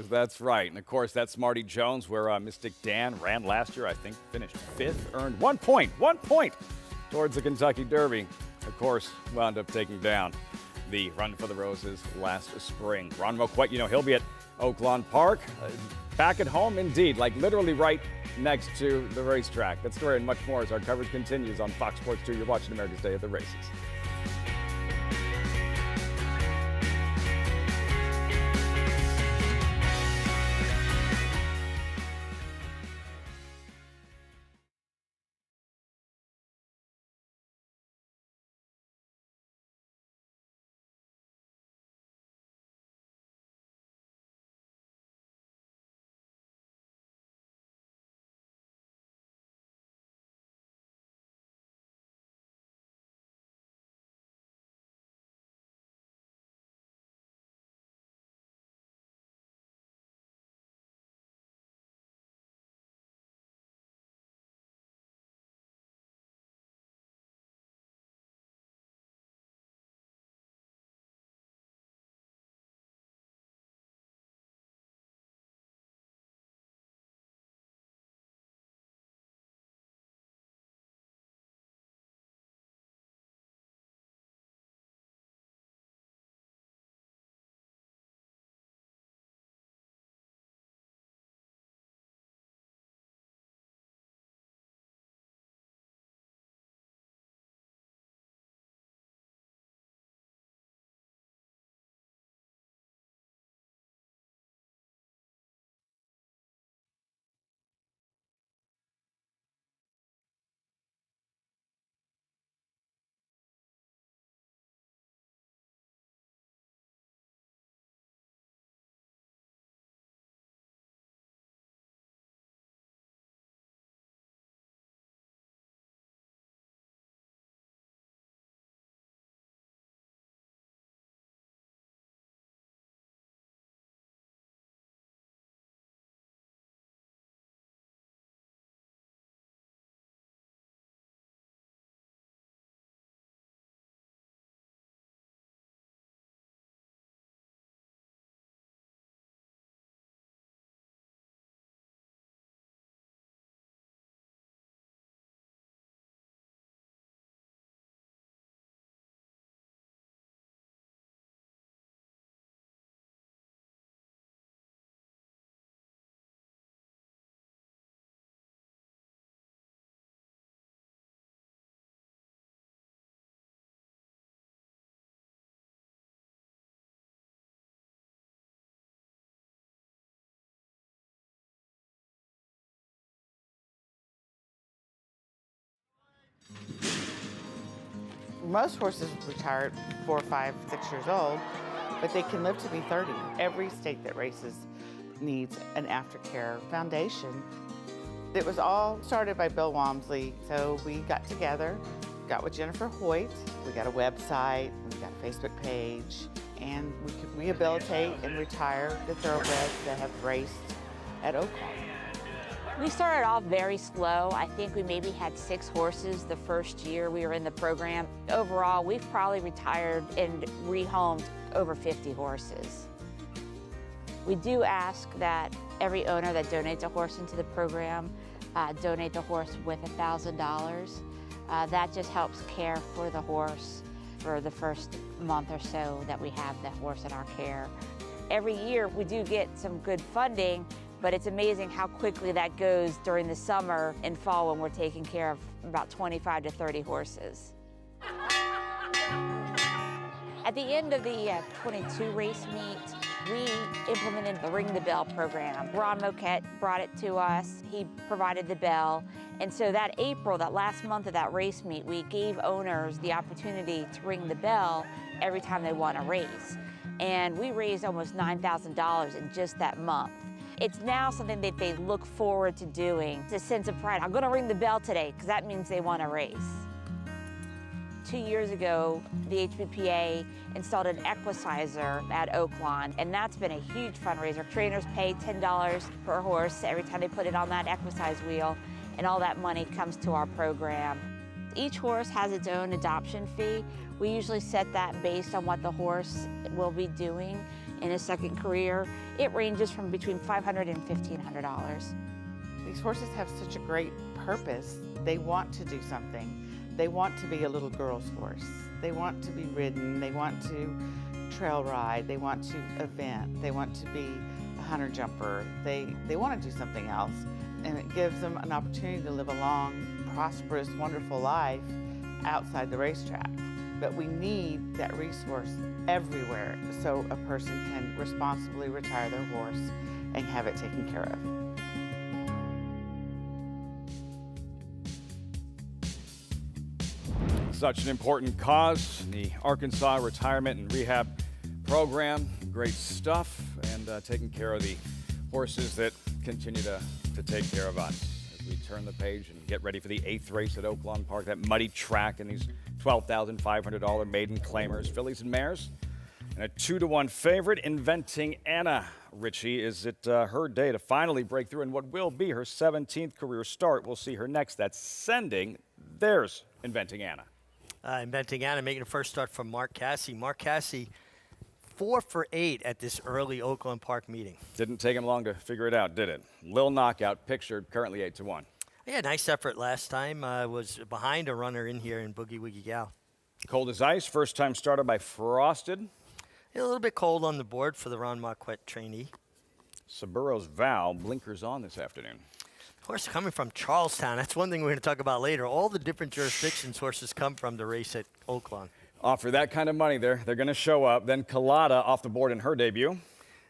[SPEAKER 1] that's right. And, of course, that's Smarty Jones, where Mystic Dan ran last year, I think, finished 5th, earned 1 point towards the Kentucky Derby. Of course, wound up taking down the Run for the Roses last spring. Ron Moquett, you know, he'll be at Oaklawn Park, back at home indeed, like literally right next to the racetrack. That story and much more as our coverage continues on Fox Sports 2. You're watching America's Day at the Races.
[SPEAKER 9] Most horses retire 4, 5, 6 years old, but they can live to be 30. Every state that races needs an aftercare foundation. It was all started by Bill Walmsley, so we got together, got with Jennifer Hoyt, we got a website, we got a Facebook page, and we could rehabilitate and retire the thoroughbreds that have raced at Oaklawn.
[SPEAKER 22] We started off very slow. I think we maybe had 6 horses the first year we were in the program. Overall, we've probably retired and rehomed over 50 horses. We do ask that every owner that donates a horse into the program donate the horse with $1,000. That just helps care for the horse for the first month or so that we have the horse in our care. Every year we do get some good funding, but it's amazing how quickly that goes during the summer and fall when we're taking care of about 25 to 30 horses. At the end of the 22 race meet, we implemented the Ring the Bell program. Ron Moquette brought it to us. He provided the bell. And so that April, that last month of that race meet, we gave owners the opportunity to ring the bell every time they won a race. And we raised almost $9,000 in just that month. It's now something that they look forward to doing. It's a sense of pride. I'm gonna ring the bell today because that means they won a race. 2 years ago, the HBPA installed an equicizer at Oaklawn, and that's been a huge fundraiser. Trainers pay $10 per horse every time they put it on that equicise wheel, and all that money comes to our program. Each horse has its own adoption fee. We usually set that based on what the horse will be doing in his second career. It ranges from between $500 and $1,500.
[SPEAKER 9] These horses have such a great purpose. They want to do something. They want to be a little girl's horse. They want to be ridden. They want to trail ride. They want to event. They want to be a hunter jumper. They want to do something else. And it gives them an opportunity to live a long, prosperous, wonderful life outside the racetrack. But we need that resource everywhere so a person can responsibly retire their horse and have it taken care of.
[SPEAKER 1] Such an important cause, the Arkansas Retirement and Rehab Program. Great stuff, and taking care of the horses that continue to take care of us. As we turn the page and get ready for the 8th race at Oaklawn Park, that muddy track and these $12,500 maiden claimers, fillies and mares. And a 2-to-1 favorite, Inventing Anna. Richie, is it her day to finally break through in what will be her 17th career start? We'll see her next. That's sending. There's Inventing Anna.
[SPEAKER 3] Inventing Anna making a first start from Mark Casse. Mark Casse, 4 for 8 at this early Oaklawn Park meeting.
[SPEAKER 1] Didn't take him long to figure it out, did it? Lil knockout, pictured, currently 8-1.
[SPEAKER 3] Yeah, nice effort last time. Was behind a runner in here in Boogie Woogie Gal.
[SPEAKER 1] Cold as ice, first time started by Frosted.
[SPEAKER 3] Yeah, a little bit cold on the board for the Ron Marquette trainee.
[SPEAKER 1] Saburo's Vow, blinkers on this afternoon.
[SPEAKER 3] Horse coming from Charlestown. That's one thing we're going to talk about later. All the different jurisdictions horses come from to race at Oaklawn.
[SPEAKER 1] Offer that kind of money there. They're going to show up. Then Collada off the board in her debut.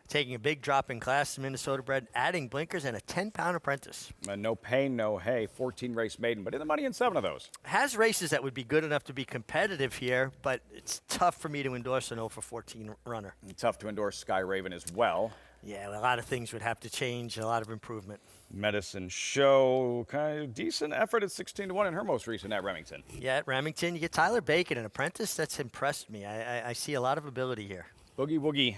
[SPEAKER 3] Taking a big drop in class, Minnesota bred, adding blinkers and a 10-pound apprentice.
[SPEAKER 1] No pain, no hay. 14-race maiden, but in the money in 7 of those.
[SPEAKER 3] Has races that would be good enough to be competitive here, but it's tough for me to endorse an 0-for-14 runner.
[SPEAKER 1] And tough to endorse Sky Raven as well.
[SPEAKER 3] Yeah, a lot of things would have to change, a lot of improvement.
[SPEAKER 1] Medicine Show, kind of decent effort at 16-1 in her most recent at Remington.
[SPEAKER 3] Yeah, at Remington, you get Tyler Bacon, an apprentice. That's impressed me. I see a lot of ability here.
[SPEAKER 1] Boogie Woogie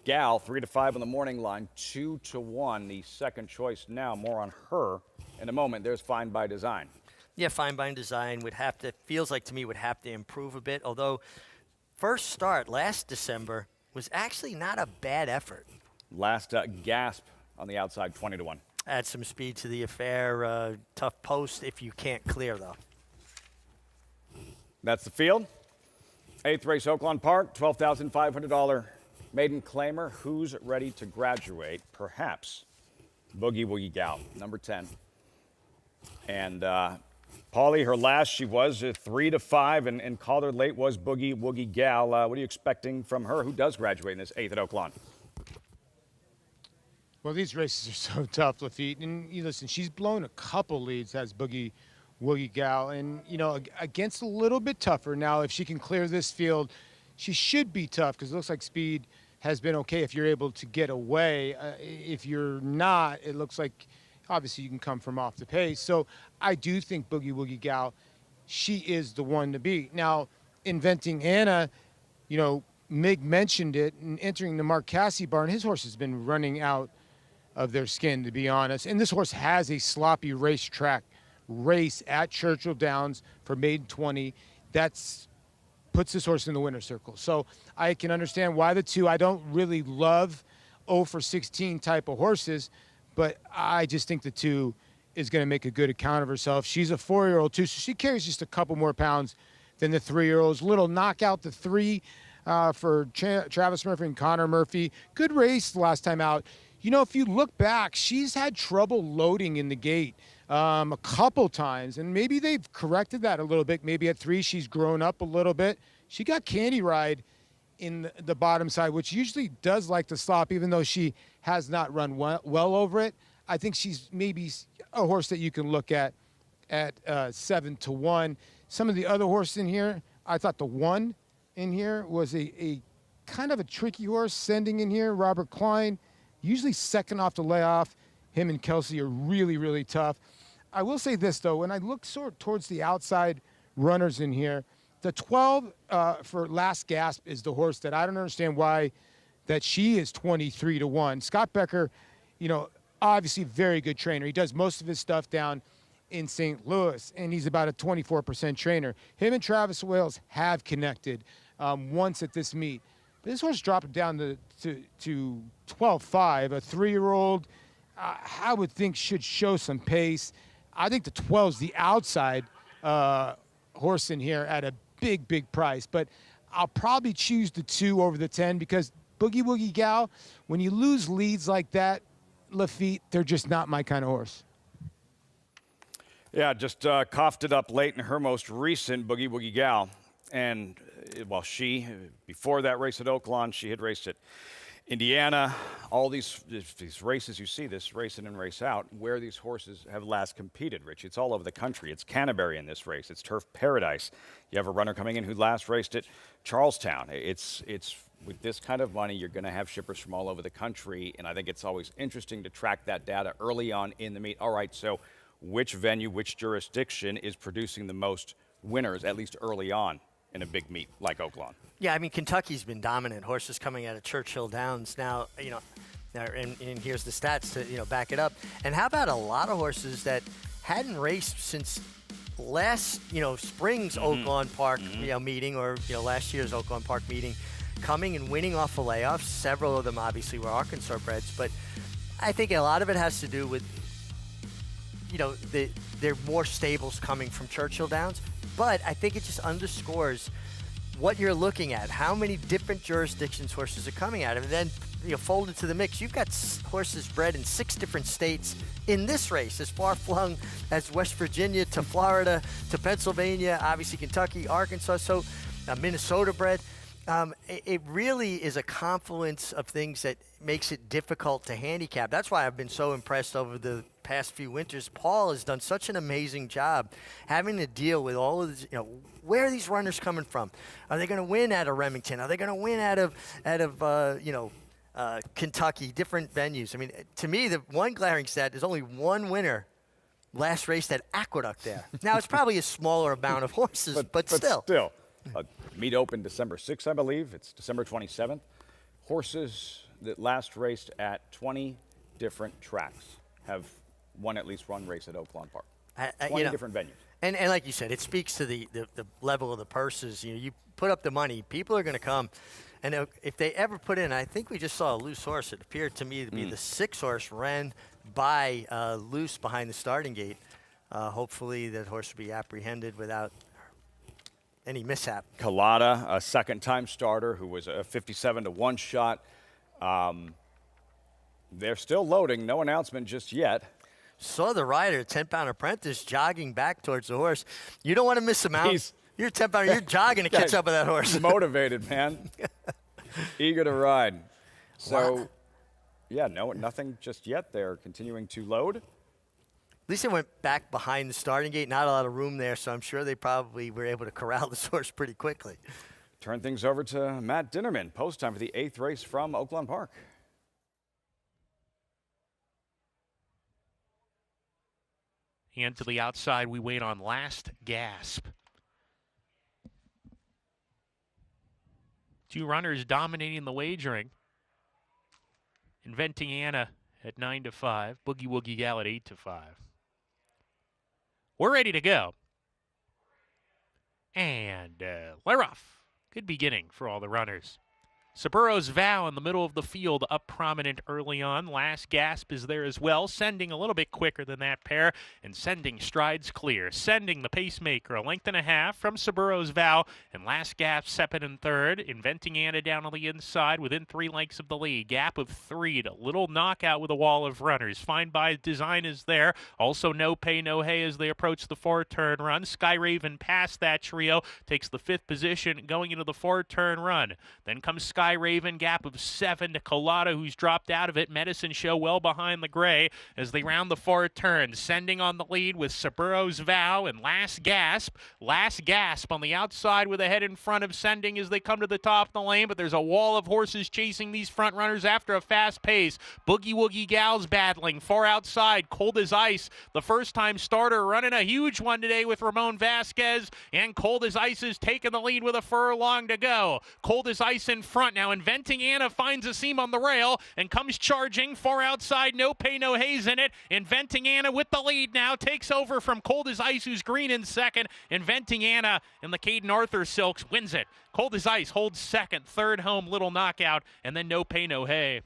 [SPEAKER 1] Gal, 3-5 on the morning line, 2-1. The second choice now. More on her in a moment. There's Fine by Design.
[SPEAKER 3] Yeah, Fine by Design would have to, feels like to me, would have to improve a bit. Although, first start last December was actually not a bad effort.
[SPEAKER 1] Last gasp on the outside, 20-1.
[SPEAKER 3] Add some speed to the affair. Tough post if you can't clear, though.
[SPEAKER 1] That's the field. 8th race, Oaklawn Park, $12,500 maiden claimer. Who's ready to graduate? Perhaps Boogie Woogie Gal, number 10. And Paulie, her last, she was 3-5, and called her late was Boogie Woogie Gal. What are you expecting from her? Who does graduate in this 8th at Oaklawn?
[SPEAKER 5] Well, these races are so tough, Lafitte. And you listen, she's blown a couple leads as Boogie Woogie Gal. And, you know, against a little bit tougher. Now, if she can clear this field, she should be tough because it looks like speed has been okay if you're able to get away. If you're not, it looks like obviously you can come from off the pace. So I do think Boogie Woogie Gal, she is the one to beat. Now, Inventing Anna, you know, Mig mentioned it, and entering the Mark Casse barn, his horse has been running out of their skin, to be honest. And this horse has a sloppy racetrack race at Churchill Downs for maiden 20. That's puts this horse in the winner's circle. So I can understand why the two. I don't really love 0-for-16 type of horses, but I just think the 2 is going to make a good account of herself. She's a 4-year-old too, so she carries just a couple more pounds than the 3-year-olds. Little knockout, the 3 for Travis Murphy and Connor Murphy. Good race the last time out. You know, if you look back, she's had trouble loading in the gate a couple times, and maybe they've corrected that a little bit. Maybe at 3, she's grown up a little bit. She got Candy Ride in the bottom side, which usually does like to slop, even though she has not run well over it. I think she's maybe a horse that you can look at 7-1. Some of the other horses in here, I thought the 1 in here was a kind of a tricky horse sending in here. Robert Klein, usually second off the layoff. Him and Kelsey are really, really tough. I will say this, though. When I look sort of towards the outside runners in here, the 12 for Last Gasp is the horse that I don't understand why that she is 23-1. Scott Becker, you know, obviously very good trainer. He does most of his stuff down in St. Louis, and he's about a 24% trainer. Him and Travis Wales have connected once at this meet. But this horse dropped him down to 12.5. A 3-year-old, I would think, should show some pace. I think the 12's the outside horse in here at a big, big price. But I'll probably choose the 2 over the 10 because Boogie Woogie Gal, when you lose leads like that, Lafitte, they're just not my kind of horse.
[SPEAKER 1] Yeah, just coughed it up late in her most recent Boogie Woogie Gal. And while before that race at Oaklawn, she had raced at Indiana. All these races you see, this race in and race out, where these horses have last competed, Rich. It's all over the country. It's Canterbury in this race. It's Turf Paradise. You have a runner coming in who last raced at Charlestown. It's with this kind of money, you're going to have shippers from all over the country, and I think it's always interesting to track that data early on in the meet. All right, so which venue, which jurisdiction is producing the most winners, at least early on in a big meet like Oaklawn?
[SPEAKER 3] Yeah, I mean, Kentucky's been dominant. Horses coming out of Churchill Downs now, and here's the stats to, back it up. And how about a lot of horses that hadn't raced since last, spring's Oaklawn Park, meeting, or, last year's Oaklawn Park meeting, coming and winning off the layoffs. Several of them obviously were Arkansas breds, but I think a lot of it has to do with, there are more stables coming from Churchill Downs. But I think it just underscores what you're looking at, how many different jurisdictions horses are coming out of. And then, folded to the mix, you've got horses bred in 6 different states in this race, as far-flung as West Virginia to Florida to Pennsylvania, obviously Kentucky, Arkansas, so Minnesota bred. It really is a confluence of things that makes it difficult to handicap. That's why I've been so impressed over the past few winters. Paul has done such an amazing job having to deal with all of this, where are these runners coming from? Are they going to win out of Remington? Are they going to win out of Kentucky, different venues? I mean, to me, the one glaring stat is only one winner last raced at Aqueduct there. Now, it's probably a smaller amount of horses, but still.
[SPEAKER 1] Meet open December 6th, I believe. It's December 27th. Horses that last raced at 20 different tracks have won at least one race at Oaklawn Park. 20 different venues.
[SPEAKER 3] And like you said, it speaks to the level of the purses. You put up the money, people are going to come. And if they ever put in, I think we just saw a loose horse. It appeared to me to be the 6 horse ran by loose behind the starting gate. Hopefully that horse will be apprehended without any mishap.
[SPEAKER 1] Collada, a second-time starter who was a 57-1 shot. They're still loading. No announcement just yet.
[SPEAKER 3] Saw the rider, 10-pound apprentice, jogging back towards the horse. You don't want to miss him out. You're 10-pounder. You're jogging to catch up with that horse.
[SPEAKER 1] Motivated, man. Eager to ride. So, yeah, nothing just yet. They're continuing to load.
[SPEAKER 3] At least they went back behind the starting gate. Not a lot of room there, so I'm sure they probably were able to corral this horse pretty quickly.
[SPEAKER 1] Turn things over to Matt Dinnerman. Post time for the 8th race from Oaklawn Park.
[SPEAKER 6] And to the outside, we wait on Last Gasp. 2 runners dominating the wagering. Inventing Anna at 9-5. Boogie Woogie Gal at 8-5. We're ready to go. And we're off. Good beginning for all the runners. Saburo's Vow in the middle of the field, up prominent early on. Last Gasp is there as well, sending a little bit quicker than that pair, and sending strides clear. Sending the pacemaker a length and a half from Saburo's Vow, and Last Gasp second and third. Inventing Anna down on the inside within 3 lengths of the lead. Gap of 3 to Little Knockout with a wall of runners. Fine by Design is there. Also No Pay No Hay as they approach the 4-turn run. Sky Raven past that trio, takes the 5th position going into the 4-turn run. Then comes Sky Raven, gap of 7 to Colada, who's dropped out of it. Medicine Show well behind the gray as they round the 4 turns, sending on the lead with Saburo's Vow and Last Gasp. Last Gasp on the outside with a head in front of Sending as they come to the top of the lane, but there's a wall of horses chasing these front runners after a fast pace. Boogie Woogie Gals battling far outside. Cold as Ice, the first-time starter, running a huge one today with Ramon Vasquez, and Cold as Ice is taking the lead with a furlong to go. Cold as Ice in front now. Inventing Anna finds a seam on the rail and comes charging far outside. No Pay No Haze in it. Inventing Anna with the lead now, takes over from Cold as Ice, who's green in second. Inventing Anna in the Caden Arthur Silks wins it. Cold as Ice holds second. Third home, Little Knockout, and then No Pay No Hay.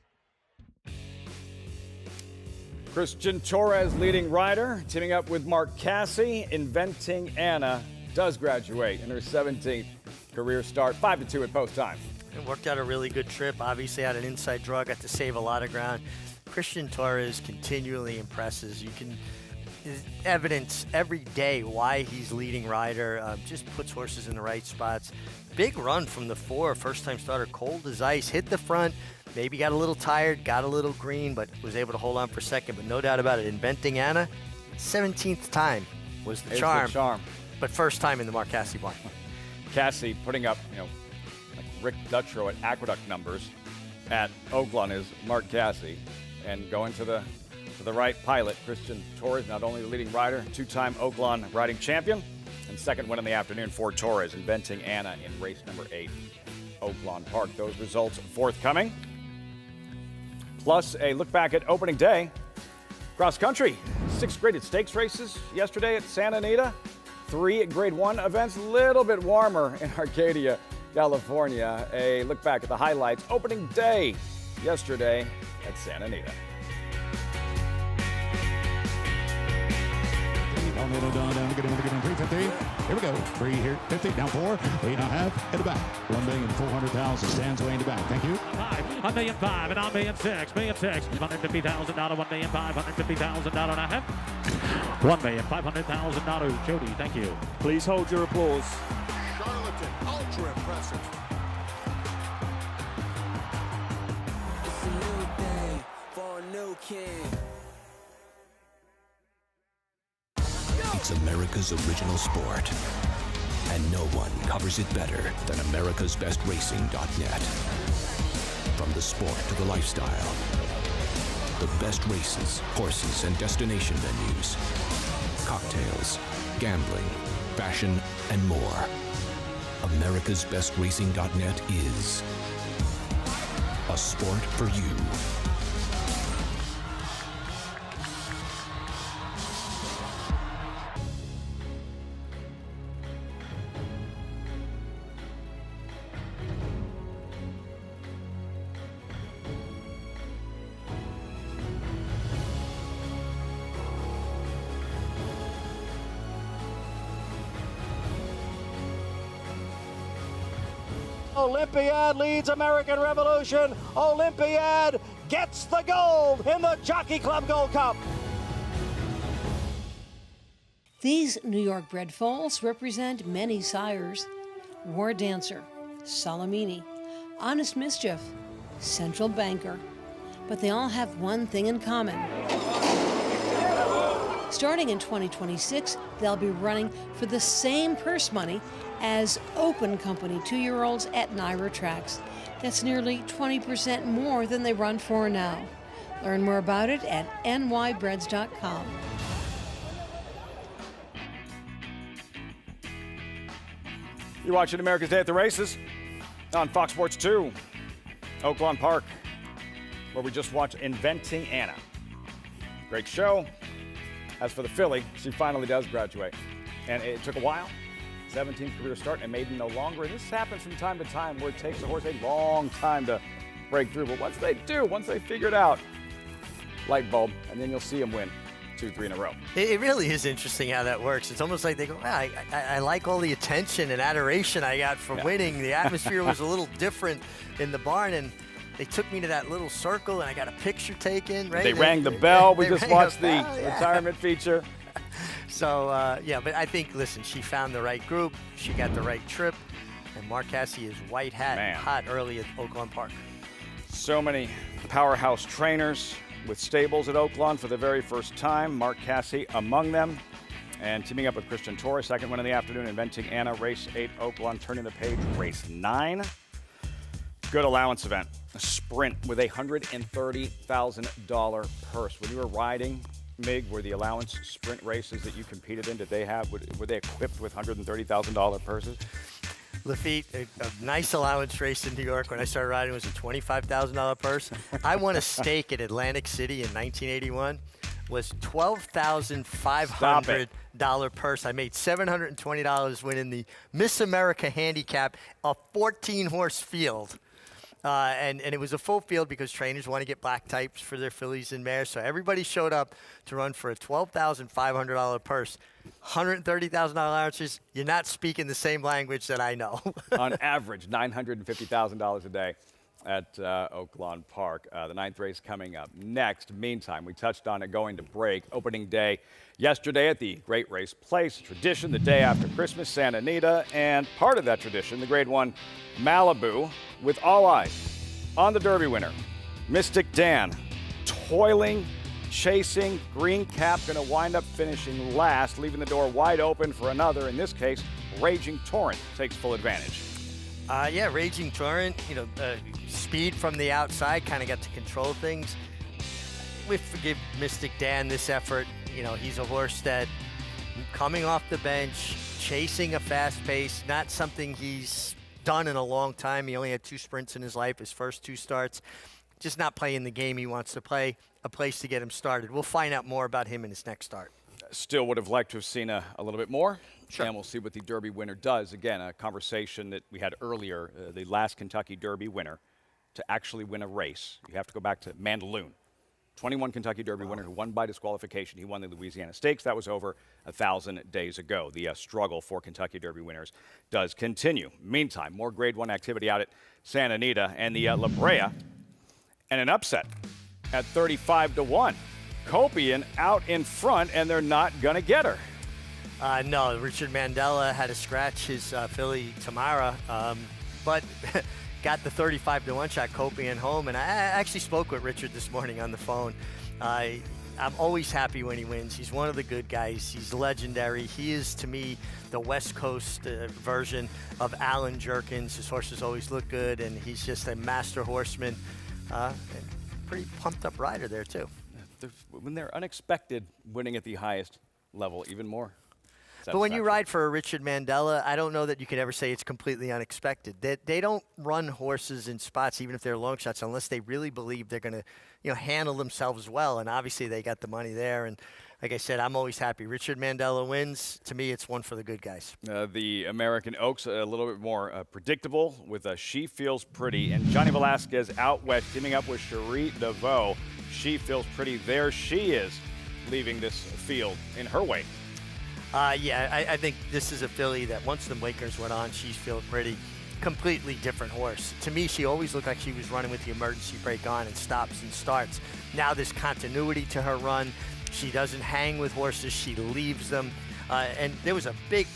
[SPEAKER 1] Christian Torres, leading rider, teaming up with Mark Cassie. Inventing Anna does graduate in her 17th career start. 5-2 at post time.
[SPEAKER 3] It worked out a really good trip. Obviously had an inside draw, got to save a lot of ground. Christian Torres continually impresses. You can evidence every day why he's leading rider. Just puts horses in the right spots. Big run from the 4, first-time starter, Cold as Ice. Hit the front, maybe got a little tired, got a little green, but was able to hold on for second. But no doubt about it, Inventing Anna, 17th time was the charm. But first time in the Mark Cassie barn.
[SPEAKER 1] Cassie putting up, like Rick Dutrow at Aqueduct numbers at Oaklawn is Mark Cassie, and going to the right pilot, Christian Torres, not only the leading rider, 2-time Oaklawn riding champion, and second win in the afternoon for Torres. Inventing Anna in race number 8, Oaklawn Park. Those results forthcoming. Plus a look back at opening day. Cross country, 6 graded stakes races yesterday at Santa Anita. 3 grade 1 events, a little bit warmer in Arcadia, California. A look back at the highlights. Opening day yesterday at Santa Anita.
[SPEAKER 11] Down, get him, 350. Here we go. 3 here, 50, down 4, 8.5, at the back. 1,400,000 stands way in the back. Thank you.
[SPEAKER 12] 1,005,000 and 1,006,000, $150,000, $1,550,000 and a half. $1,500,000. Jody, thank you.
[SPEAKER 10] Please hold your applause.
[SPEAKER 14] Charlatan, ultra impressive.
[SPEAKER 23] It's a new day for a new king.
[SPEAKER 24] It's America's original sport, and no one covers it better than America'sBestRacing.net. From the sport to the lifestyle, the best races, horses, and destination venues, cocktails, gambling, fashion, and more. America'sBestRacing.net is a sport for you.
[SPEAKER 17] Olympiad leads American Revolution. Olympiad gets the gold in the Jockey Club Gold Cup.
[SPEAKER 25] These New York bred foals represent many sires. War Dancer, Salamini, Honest Mischief, Central Banker. But they all have one thing in common. Starting in 2026, they'll be running for the same purse money as Open Company 2-year-olds at NYRA tracks. That's nearly 20% more than they run for now. Learn more about it at nybreds.com.
[SPEAKER 1] You're watching America's Day at the Races on Fox Sports 2, Oaklawn Park, where we just watched Inventing Anna. Great show. As for the filly, she finally does graduate. And it took a while. 17th career start and maiden no longer. And this happens from time to time where it takes a horse a long time to break through. But once they figure it out, light bulb, and then you'll see them win 2-3 in a row.
[SPEAKER 3] It really is interesting how that works. It's almost like they go, wow, I like all the attention and adoration I got from winning. The atmosphere was a little different in the barn, and they took me to that little circle, and I got a picture taken. Right?
[SPEAKER 1] They rang the bell. We just watched the retirement feature.
[SPEAKER 3] So, but I think, listen, she found the right group. She got the right trip. And Mark Casse is white hat hot early at Oaklawn Park.
[SPEAKER 1] So many powerhouse trainers with stables at Oaklawn for the very first time. Mark Casse among them. And teaming up with Christian Torres, second one in the afternoon, Inventing Anna, race 8, Oaklawn, turning the page, race 9. Good allowance event. A sprint with a $130,000 purse. When you were riding, Mig, were the allowance sprint races that you competed in, were they equipped with $130,000 purses?
[SPEAKER 3] Lafitte, a nice allowance race in New York when I started riding was a $25,000 purse. I won a stake at Atlantic City in 1981. Was $12,500 purse. I made $720 winning the Miss America Handicap, a 14-horse field. And it was a full field because trainers want to get black types for their fillies and mares. So everybody showed up to run for a $12,500 purse. $130,000 allowances, you're not speaking the same language that I know.
[SPEAKER 1] On average, $950,000 a day at Oaklawn Park. The 9th race coming up next. Meantime, we touched on it going to break. Opening day yesterday at the Great Race Place. Tradition the day after Christmas, Santa Anita. And part of that tradition, the Grade 1 Malibu, with all eyes on the Derby winner, Mystic Dan, toiling, chasing, green cap, going to wind up finishing last, leaving the door wide open for another. In this case, Raging Torrent takes full advantage.
[SPEAKER 3] Raging Torrent, speed from the outside, kind of got to control things. We forgive Mystic Dan this effort. He's a horse that coming off the bench, chasing a fast pace, not something he's done in a long time. He only had 2 sprints in his life, his first 2 starts. Just not playing the game he wants to play, a place to get him started. We'll find out more about him in his next start.
[SPEAKER 1] Still would have liked to have seen a little bit more.
[SPEAKER 3] Sure.
[SPEAKER 1] And we'll see what the Derby winner does. Again, a conversation that we had earlier, the last Kentucky Derby winner to actually win a race. You have to go back to Mandaloun. 21 Kentucky Derby winner who won by disqualification. He won the Louisiana Stakes. That was over 1,000 days ago. The struggle for Kentucky Derby winners does continue. Meantime, more Grade 1 activity out at Santa Anita and the La Brea, and an upset at 35-1. Copian out in front, and they're not going to get her.
[SPEAKER 3] No, Richard Mandela had to scratch his filly Tamara, but got the 35-1 shot, Copian home. And I actually spoke with Richard this morning on the phone. I'm always happy when he wins. He's one of the good guys. He's legendary. He is, to me, the West Coast version of Alan Jerkins. His horses always look good, and he's just a master horseman. And pretty pumped-up rider there, too.
[SPEAKER 1] When they're unexpected, winning at the highest level, even more.
[SPEAKER 3] But when you ride for a Richard Mandela, I don't know that you could ever say it's completely unexpected. They don't run horses in spots, even if they're long shots, unless they really believe they're going to, handle themselves well. And obviously they got the money there. And like I said, I'm always happy. Richard Mandela wins. To me, it's one for the good guys.
[SPEAKER 1] The American Oaks, a little bit more predictable with She Feels Pretty. And Johnny Velasquez out west, teaming up with Cherie DeVoe. She Feels Pretty. There she is, leaving this field in her wake.
[SPEAKER 3] I think this is a filly that once the Wakers went on, She Feels Pretty. Completely different horse. To me, she always looked like she was running with the emergency brake on and stops and starts. Now there's continuity to her run. She doesn't hang with horses. She leaves them. And there was a big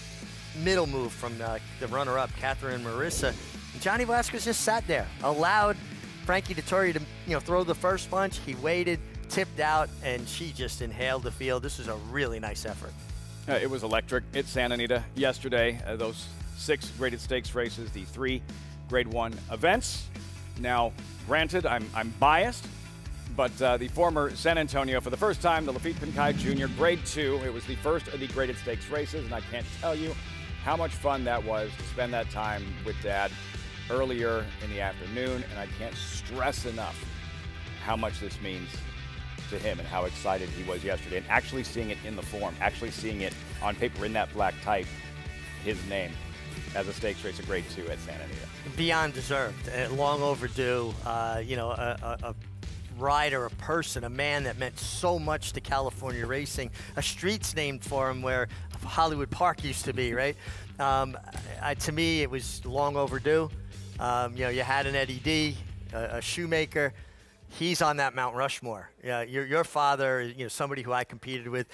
[SPEAKER 3] middle move from the runner-up, Catherine Marissa. Johnny Velasquez just sat there, allowed Frankie Dettori to throw the first punch. He waited, tipped out, and she just inhaled the field. This is a really nice effort.
[SPEAKER 1] It was electric at Santa Anita yesterday. Those 6 graded stakes races, the 3 Grade 1 events. Now, granted, I'm biased, but the former San Antonio, for the first time, the Lafitte Pinkai Jr. Grade 2. It was the first of the graded stakes races, and I can't tell you how much fun that was to spend that time with Dad earlier in the afternoon, and I can't stress enough how much this means to him and how excited he was yesterday, and actually seeing it in the form, actually seeing it on paper in that black type. his name as a stakes race, a grade 2 at Santa Anita.
[SPEAKER 3] Beyond deserved, long overdue. A rider, a person, a man that meant so much to California racing. A street's named for him where Hollywood Park used to be, right? To me, it was long overdue. You had an Eddie D, a shoemaker. He's on that Mount Rushmore. Your father, somebody who I competed with.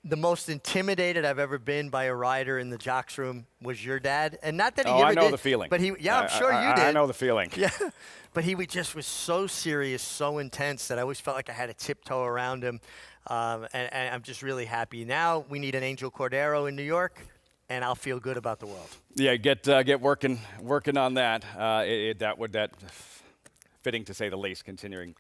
[SPEAKER 3] The most intimidated I've ever been by a rider in the jocks room was your dad, and not that he ever
[SPEAKER 1] I know
[SPEAKER 3] did,
[SPEAKER 1] the feeling.
[SPEAKER 3] But I'm sure you did.
[SPEAKER 1] I know the feeling.
[SPEAKER 3] Yeah, but he just was so serious, so intense that I always felt like I had to tiptoe around him, and I'm just really happy. Now we need an Angel Cordero in New York, and I'll feel good about the world.
[SPEAKER 1] Yeah, get working on that. That fitting to say the least, considering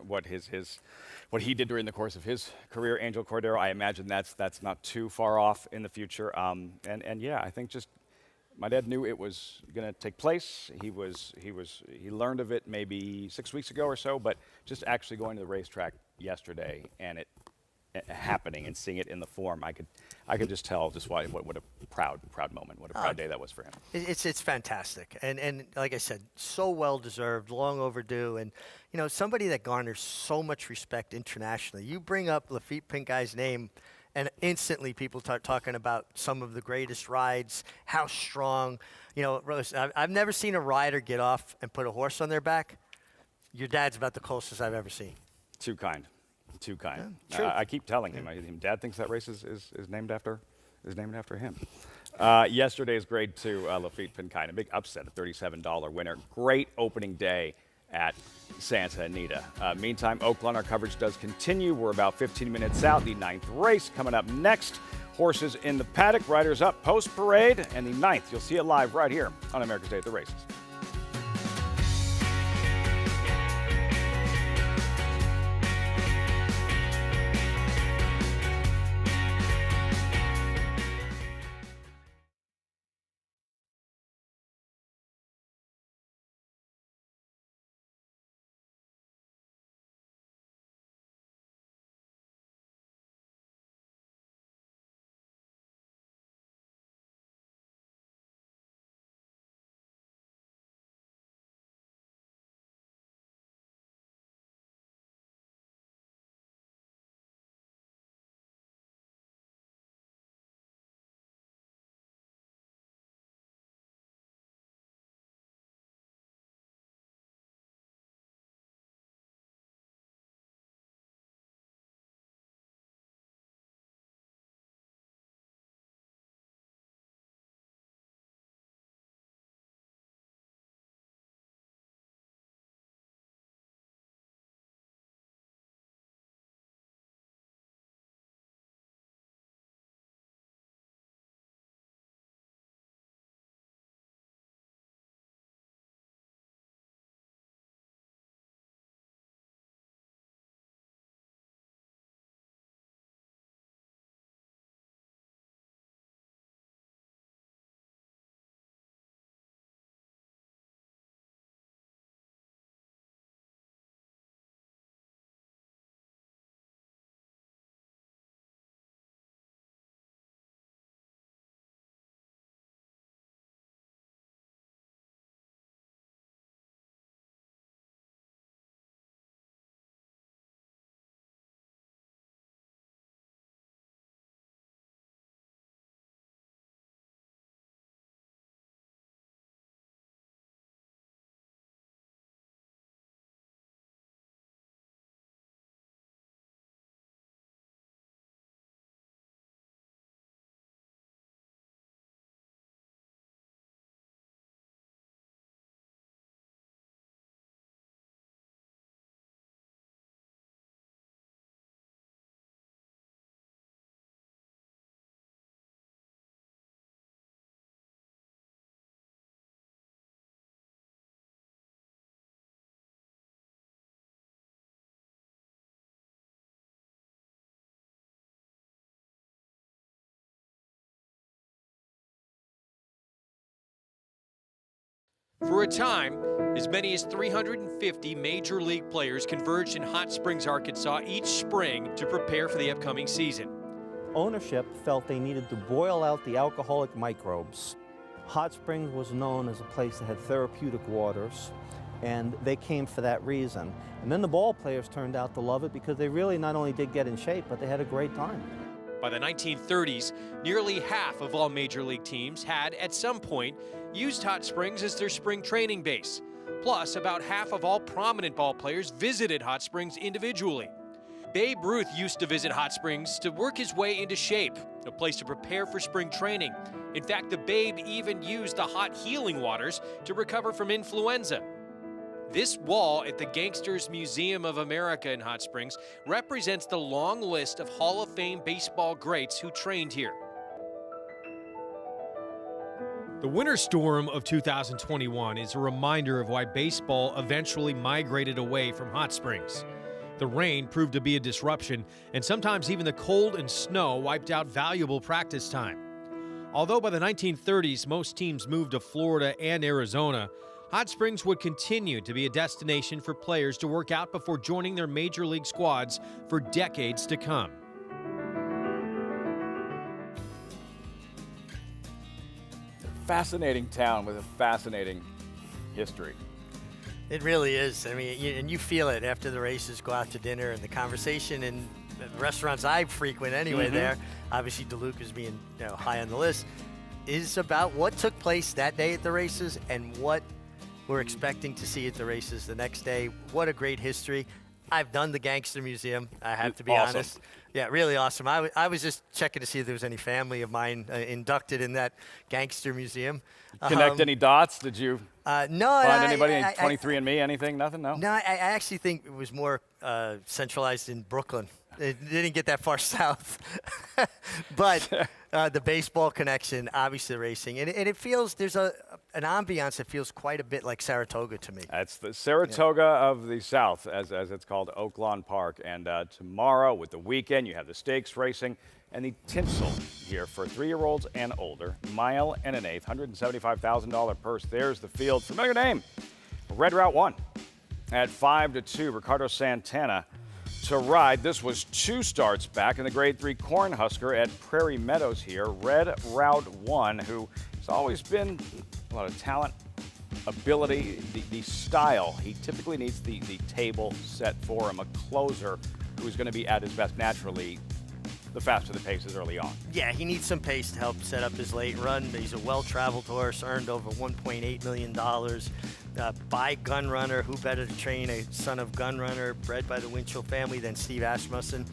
[SPEAKER 1] what he did during the course of his career, Angel Cordero. I imagine that's not too far off in the future. And yeah, I think just my dad knew it was going to take place. He learned of it maybe 6 weeks ago or so, but just actually going to the racetrack yesterday and it happening and seeing it in the form, I could just tell just what a proud moment, what a proud day that was for him.
[SPEAKER 3] It's fantastic, and like I said, so well deserved, long overdue, and somebody that garners so much respect internationally. You bring up Lafitte Pincay's name, and instantly people start talking about some of the greatest rides, how strong. I've never seen a rider get off and put a horse on their back. Your dad's about the closest I've ever seen.
[SPEAKER 1] Too kind.
[SPEAKER 3] Yeah,
[SPEAKER 1] I keep telling him. Dad thinks that race is named after him. Yesterday's grade 2 Lafitte Pincay, a big upset, a $37 winner. Great opening day at Santa Anita. Meantime, Oaklawn, our coverage does continue. We're about 15 minutes out. The 9th race coming up next. Horses in the paddock, riders up post parade, and the 9th. You'll see it live right here on America's Day at the Races.
[SPEAKER 2] For a time, as many as 350 major league players converged in Hot Springs, Arkansas each spring to prepare for the upcoming season.
[SPEAKER 4] ownership felt they needed to boil out the alcoholic microbes. Hot Springs was known as a place that had therapeutic waters, and they came for that reason. And then the ball players turned out to love it because they really not only did get in shape, but they had a great time.
[SPEAKER 2] By the 1930s, nearly half of all major league teams had, at some point, used Hot Springs as their spring training base. Plus, about half of all prominent ball players visited Hot Springs individually. Babe Ruth used to visit Hot Springs to work his way into shape, a place to prepare for spring training. In fact, the Babe even used the hot healing waters to recover from influenza. This wall at the Gangsters Museum of America in Hot Springs represents the long list of Hall of Fame baseball greats who trained here. The winter storm of 2021 is a reminder of why baseball eventually migrated away from Hot Springs. The rain proved to be a disruption, and sometimes even the cold and snow wiped out valuable practice time. Although by the 1930s most teams moved to Florida and Arizona, Hot Springs would continue to be a destination for players to work out before joining their major league squads for decades to come.
[SPEAKER 1] Fascinating town with a fascinating history.
[SPEAKER 3] It really is. I mean, and you feel it after the races, go out to dinner, and the conversation in the restaurants I frequent anyway there, obviously DeLuca's being high on the list, is about what took place that day at the races and what we're expecting to see at the races the next day. What a great history. I've done the Gangster Museum, I have to be honest. Yeah, really awesome. I was just checking to see if there was any family of mine inducted in that Gangster Museum.
[SPEAKER 1] Connect any dots? Did you
[SPEAKER 3] no,
[SPEAKER 1] find anybody in 23andMe, anything? Nothing? No?
[SPEAKER 3] No, I actually think it was more centralized in Brooklyn. It didn't get that far south. But the baseball connection, obviously the racing. And it feels, there's an ambiance that feels quite a bit like Saratoga to me.
[SPEAKER 1] That's the Saratoga of the South, as it's called, Oaklawn Park. And tomorrow, with the weekend, you have the stakes racing and the tinsel here for 3-year-olds and older. Mile and an eighth, $175,000 purse. There's the field. Familiar name, Red Route 1 at 5-2. Ricardo Santana to ride. This was 2 starts back in the Grade 3 Cornhusker at Prairie Meadows here. Red Route 1, who has always been a lot of talent, ability, the style. He typically needs the table set for him, a closer who's going to be at his best naturally. The faster the pace is early on.
[SPEAKER 3] Yeah, he needs some pace to help set up his late run. He's a well-traveled horse, earned over $1.8 million. By Gunrunner, who better to train a son of Gunrunner, bred by the Winchell family, than Steve Asmussen.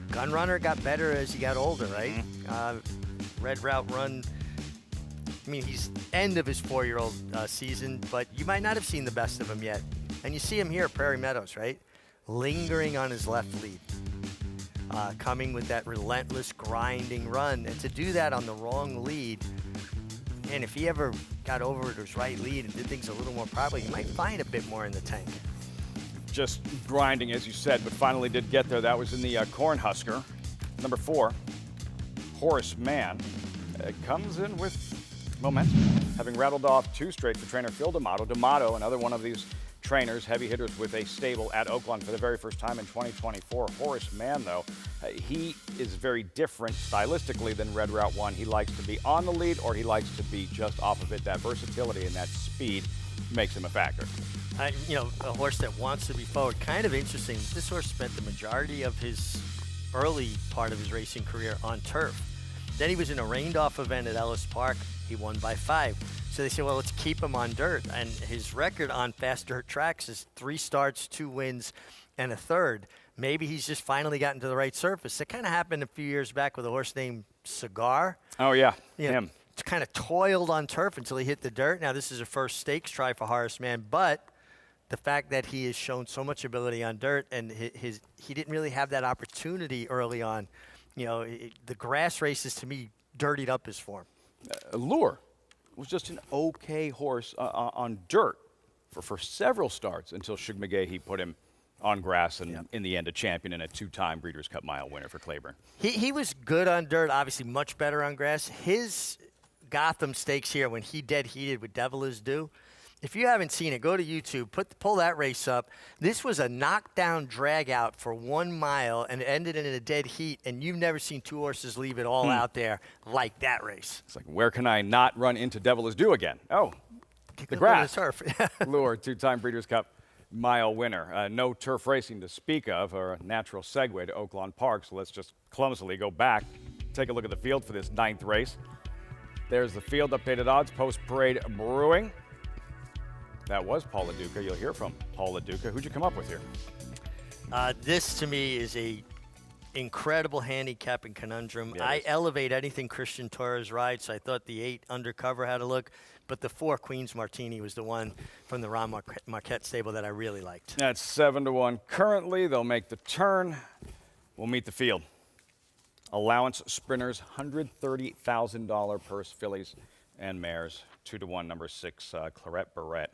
[SPEAKER 3] Gunrunner got better as he got older, right? Red Route Run, I mean, he's end of his 4-year-old season, but you might not have seen the best of him yet. And you see him here at Prairie Meadows, right? Lingering on his left lead. Coming with that relentless grinding run, and to do that on the wrong lead, and if he ever got over to his right lead and did things a little more properly, you might find a bit more in the tank.
[SPEAKER 1] Just grinding, as you said, but finally did get there. That was in the Cornhusker. Number 4, Horace Mann, comes in with momentum, having rattled off 2 straight for trainer Phil D'Amato. D'Amato, another one of these trainers, heavy hitters with a stable at Oaklawn for the very first time in 2024. Horace Mann, though, he is very different stylistically than Red Route 1. He likes to be on the lead, or he likes to be just off of it. That versatility and that speed makes him a factor.
[SPEAKER 3] A horse that wants to be forward. Kind of interesting. This horse spent the majority of his early part of his racing career on turf. Then he was in a rained-off event at Ellis Park. He won by 5. So they said, well, let's keep him on dirt. And his record on fast dirt tracks is 3 starts, 2 wins, and a third. Maybe he's just finally gotten to the right surface. It kind of happened a few years back with a horse named Cigar.
[SPEAKER 1] Oh, yeah, him.
[SPEAKER 3] Kind of toiled on turf until he hit the dirt. Now, this is a first stakes try for Horace Mann, but the fact that he has shown so much ability on dirt, and he didn't really have that opportunity early on. The grass races, to me, dirtied up his form.
[SPEAKER 1] Allure was just an okay horse on dirt for several starts until Shug McGahee put him on grass, and in the end a champion and a 2-time Breeders' Cup Mile winner for Claiborne.
[SPEAKER 3] He was good on dirt, obviously much better on grass. His Gotham Stakes here, when he dead heated with Devil Is Due, If you haven't seen it, go to YouTube, pull that race up. This was a knockdown drag out for 1 mile and it ended in a dead heat, and you've never seen 2 horses leave it all out there like that race.
[SPEAKER 1] It's like, where can I not run into Devil is Due again? Oh, the grass.
[SPEAKER 3] Turf.
[SPEAKER 1] Lure, 2-time Breeders' Cup mile winner. No turf racing to speak of, or a natural segue to Oaklawn Park, so let's just clumsily go back, take a look at the field for this 9th race. There's the field updated odds, post-parade brewing. That was Paul LaDuca. You'll hear from Paul LaDuca. Who'd you come up with here?
[SPEAKER 3] This, to me, is a incredible handicapping conundrum.
[SPEAKER 1] Yeah,
[SPEAKER 3] I elevate anything Christian Torres rides, so I thought the 8 Undercover had a look, but the 4 Queen's Martini was the one from the Ron Marquette stable that I really liked.
[SPEAKER 1] That's 7-1 currently. They'll make the turn. We'll meet the field. Allowance sprinters, $130,000 purse, fillies and mares. 2-1, number 6, Claret Barrette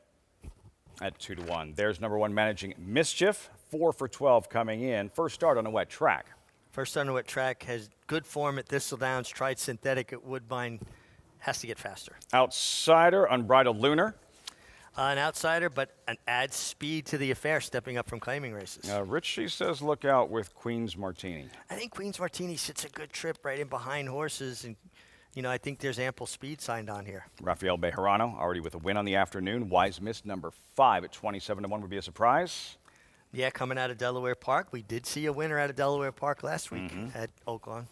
[SPEAKER 1] at 2-1. There's number 1, Managing Mischief, 4 for 12 coming in. First start on a wet track.
[SPEAKER 3] First start on a wet track, has good form at Thistledowns, tried synthetic at Woodbine, has to get faster.
[SPEAKER 1] Outsider, Unbridled Lunar.
[SPEAKER 3] An outsider, but adds speed to the affair, stepping up from claiming races.
[SPEAKER 1] Richie says look out with Queen's Martini.
[SPEAKER 3] I think Queen's Martini sits a good trip right in behind horses, and I think there's ample speed signed on here.
[SPEAKER 1] Rafael Bejarano already with a win on the afternoon. Wise Miss, number 5 at 27-1 would be a surprise.
[SPEAKER 3] Yeah, coming out of Delaware Park. We did see a winner out of Delaware Park last week at Oaklawn.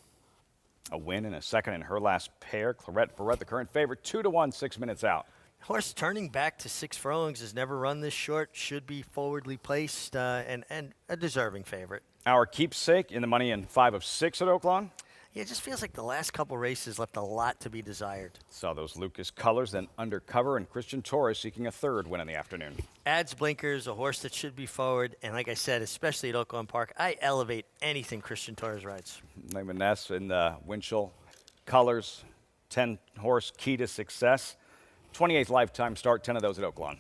[SPEAKER 1] A win and a second in her last pair. Claret Barrette, the current favorite, 2-1, 6 minutes out.
[SPEAKER 3] Horse turning back to 6 furlongs, has never run this short, should be forwardly placed, and a deserving favorite.
[SPEAKER 1] Our keepsake in the money in 5 of 6 at Oaklawn.
[SPEAKER 3] Yeah, it just feels like the last couple races left a lot to be desired.
[SPEAKER 1] Saw those Lucas Colors, then Undercover, and Christian Torres seeking a 3rd win in the afternoon.
[SPEAKER 3] Adds blinkers, a horse that should be forward, and like I said, especially at Oaklawn Park, I elevate anything Christian Torres rides.
[SPEAKER 1] Ness in the Winchell Colors, 10-horse key to success. 28th lifetime start, 10 of those at Oaklawn.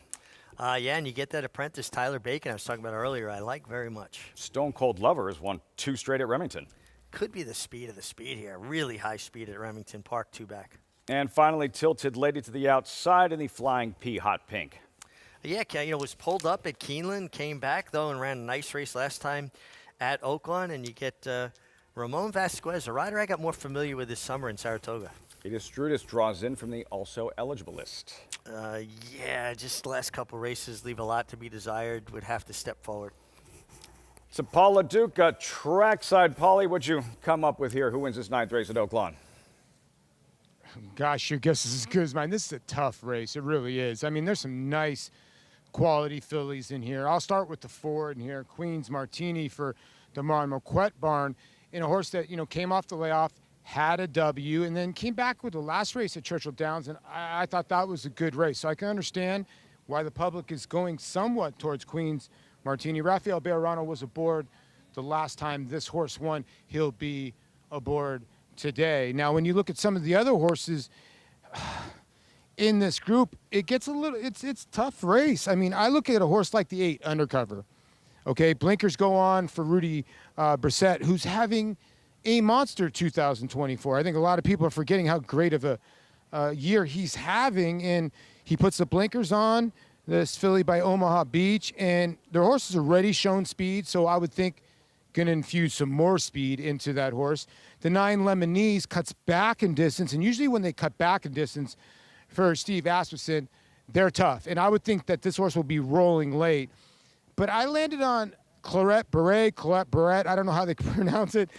[SPEAKER 3] Yeah, and you get that apprentice, Tyler Bacon, I was talking about earlier, I like very much.
[SPEAKER 1] Stone Cold Lover has won 2 straight at Remington.
[SPEAKER 3] Could be the speed of the speed here. Really high speed at Remington Park, 2 back.
[SPEAKER 1] And finally, Tilted Lady to the outside in the Flying P Hot Pink.
[SPEAKER 3] Yeah, was pulled up at Keeneland, came back, though, and ran a nice race last time at Oaklawn. And you get Ramon Vasquez, a rider I got more familiar with this summer in Saratoga.
[SPEAKER 1] Edith Strudis draws in from the also eligible list.
[SPEAKER 3] Yeah, just the last couple races leave a lot to be desired, would have to step forward.
[SPEAKER 1] So Paul LaDuca, trackside. Paulie, what'd you come up with here? Who wins this 9th race at Oaklawn?
[SPEAKER 5] Gosh, your guess is as good as mine. This is a tough race. It really is. I mean, there's some nice quality fillies in here. I'll start with the 4 in here. Queen's Martini for the Ron Marquette barn, in a horse that, came off the layoff, had a W, and then came back with the last race at Churchill Downs, and I thought that was a good race. So I can understand why the public is going somewhat towards Queen's Martini. Rafael Bejarano was aboard the last time this horse won. He'll be aboard today. Now, when you look at some of the other horses in this group, it gets a little, it's tough race. I mean, I look at a horse like the 8 Undercover. Okay, blinkers go on for Rudy Brissett, who's having a monster 2024. I think a lot of people are forgetting how great of a year he's having, and he puts the blinkers on. This filly by Omaha Beach, and their horse has already shown speed, so I would think going to infuse some more speed into that horse. The 9 Lemonese cuts back in distance, and usually when they cut back in distance for Steve Asmussen, they're tough. And I would think that this horse will be rolling late. But I landed on Claret Barrette, I don't know how they pronounce it.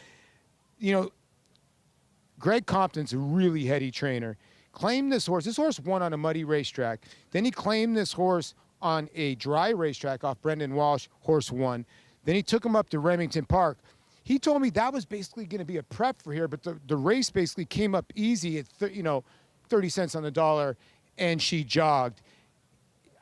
[SPEAKER 5] Greg Compton's a really heady trainer. Claimed this horse. This horse won on a muddy racetrack. Then he claimed this horse on a dry racetrack off Brendan Walsh, horse 1. Then he took him up to Remington Park. He told me that was basically going to be a prep for here, but the race basically came up easy at 30 cents on the dollar, and she jogged.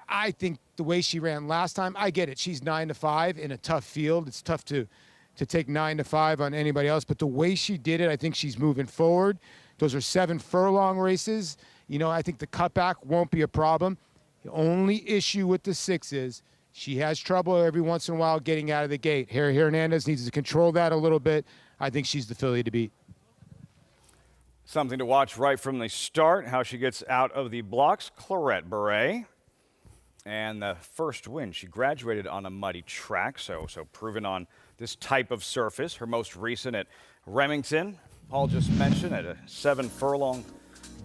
[SPEAKER 5] I think the way she ran last time, I get it. She's 9-5 in a tough field. It's tough to take 9-5 on anybody else, but the way she did it, I think she's moving forward. Those are 7 furlong races. I think the cutback won't be a problem. The only issue with the 6 is she has trouble every once in a while getting out of the gate. Harry Hernandez needs to control that a little bit. I think she's the filly to beat.
[SPEAKER 1] Something to watch right from the start, how she gets out of the blocks. Claret Barrette. And the first win, she graduated on a muddy track, so proven on this type of surface. Her most recent at Remington, Paul just mentioned, at a 7-furlong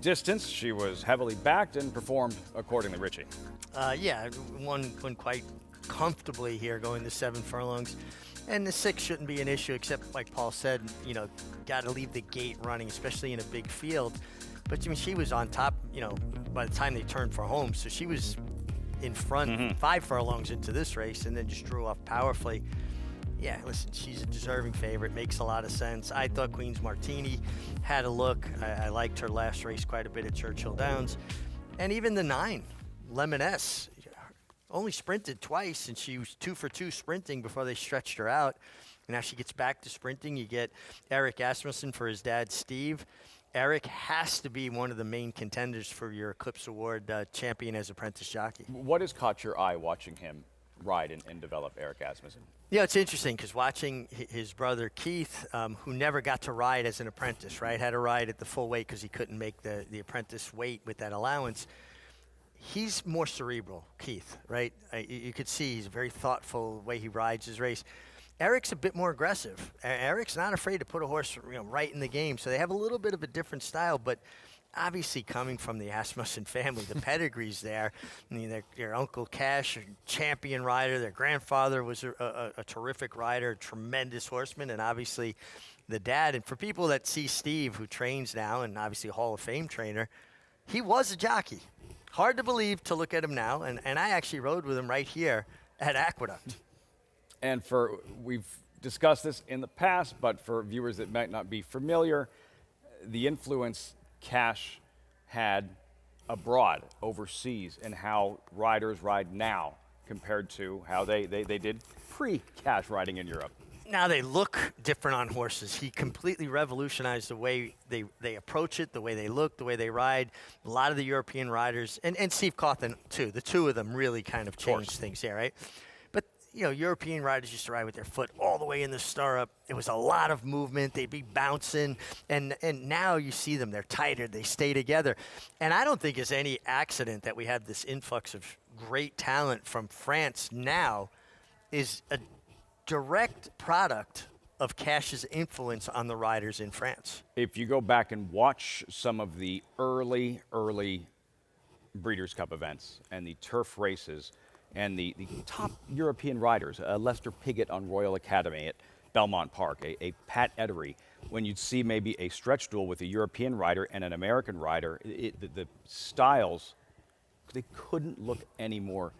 [SPEAKER 1] distance. She was heavily backed and performed accordingly. Richie.
[SPEAKER 3] Yeah, won quite comfortably here, going to 7 furlongs. And the 6 shouldn't be an issue, except like Paul said, got to leave the gate running, especially in a big field. But I mean, she was on top, by the time they turned for home. So she was in front 5 furlongs into this race, and then just drew off powerfully. Yeah, listen, she's a deserving favorite. Makes a lot of sense. I thought Queen's Martini had a look. I liked her last race quite a bit at Churchill Downs. And even the 9, Lemon S, only sprinted twice, and she was 2 for 2 sprinting before they stretched her out. And now she gets back to sprinting. You get Eric Asmussen for his dad, Steve. Eric has to be one of the main contenders for your Eclipse Award champion as apprentice jockey.
[SPEAKER 1] What has caught your eye watching him ride and develop, Eric Asmussen?
[SPEAKER 3] Yeah, it's interesting because watching his brother Keith, who never got to ride as an apprentice, right, had to ride at the full weight because he couldn't make the apprentice weight with that allowance. He's more cerebral, Keith, right? You could see he's very thoughtful the way he rides his race. Eric's a bit more aggressive. Eric's not afraid to put a horse right in the game. So they have a little bit of a different style, but obviously coming from the Asmussen family, the pedigree's there. I mean, their Uncle Cash, a champion rider. Their grandfather was a terrific rider, a tremendous horseman, and obviously the dad. And for people that see Steve, who trains now and obviously a Hall of Fame trainer, he was a jockey. Hard to believe to look at him now, and I actually rode with him right here at Aqueduct.
[SPEAKER 1] And we've discussed this in the past, but for viewers that might not be familiar, the influence Cash had abroad, overseas, and how riders ride now compared to how they did pre-Cash riding in Europe.
[SPEAKER 3] Now they look different on horses. He completely revolutionized the way they approach it, the way they look, the way they ride. A lot of the European riders, and Steve Cawthon too, the two of them really kind of changed things here, right? But, European riders used to ride with their foot all the way in the stirrup. It was a lot of movement. They'd be bouncing. And now you see them. They're tighter. They stay together. And I don't think it's any accident that we have this influx of great talent from France now is a direct product of Cash's influence on the riders in France.
[SPEAKER 1] If you go back and watch some of the early Breeders' Cup events and the turf races and the top European riders, Lester Piggott on Royal Academy at Belmont Park, a Pat Edery, when you'd see maybe a stretch duel with a European rider and an American rider, the styles, they couldn't look any more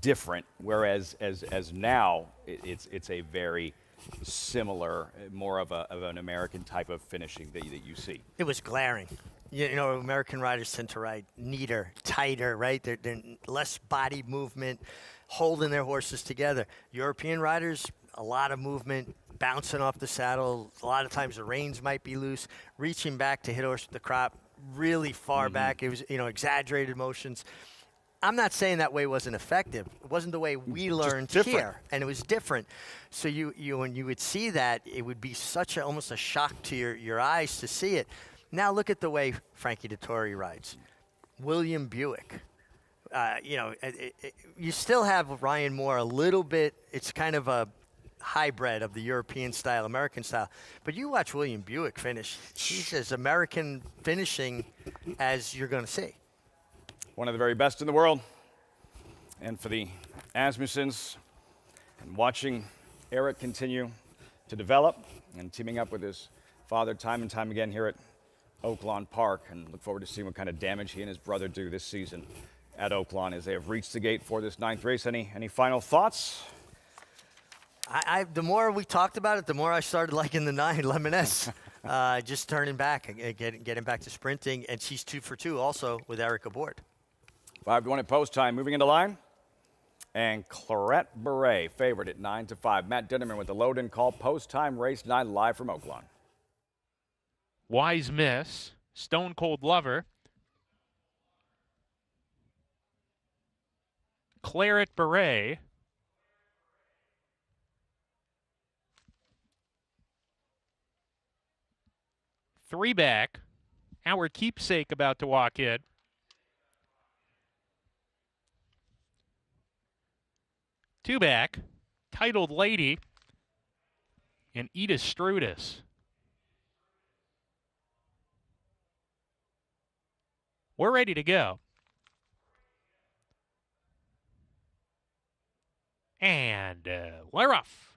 [SPEAKER 1] different, whereas as now it's a very similar, more of an American type of finishing that you see.
[SPEAKER 3] It was glaring. American riders tend to ride neater, tighter, right? They're less body movement, holding their horses together. European riders, a lot of movement, bouncing off the saddle. A lot of times the reins might be loose, reaching back to hit horse with the crop really far back. It was, exaggerated motions. I'm not saying that way wasn't effective. It wasn't the way we learned here, and it was different. So when you would see that, it would be almost a shock to your eyes to see it. Now look at the way Frankie Dettori rides. William Buick. You still have Ryan Moore a little bit. It's kind of a hybrid of the European style, American style. But you watch William Buick finish. He's as American finishing as you're going to see.
[SPEAKER 1] One of the very best in the world. And for the Asmussens, and watching Eric continue to develop and teaming up with his father time and time again here at Oaklawn Park, and look forward to seeing what kind of damage he and his brother do this season at Oaklawn as they have reached the gate for this 9th race. Any final thoughts?
[SPEAKER 3] The more we talked about it, the more I started liking the 9, Lemon S. Just turning back, getting back to sprinting, and she's 2 for 2 also with Eric aboard.
[SPEAKER 1] 5-1 at post time, moving into line. And Claret Beret favored at 9-5. Matt Dinnerman with the load-in call. Post time, race 9, live from Oaklawn.
[SPEAKER 6] Wise Miss, Stone Cold Lover, Claret Beret, Three Back, Our Keepsake about to walk in, Two back, Titled Lady, and Edith Strudis. We're ready to go. And Leroff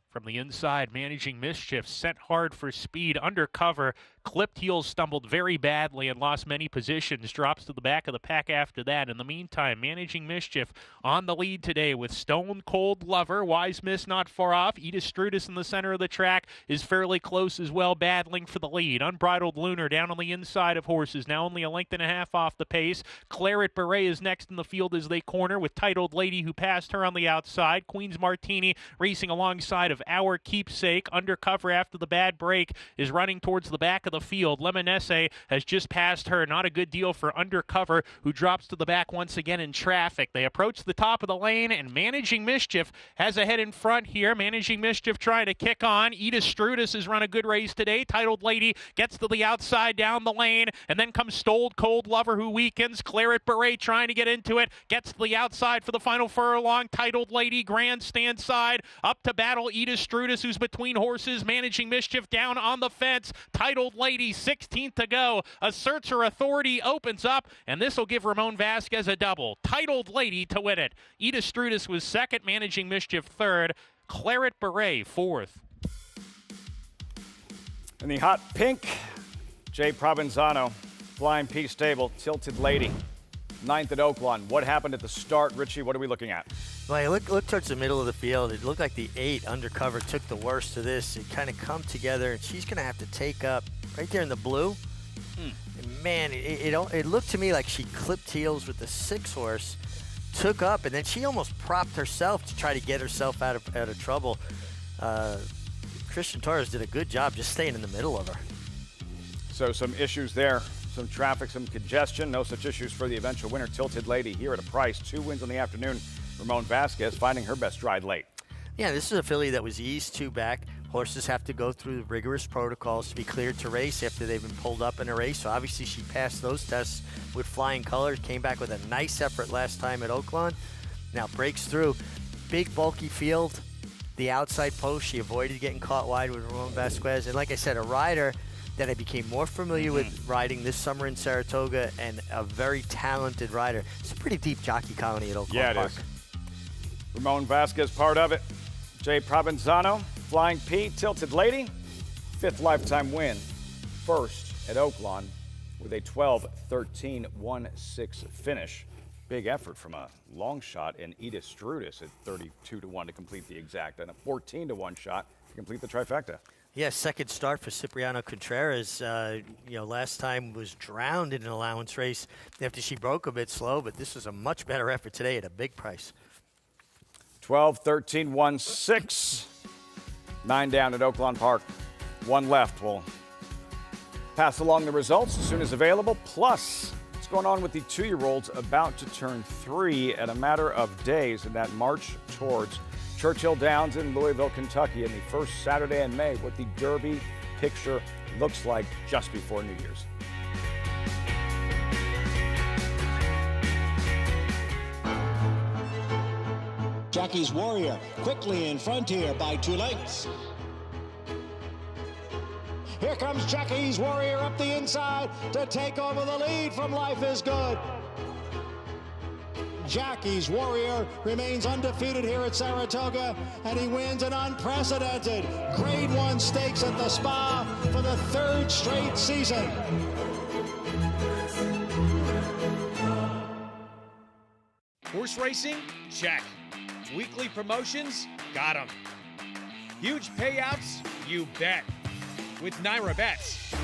[SPEAKER 6] from the inside, Managing Mischief, sent hard for speed, undercover, clipped heels, stumbled very badly and lost many positions, drops to the back of the pack after that. In the meantime, Managing Mischief on the lead today with Stone Cold Lover, Wise Miss not far off. Edith Strudis in the center of the track is fairly close as well, battling for the lead. Unbridled Lunar down on the inside of horses, now only a length and a half off the pace. Claret Beret is next in the field as they corner with Titled Lady, who passed her on the outside. Queen's Martini racing alongside of Our Keepsake. Undercover after the bad break is running towards the back of the field. Lemonesse has just passed her. Not a good deal for Undercover, who drops to the back once again in traffic. They approach the top of the lane, and Managing Mischief has a head in front here. Managing Mischief trying to kick on. Edith Strudis has run a good race today. Titled Lady gets to the outside down the lane, and then comes Stone Cold Lover, who weakens. Claret Beret trying to get into it. Gets to the outside for the final furlong. Titled Lady, grandstand side. Up to battle Edith Strudis, who's between horses. Managing Mischief down on the fence. Titled Lady, 16th to go. Asserts her authority, opens up, and this will give Ramon Vasquez a double. Titled Lady to win it. Edith Strudis was second, Managing Mischief third, Claret Beret fourth.
[SPEAKER 1] In the hot pink, Jay Provenzano, Flying P Stable, Tilted Lady, ninth at Oaklawn. What happened at the start, Richie? What are we looking at?
[SPEAKER 3] Well, look towards the middle of the field. It looked like the 8 Undercover took the worst of this. It kind of come together, and she's going to have to take up right there in the blue. And man, it looked to me like she clipped heels with the 6 horse, took up, and then she almost propped herself to try to get herself out of trouble. Christian Torres did a good job just staying in the middle of her.
[SPEAKER 1] So some issues there. Some traffic, some congestion. No such issues for the eventual winner, Tilted Lady, here at a price. 2 wins on the afternoon. Ramon Vasquez finding her best stride late.
[SPEAKER 3] Yeah, this is a filly that was eased 2 back. Horses have to go through the rigorous protocols to be cleared to race after they've been pulled up in a race. So obviously she passed those tests with flying colors, came back with a nice effort last time at Oaklawn. Now breaks through. Big, bulky field. The outside post, she avoided getting caught wide with Ramon Vasquez. And like I said, a rider that I became more familiar with riding this summer in Saratoga, and a very talented rider. It's a pretty deep jockey colony at Oaklawn Park.
[SPEAKER 1] It is. Ramon Vasquez, part of it. Jay Provenzano, Flying P, Tilted Lady, 5th lifetime win. First at Oaklawn with a 12-13-1-6 finish. Big effort from a long shot in Edith Strudis at 32-1 to complete the exact, and a 14-1 shot to complete the trifecta.
[SPEAKER 3] Yeah, second start for Cipriano Contreras. Last time was drowned in an allowance race after she broke a bit slow, but this was a much better effort today at a big price.
[SPEAKER 1] 12-13-1-6. 9 down at Oaklawn Park. 1 left. We'll pass along the results as soon as available. Plus, what's going on with the 2-year-olds about to turn 3 at a matter of days in that march towards Churchill Downs in Louisville, Kentucky, and the first Saturday in May, what the Derby picture looks like just before New Year's.
[SPEAKER 17] Jockey's Warrior quickly in front here by 2 lengths. Here comes Jockey's Warrior up the inside to take over the lead from Life is Good. Jockey's Warrior remains undefeated here at Saratoga, and he wins an unprecedented Grade 1 stakes at the Spa for the 3rd straight season.
[SPEAKER 10] Horse racing? Check. Weekly promotions? Got 'em. Huge payouts? You bet. With Naira Bets.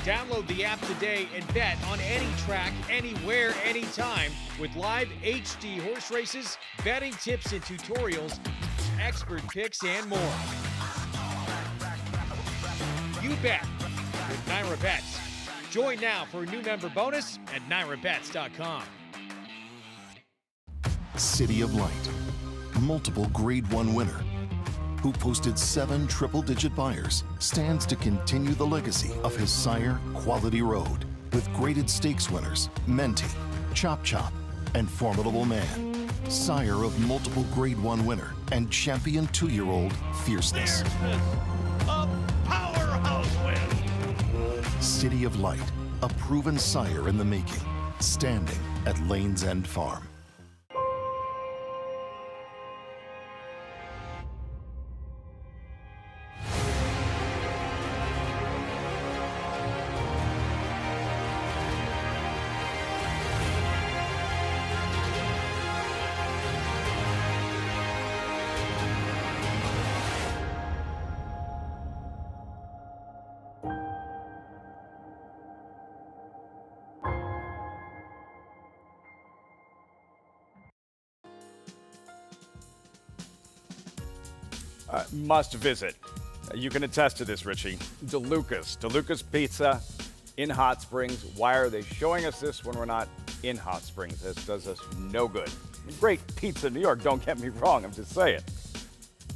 [SPEAKER 10] Download the app today and bet on any track, anywhere, anytime with live HD horse races, betting tips and tutorials, expert picks, and more. You bet with Naira Bets. Join now for a new member bonus at NairaBets.com.
[SPEAKER 7] City of Light, multiple Grade 1 winner, who posted 7 triple-digit buyers, stands to continue the legacy of his sire, Quality Road, with graded stakes winners, Menti, Chop Chop, and Formidable Man. sire of multiple Grade 1 winner and champion 2-year-old Fierceness.
[SPEAKER 8] A powerhouse win.
[SPEAKER 7] City of Light, a proven sire in the making, standing at Lane's End Farm.
[SPEAKER 1] Must visit. You can attest to this, Richie. DeLuca's Pizza in Hot Springs. Why are they showing us this when we're not in Hot Springs? This does us no good. Great pizza in New York, don't get me wrong, I'm just saying.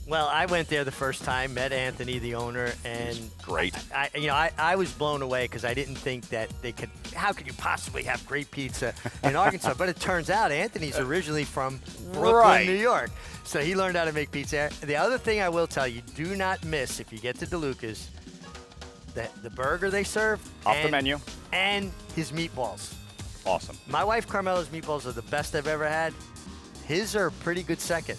[SPEAKER 3] Well, I went there the first time, met Anthony, the owner, and
[SPEAKER 1] great.
[SPEAKER 3] I was blown away because I didn't think that they could. How could you possibly have great pizza in Arkansas? But it turns out Anthony's originally from Brooklyn, New York, so he learned how to make pizza. The other thing I will tell you: do not miss if you get to DeLuca's, the burger they serve
[SPEAKER 1] off the menu
[SPEAKER 3] and his meatballs.
[SPEAKER 1] Awesome.
[SPEAKER 3] My wife Carmela's meatballs are the best I've ever had. His are a pretty good second.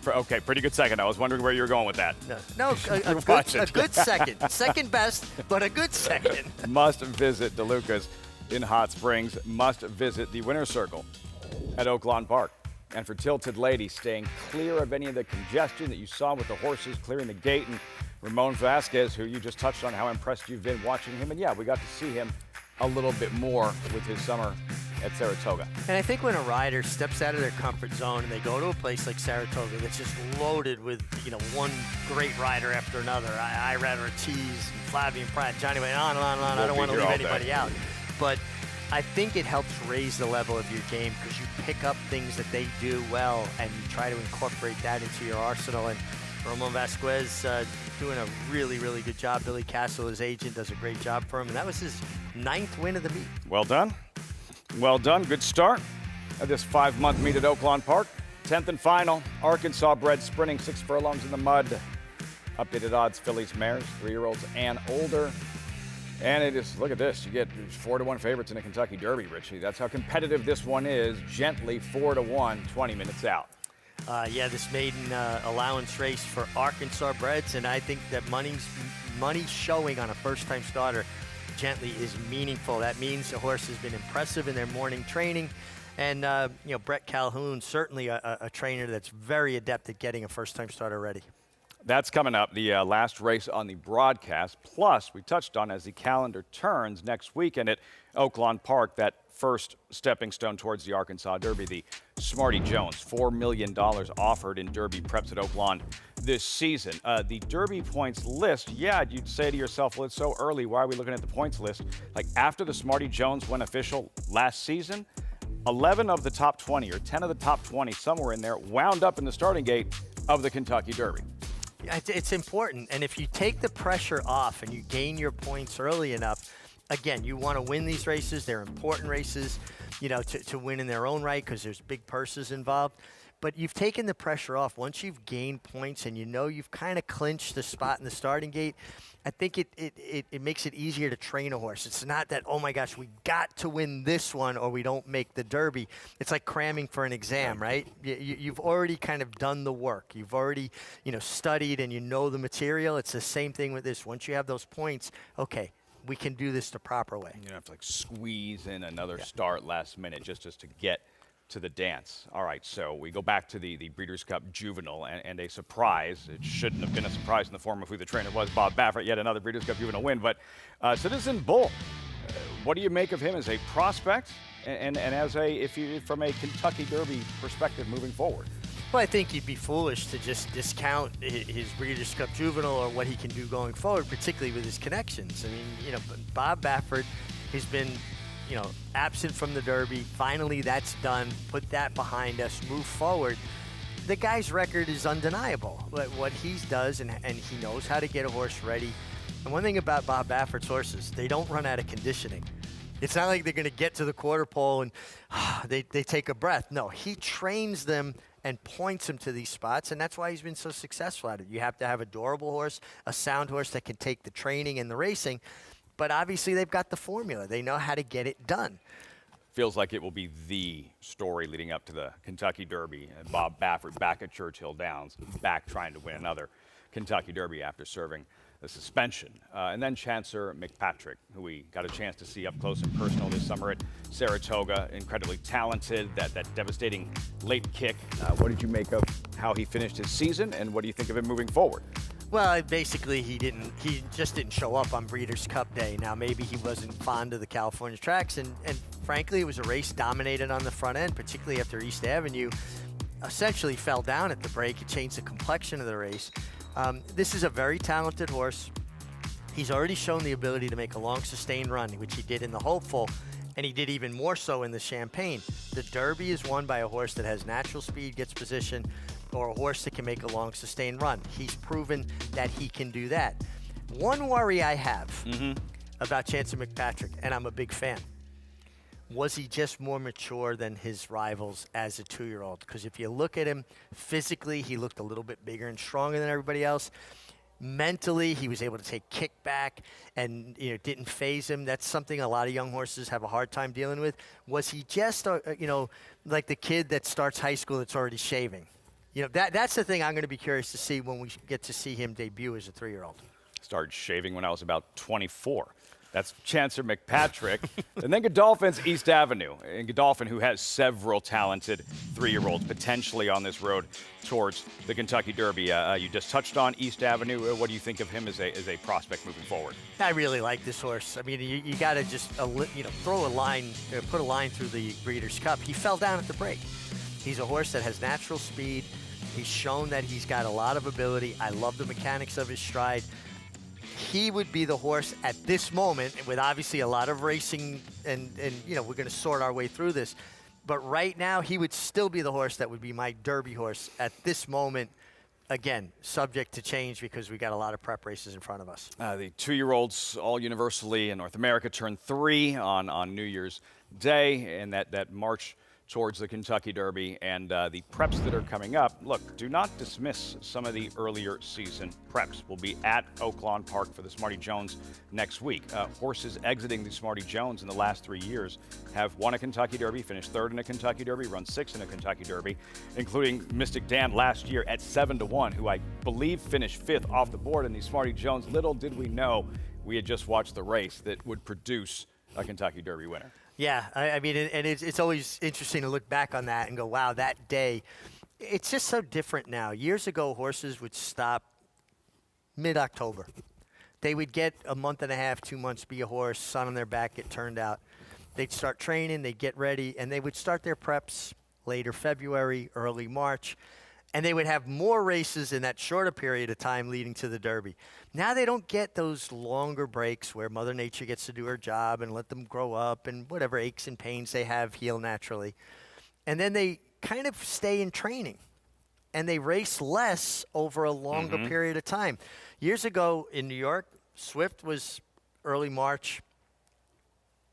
[SPEAKER 1] Okay, pretty good second. I was wondering where you were going with that.
[SPEAKER 3] No, a good second. Second best, but a good second.
[SPEAKER 1] Must visit DeLuca's in Hot Springs. Must visit the Winner's Circle at Oaklawn Park. And for Tilted Lady, staying clear of any of the congestion that you saw with the horses clearing the gate. And Ramon Vasquez, who you just touched on how impressed you've been watching him. And yeah, we got to see him a little bit more with his summer at Saratoga.
[SPEAKER 3] And I think when a rider steps out of their comfort zone and they go to a place like Saratoga that's just loaded with, one great rider after another, Irad Ortiz, and Flavien Prat, Johnny Wayne, on and on and on. I don't want to leave anybody out. But I think it helps raise the level of your game because you pick up things that they do well and you try to incorporate that into your arsenal. And Ramon Vasquez doing a really, really good job. Billy Castle, his agent, does a great job for him. And that was his 9th win of the meet.
[SPEAKER 1] Well done. Well done. Good start at this 5-month meet at Oaklawn Park. 10th and final. Arkansas bred sprinting 6 furlongs in the mud. Updated odds, fillies, mares, 3-year-olds and older. And it is, look at this, you get 4-1 favorites in the Kentucky Derby, Richie. That's how competitive this one is. Gently 4-1, 20 minutes out.
[SPEAKER 3] This maiden allowance race for Arkansas breds, and I think that money showing on a first-time starter Gently is meaningful. That means the horse has been impressive in their morning training, and Brett Calhoun, certainly a trainer that's very adept at getting a first-time starter ready.
[SPEAKER 1] That's coming up, the last race on the broadcast. Plus, we touched on as the calendar turns next weekend at Oaklawn Park, that first stepping stone towards the Arkansas Derby, the Smarty Jones, $4 million offered in Derby preps at Oaklawn this season. The Derby points list, you'd say to yourself, well, it's so early. Why are we looking at the points list? Like after the Smarty Jones went official last season, 11 of the top 20 or 10 of the top 20, somewhere in there, wound up in the starting gate of the Kentucky Derby.
[SPEAKER 3] It's important, and if you take the pressure off and you gain your points early enough, again, you want to win these races. They're important races, to win in their own right because there's big purses involved. But you've taken the pressure off. Once you've gained points and you've kind of clinched the spot in the starting gate, I think it makes it easier to train a horse. It's not that, oh my gosh, we got to win this one or we don't make the Derby. It's like cramming for an exam, right? You've already kind of done the work. You've already, studied and you know the material. It's the same thing with this. Once you have those points, okay, we can do this the proper way.
[SPEAKER 1] You don't have to squeeze in another start last minute just to get to the dance. All right, so we go back to the Breeders' Cup Juvenile and a surprise. It shouldn't have been a surprise in the form of who the trainer was, Bob Baffert, yet another Breeders' Cup Juvenile win. But Citizen Bull, what do you make of him as a prospect and as from a Kentucky Derby perspective moving forward?
[SPEAKER 3] Well, I think you'd be foolish to just discount his Breeders' Cup Juvenile or what he can do going forward, particularly with his connections. I mean, Bob Baffert has been absent from the Derby. Finally, that's done. Put that behind us. Move forward. The guy's record is undeniable. What he does, and he knows how to get a horse ready. And one thing about Bob Baffert's horses, they don't run out of conditioning. It's not like they're going to get to the quarter pole and they take a breath. No, he trains them and points them to these spots, and that's why he's been so successful at it. You have to have a durable horse, a sound horse that can take the training and the racing, but obviously they've got the formula. They know how to get it done.
[SPEAKER 1] Feels like it will be the story leading up to the Kentucky Derby. Bob Baffert back at Churchill Downs, back trying to win another Kentucky Derby after serving the suspension. And then Chancer McPatrick, who we got a chance to see up close and personal this summer at Saratoga. Incredibly talented, that devastating late kick. What did you make of how he finished his season, and what do you think of him moving forward?
[SPEAKER 3] Well, basically he just didn't show up on Breeders' Cup Day. Now maybe he wasn't fond of the California tracks, and frankly it was a race dominated on the front end, particularly after East Avenue essentially fell down at the break. It changed the complexion of the race. This is a very talented horse. He's already shown the ability to make a long sustained run, which he did in the Hopeful, and he did even more so in the Champagne. The Derby is won by a horse that has natural speed, gets position, or a horse that can make a long sustained run. He's proven that he can do that. One worry I have about Chancer McPatrick, and I'm a big fan, was he just more mature than his rivals as a 2-year-old? Because if you look at him physically, he looked a little bit bigger and stronger than everybody else. Mentally, he was able to take kickback and didn't phase him. That's something a lot of young horses have a hard time dealing with. Was he just, like the kid that starts high school that's already shaving? That's the thing I'm going to be curious to see when we get to see him debut as a 3-year-old.
[SPEAKER 1] Started shaving when I was about 24. That's Chancer McPatrick. And then Godolphin's East Avenue. And Godolphin, who has several talented 3-year-olds potentially on this road towards the Kentucky Derby. You just touched on East Avenue. What do you think of him as a prospect moving forward?
[SPEAKER 3] I really like this horse. I mean, you got to just throw a line, put a line through the Breeders' Cup. He fell down at the break. He's a horse that has natural speed. He's shown that he's got a lot of ability. I love the mechanics of his stride. He would be the horse at this moment, with obviously a lot of racing, and we're going to sort our way through this. But right now, he would still be the horse that would be my Derby horse at this moment. Again, subject to change because we got a lot of prep races in front of us.
[SPEAKER 1] The 2-year-olds all universally in North America turn 3 on New Year's Day, and that march towards the Kentucky Derby and the preps that are coming up. Look, do not dismiss some of the earlier season preps. We'll be at Oaklawn Park for the Smarty Jones next week. Horses exiting the Smarty Jones in the last 3 years have won a Kentucky Derby, finished 3rd in a Kentucky Derby, run 6th in a Kentucky Derby, including Mystic Dan last year at 7-1, who I believe finished 5th off the board in the Smarty Jones. Little did we know we had just watched the race that would produce a Kentucky Derby winner.
[SPEAKER 3] Yeah, I mean, and it's always interesting to look back on that and go, wow, that day. It's just so different now. Years ago, horses would stop mid-October. They would get a month and a half, 2 months, be a horse, sun on their back, get turned out. They'd start training, they'd get ready, and they would start their preps later February, early March. And they would have more races in that shorter period of time leading to the Derby. Now they don't get those longer breaks where Mother Nature gets to do her job and let them grow up and whatever aches and pains they have heal naturally. And then they kind of stay in training. And they race less over a longer period of time. Years ago in New York, Swift was early March,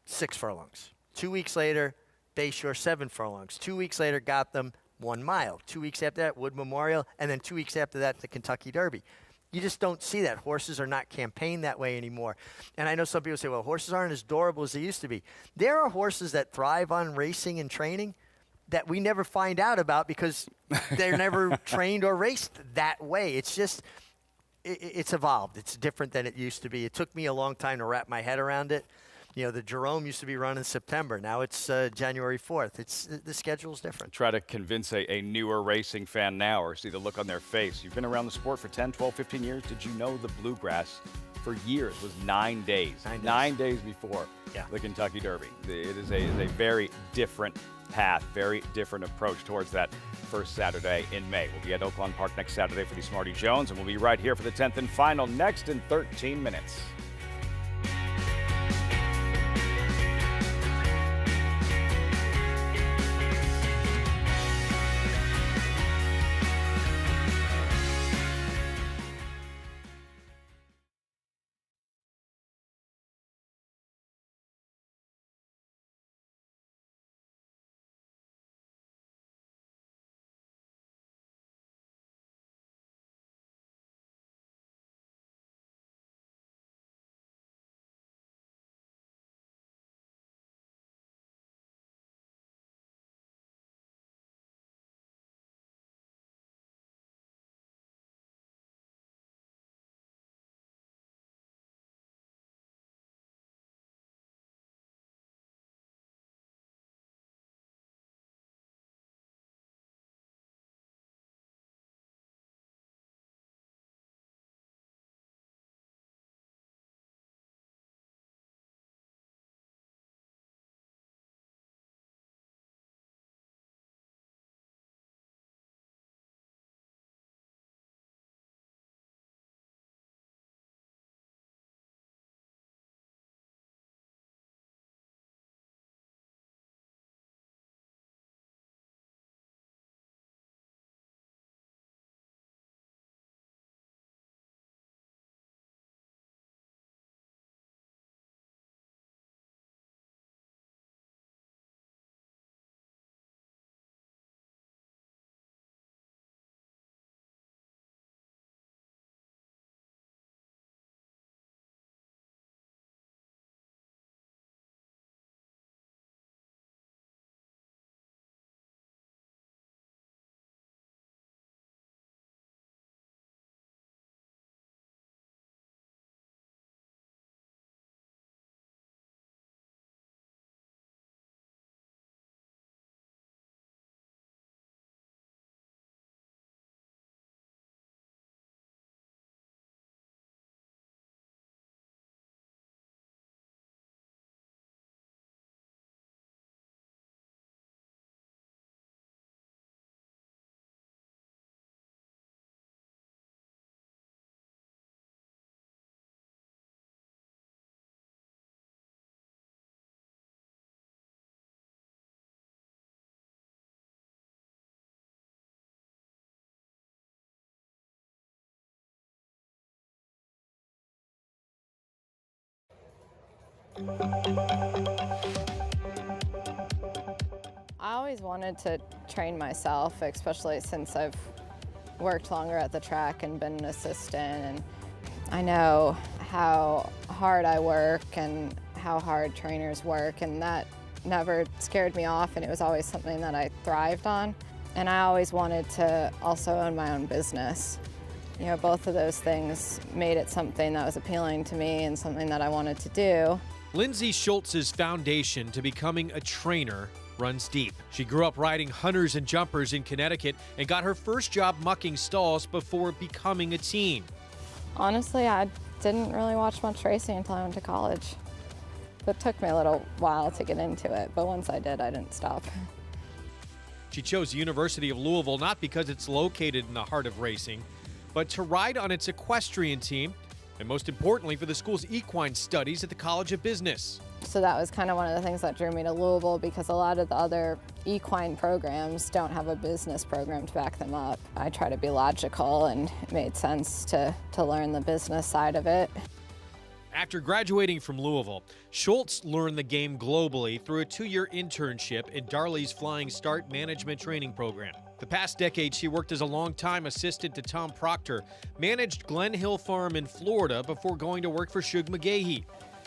[SPEAKER 3] 6 furlongs. 2 weeks later, Bayshore, 7 furlongs. 2 weeks later, Gotham, 1 mile. 2 weeks after that, Wood Memorial, and then 2 weeks after that, the Kentucky Derby. You just don't see that. Horses are not campaigned that way anymore. And I know some people say, well, horses aren't as durable as they used to be. There are horses that thrive on racing and training that we never find out about because they're never trained or raced that way. It's just, it's evolved. It's different than it used to be. It took me a long time to wrap my head around it. The Jerome used to be run in September. Now it's January 4th. The schedule's different.
[SPEAKER 1] Try to convince a newer racing fan now or see the look on their face. You've been around the sport for 10, 12, 15 years. Did you know the Bluegrass for years was 9 days? 9 days before the Kentucky Derby. It is a very different path, very different approach towards that first Saturday in May. We'll be at Oaklawn Park next Saturday for the Smarty Jones, and we'll be right here for the 10th and final next in 13 minutes.
[SPEAKER 13] I always wanted to train myself, especially since I've worked longer at the track and been an assistant, and I know how hard I work and how hard trainers work, and that never scared me off, and it was always something that I thrived on. And I always wanted to also own my own business. You know, both of those things made it something that was appealing to me and something that I wanted to do.
[SPEAKER 2] Lindsay Schultz's foundation to becoming a trainer runs deep. She grew up riding hunters and jumpers in Connecticut and got her first job mucking stalls before becoming a teen.
[SPEAKER 13] Honestly, I didn't really watch much racing until I went to college. It took me a little while to get into it, but once I did, I didn't stop.
[SPEAKER 2] She chose the University of Louisville not because it's located in the heart of racing, but to ride on its equestrian team, and most importantly for the school's equine studies at the College of Business.
[SPEAKER 13] So that was kind of one of the things that drew me to Louisville, because a lot of the other equine programs don't have a business program to back them up. I try to be logical, and it made sense to learn the business side of it.
[SPEAKER 2] After graduating from Louisville, Schultz learned the game globally through a 2-year internship in Darley's Flying Start Management Training Program. The past decade, she worked as a longtime assistant to Tom Proctor, managed Glen Hill Farm in Florida before going to work for Shug McGahee.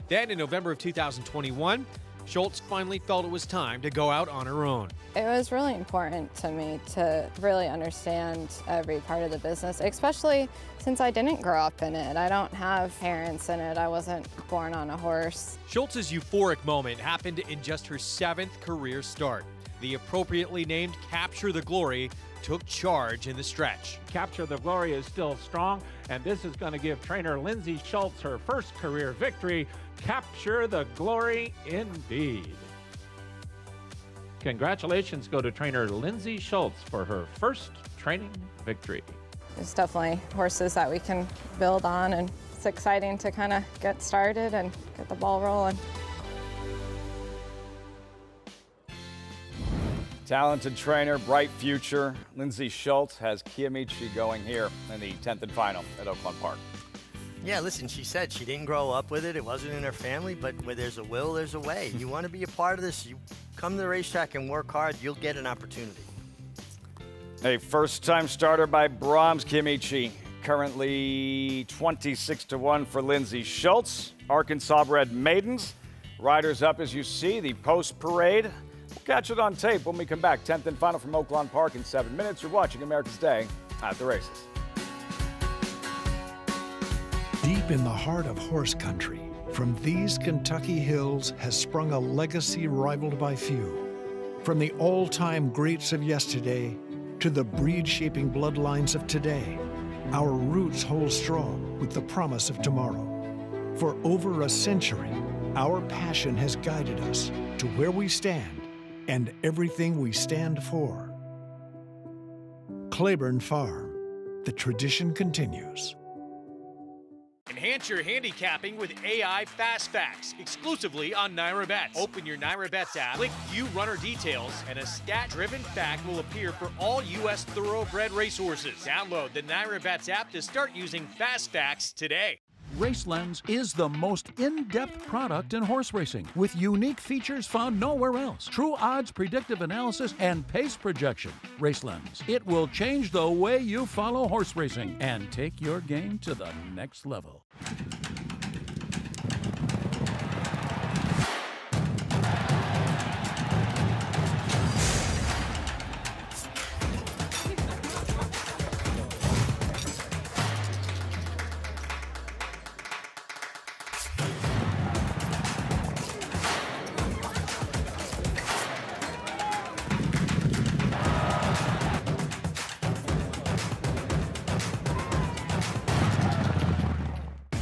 [SPEAKER 2] Then in November of 2021, Schultz finally felt it was time to go out on her own.
[SPEAKER 13] It was really important to me to really understand every part of the business, especially since I didn't grow up in it. I don't have parents in it. I wasn't born on a horse.
[SPEAKER 2] Schultz's euphoric moment happened in just her 7th career start. The appropriately named Capture the Glory took charge in the stretch.
[SPEAKER 12] Capture the Glory is still strong, and this is going to give trainer Lindsay Schultz her first career victory. Capture the Glory indeed. Congratulations go to trainer Lindsay Schultz for her first training victory.
[SPEAKER 13] There's definitely horses that we can build on, and it's exciting to kind of get started and get the ball rolling.
[SPEAKER 1] Talented trainer, bright future. Lindsay Schultz has Kiamichi going here in the 10th and final at Oaklawn Park.
[SPEAKER 3] Yeah, listen, she said she didn't grow up with it. It wasn't in her family, but where there's a will, there's a way. You want to be a part of this, you come to the racetrack and work hard, you'll get an opportunity.
[SPEAKER 1] A first-time starter by Brahms Kiamichi. Currently 26-1 for Lindsay Schultz. Arkansas-bred maidens. Riders up as you see the post-parade. We'll catch it on tape when we come back. 10th and final from Oaklawn Park in 7 minutes. You're watching America's Day at the races.
[SPEAKER 15] Deep in the heart of horse country, from these Kentucky hills has sprung a legacy rivaled by few. From the all-time greats of yesterday to the breed-shaping bloodlines of today, our roots hold strong with the promise of tomorrow. For over a century, our passion has guided us to where we stand and everything we stand for. Claiborne Farm, the tradition continues.
[SPEAKER 10] Enhance your handicapping with AI Fast Facts, exclusively on Naira Bets. Open your Naira Bets app, click View Runner Details, and a stat-driven fact will appear for all U.S. thoroughbred racehorses. Download the Naira Bets app to start using Fast Facts today.
[SPEAKER 16] RaceLens is the most in-depth product in horse racing, with unique features found nowhere else. True odds, predictive analysis, and pace projection. RaceLens. It will change the way you follow horse racing and take your game to the next level.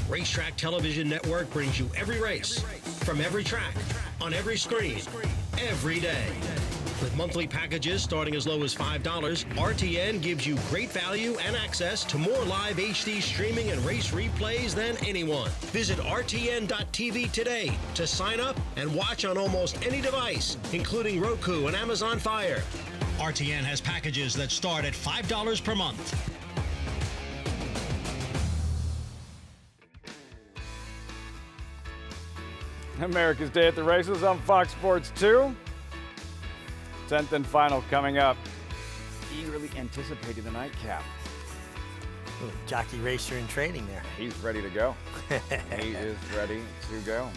[SPEAKER 18] Racetrack Television Network brings you every race, from every track, on every screen, every day. With monthly packages starting as low as $5, RTN gives you great value and access to more live HD streaming and race replays than anyone. Visit RTN.tv today to sign up and watch on almost any device, including Roku and Amazon Fire. RTN has packages that start at $5 per month.
[SPEAKER 1] America's Day at the Races on Fox Sports 2. 10th and final coming up. Eagerly anticipating the nightcap.
[SPEAKER 3] Jockey racer in training there.
[SPEAKER 1] He's ready to go. He is ready to go.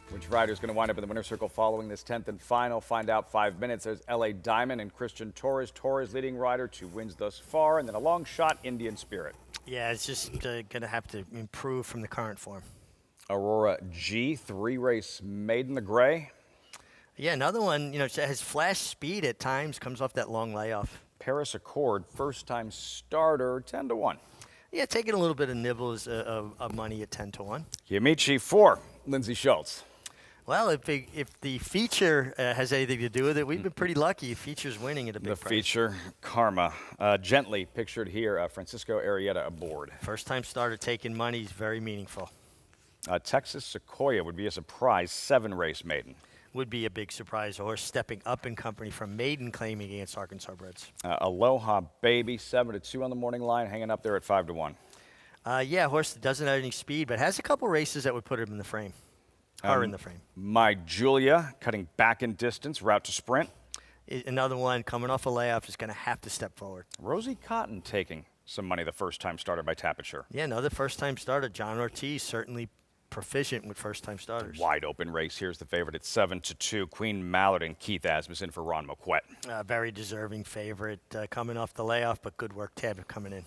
[SPEAKER 1] Which rider is going to wind up in the winner's circle following this 10th and final? Find out 5 minutes. There's LA Diamond and Christian Torres. Torres leading rider, 2 wins thus far, and then a long shot, Indian Spirit.
[SPEAKER 3] Yeah, it's just going to have to improve from the current form.
[SPEAKER 1] Aurora G, 3-race maiden, the gray.
[SPEAKER 3] Yeah, another one, has flash speed at times, comes off that long layoff.
[SPEAKER 1] Paris Accord, first-time starter, 10-1.
[SPEAKER 3] Yeah, taking a little bit of nibbles of money at 10-1.
[SPEAKER 1] Yamichi, 4, Lindsey Schultz.
[SPEAKER 3] Well, if the feature has anything to do with it, we've been pretty lucky. Feature's winning at a big price.
[SPEAKER 1] The feature, Karma. Gently pictured here, Francisco Arrieta aboard.
[SPEAKER 3] First-time starter taking money is very meaningful.
[SPEAKER 1] Texas Sequoia would be a surprise 7-race maiden.
[SPEAKER 3] Would be a big surprise. A horse stepping up in company from maiden claiming against Arkansas Breds.
[SPEAKER 1] Aloha Baby, 7-2 on the morning line, hanging up there at 5-1.
[SPEAKER 3] Yeah, a horse that doesn't have any speed, but has a couple races that would put him in the frame. In the frame.
[SPEAKER 1] My Julia, cutting back in distance, route to sprint.
[SPEAKER 3] Another one coming off a layoff is going to have to step forward.
[SPEAKER 1] Rosie Cotton taking some money the first time starter by Tapiture.
[SPEAKER 3] Yeah, another first-time starter. John Ortiz, certainly proficient with first-time starters.
[SPEAKER 1] Wide open race. Here's the favorite at 7-2. Queen Mallard and Keith Asmussen for Ron Moquette.
[SPEAKER 3] Very deserving favorite coming off the layoff, but good work, Tab, coming in.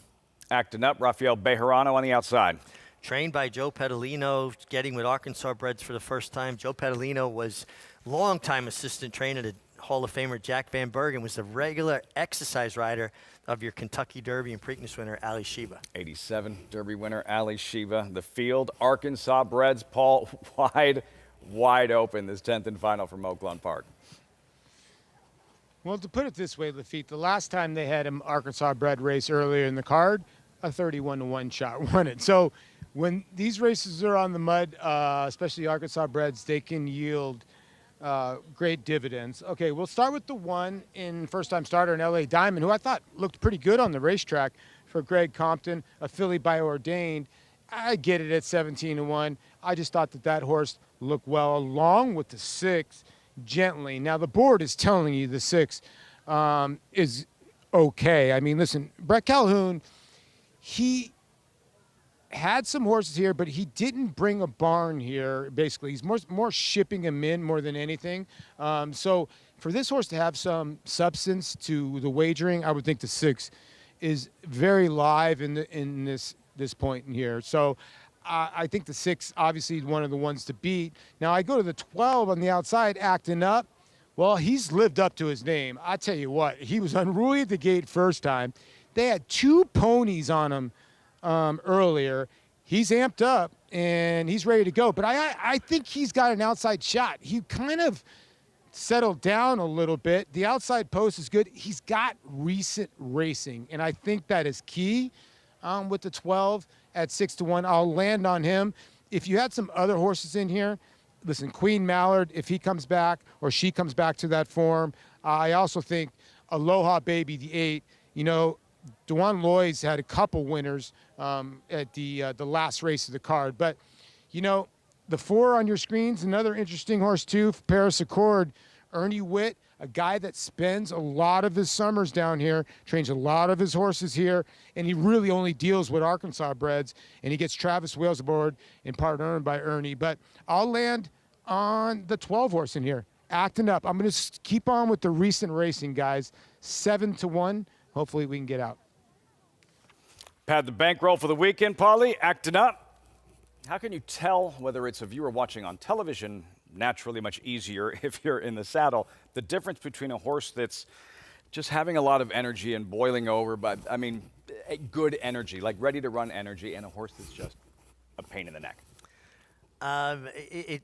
[SPEAKER 1] Acting up, Rafael Bejarano on the outside.
[SPEAKER 3] Trained by Joe Pedalino, getting with Arkansas Breds for the first time. Joe Pedalino was longtime assistant trainer to Hall of Famer Jack Van Bergen, was the regular exercise rider of your Kentucky Derby and Preakness winner, Ali Sheba.
[SPEAKER 1] 87 Derby winner, Ali Sheba. The field, Arkansas Breds, Paul, wide open, this 10th and final from Oaklawn Park.
[SPEAKER 5] Well, to put it this way, Lafitte, the last time they had an Arkansas bred race earlier in the card, a 31-1 shot won it. So when these races are on the mud, especially Arkansas breds, they can yield great dividends. Okay, we'll start with the one in first-time starter in LA Diamond, who I thought looked pretty good on the racetrack for Greg Compton, a filly by Ordained. I get it at 17-1. I just thought that horse looked well, along with the 6, Gently. Now, the board is telling you the 6 is okay. I mean, listen, Brett Calhoun, he had some horses here, but he didn't bring a barn here, basically. He's more shipping them in more than anything. So for this horse to have some substance to the wagering, I would think the 6 is very live in this point in here. So I think the 6 obviously is one of the ones to beat. Now I go to the 12 on the outside, Acting Up. Well, he's lived up to his name. I tell you what, he was unruly at the gate first time. They had 2 ponies on him earlier. He's amped up and he's ready to go. But I think he's got an outside shot. He kind of settled down a little bit. The outside post is good. He's got recent racing, and I think that is key with the 12 at 6-1. I'll land on him. If you had some other horses in here, listen, Queen Mallard, if he comes back or she comes back to that form. I also think Aloha Baby, the 8, Dewan Loy's had a couple winners at the last race of the card. But, the 4 on your screens, another interesting horse, too, Paris Accord. Ernie Witt, a guy that spends a lot of his summers down here, trains a lot of his horses here, and he really only deals with Arkansas breds, and he gets Travis Wales aboard, in part earned by Ernie. But I'll land on the 12 horse in here, Acting Up. I'm going to keep on with the recent racing, guys. 7-1. Hopefully we can get out.
[SPEAKER 1] Pad the bankroll for the weekend, Paulie. Acting Up. How can you tell whether it's a viewer watching on television, naturally much easier if you're in the saddle, the difference between a horse that's just having a lot of energy and boiling over, but I mean, good energy, like ready to run energy, and a horse that's just a pain in the neck?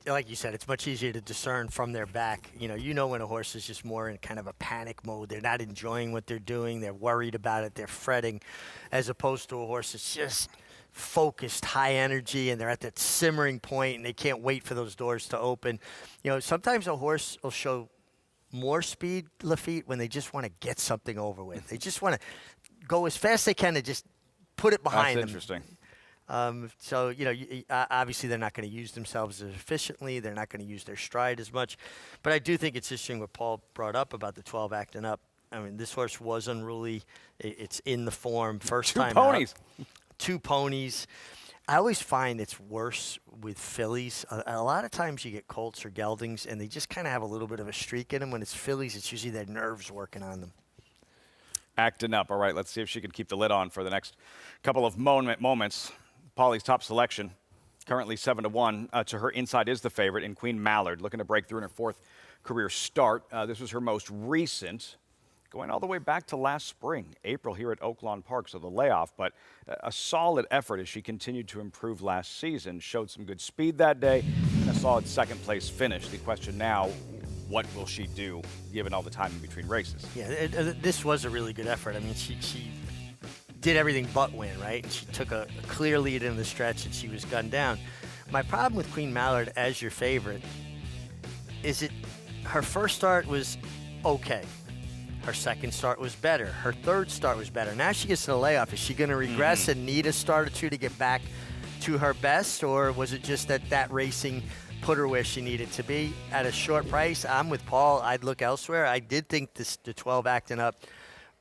[SPEAKER 3] Like you said, it's much easier to discern from their back. You know when a horse is just more in kind of a panic mode. They're not enjoying what they're doing. They're worried about it. They're fretting, as opposed to a horse that's just focused, high energy, and they're at that simmering point, and they can't wait for those doors to open. Sometimes a horse will show more speed, Lafitte, when they just want to get something over with. They just want to go as fast as they can and just put it behind them.
[SPEAKER 1] That's interesting.
[SPEAKER 3] So, obviously they're not going to use themselves as efficiently. They're not going to use their stride as much. But I do think it's interesting what Paul brought up about the 12 acting up. I mean, this horse was unruly. It's in the form. First time
[SPEAKER 1] ponies.
[SPEAKER 3] out. 2 ponies. I always find it's worse with fillies. A lot of times you get colts or geldings, and they just kind of have a little bit of a streak in them. When it's fillies, it's usually their nerves working on them.
[SPEAKER 1] Acting up. All right, let's see if she can keep the lid on for the next couple of moments. Polly's top selection, currently 7-1. To her inside is the favorite in Queen Mallard, looking to break through in her 4th career start. This was her most recent, going all the way back to last spring, April here at Oaklawn Park, so the layoff, but a solid effort as she continued to improve last season. Showed some good speed that day and a solid 2nd place finish. The question now, what will she do given all the time in between races?
[SPEAKER 3] Yeah, this was a really good effort. I mean, she did everything but win, right? And she took a clear lead in the stretch and she was gunned down. My problem with Queen Mallard as your favorite is her first start was okay. Her 2nd start was better. Her 3rd start was better. Now she gets to the layoff. Is she going to regress and need a start or 2 to get back to her best? Or was it just that racing put her where she needed to be at a short price? I'm with Paul. I'd look elsewhere. I did think the 12 acting up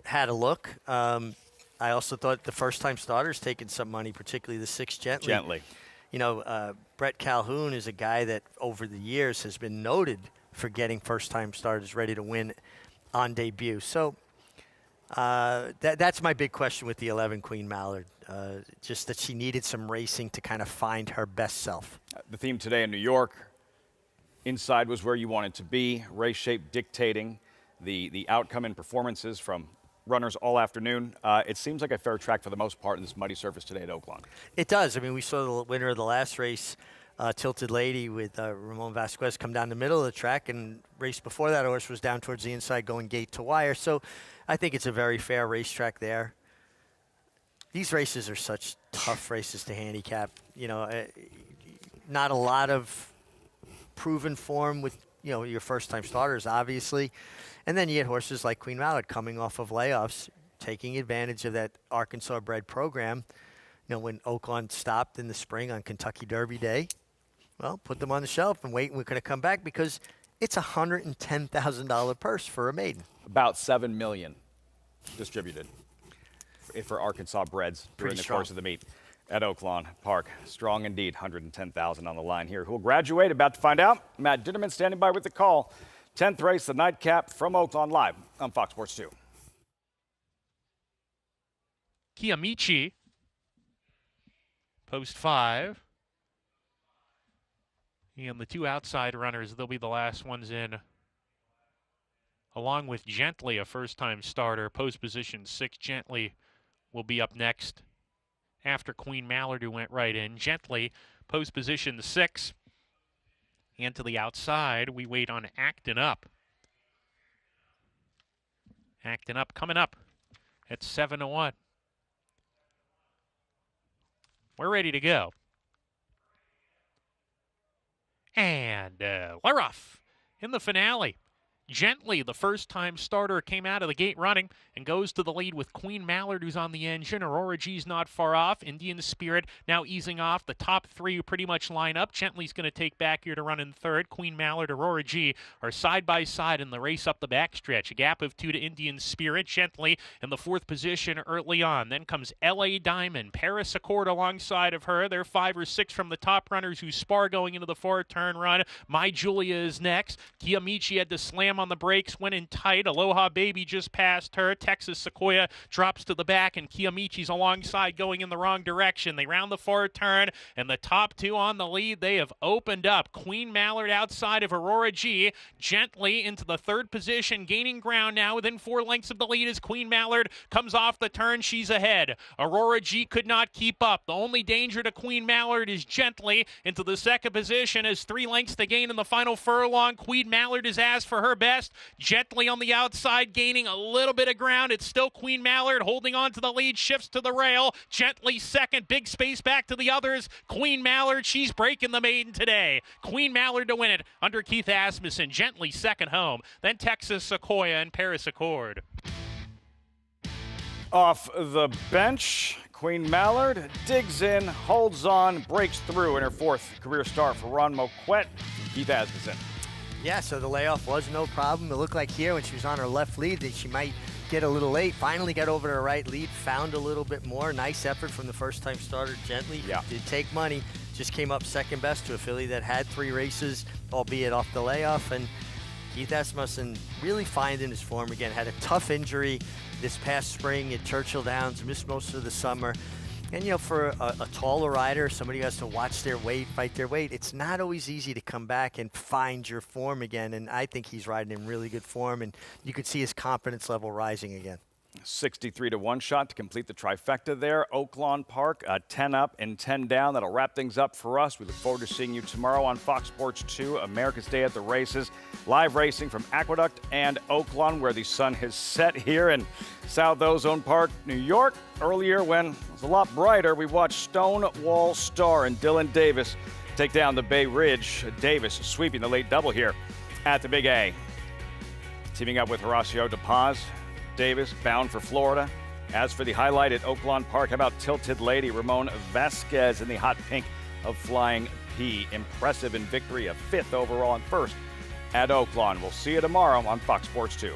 [SPEAKER 3] had a look. I also thought the first-time starters taking some money, particularly the 6 Gently. Brett Calhoun is a guy that over the years has been noted for getting first-time starters ready to win on debut. So that's my big question with the 11 Queen Mallard, just that she needed some racing to kind of find her best self.
[SPEAKER 1] The theme today in New York, inside was where you wanted to be, race shape dictating the outcome and performances from runners all afternoon. It seems like a fair track for the most part in this muddy surface today at Oaklawn.
[SPEAKER 3] It does. I mean, we saw the winner of the last race, Tilted Lady, with Ramon Vasquez come down the middle of the track, and race before that horse was down towards the inside going gate to wire. So I think it's a very fair racetrack there. These races are such tough races to handicap. Not a lot of proven form with, your first-time starters, obviously. And then you get horses like Queen Mallard coming off of layoffs, taking advantage of that Arkansas-bred program. When Oaklawn stopped in the spring on Kentucky Derby Day, well, put them on the shelf and wait. We're going to come back because it's a $110,000 purse for a maiden.
[SPEAKER 1] About $7 million distributed for Arkansas breds during the course of the meet at Oaklawn Park. Strong indeed, $110,000 on the line here. Who will graduate? About to find out. Matt Ditterman standing by with the call. 10th race, the nightcap from Oaklawn live on Fox Sports 2.
[SPEAKER 6] Kiamichi, post 5. And the 2 outside runners, they'll be the last ones in. Along with Gently, a first-time starter. Post position 6, Gently will be up next after Queen Mallard, who went right in. Gently, post position 6. And to the outside, we wait on Actin' Up. Actin' Up coming up at 7-1. We're ready to go. And we're off in the finale. Gently, the first-time starter, came out of the gate running and goes to the lead with Queen Mallard, who's on the engine. Aurora G's not far off. Indian Spirit now easing off. The top 3 pretty much line up. Gently's going to take back here to run in 3rd. Queen Mallard, Aurora G are side by side in the race up the backstretch. A gap of 2 to Indian Spirit. Gently in the 4th position early on. Then comes L.A. Diamond. Paris Accord alongside of her. They're 5 or 6 from the top runners who spar going into the 4-turn run. My Julia is next. Kiamichi had to slam on the brakes, went in tight. Aloha Baby just passed her. Texas Sequoia drops to the back, and Kiamichi's alongside going in the wrong direction. They round the 4-turn, and the top 2 on the lead. They have opened up. Queen Mallard outside of Aurora G. Gently into the 3rd position, gaining ground now within 4 lengths of the lead as Queen Mallard comes off the turn. She's ahead. Aurora G could not keep up. The only danger to Queen Mallard is Gently into the 2nd position as 3 lengths to gain in the final furlong. Queen Mallard is asked for her best. Gently on the outside, gaining a little bit of ground. It's still Queen Mallard holding on to the lead, shifts to the rail. Gently 2nd, big space back to the others. Queen Mallard, she's breaking the maiden today. Queen Mallard to win it under Keith Asmussen. Gently 2nd home. Then Texas Sequoia and Paris Accord.
[SPEAKER 1] Off the bench, Queen Mallard digs in, holds on, breaks through in her 4th career start for Ron Moquette. Keith Asmussen.
[SPEAKER 3] Yeah, so the layoff was no problem. It looked like here when she was on her left lead that she might get a little late. Finally got over to her right lead, found a little bit more. Nice effort from the first-time starter, Gently.
[SPEAKER 1] Yeah.
[SPEAKER 3] Did take money, just came up second best to a filly that had 3 races, albeit off the layoff. And Keith Asmussen really finding his form again. Had a tough injury this past spring at Churchill Downs, missed most of the summer. And, you know, for a taller rider, somebody who has to watch their weight, fight their weight, it's not always easy to come back and find your form again. And I think he's riding in really good form, and you could see his confidence level rising again.
[SPEAKER 1] 63-1 shot to complete the trifecta there. Oaklawn Park, 10 up and 10 down. That'll wrap things up for us. We look forward to seeing you tomorrow on Fox Sports 2, America's Day at the Races. Live racing from Aqueduct and Oaklawn, where the sun has set here in South Ozone Park, New York. Earlier, when it was a lot brighter, we watched Stonewall Star and Dylan Davis take down the Bay Ridge. Davis sweeping the late double here at the Big A. Teaming up with Horacio De Paz, Davis bound for Florida. As for the highlight at Oaklawn Park, how about Tilted Lady Ramon Vasquez in the hot pink of Flying P. Impressive in victory, a 5th overall and 1st at Oaklawn. We'll see you tomorrow on Fox Sports 2.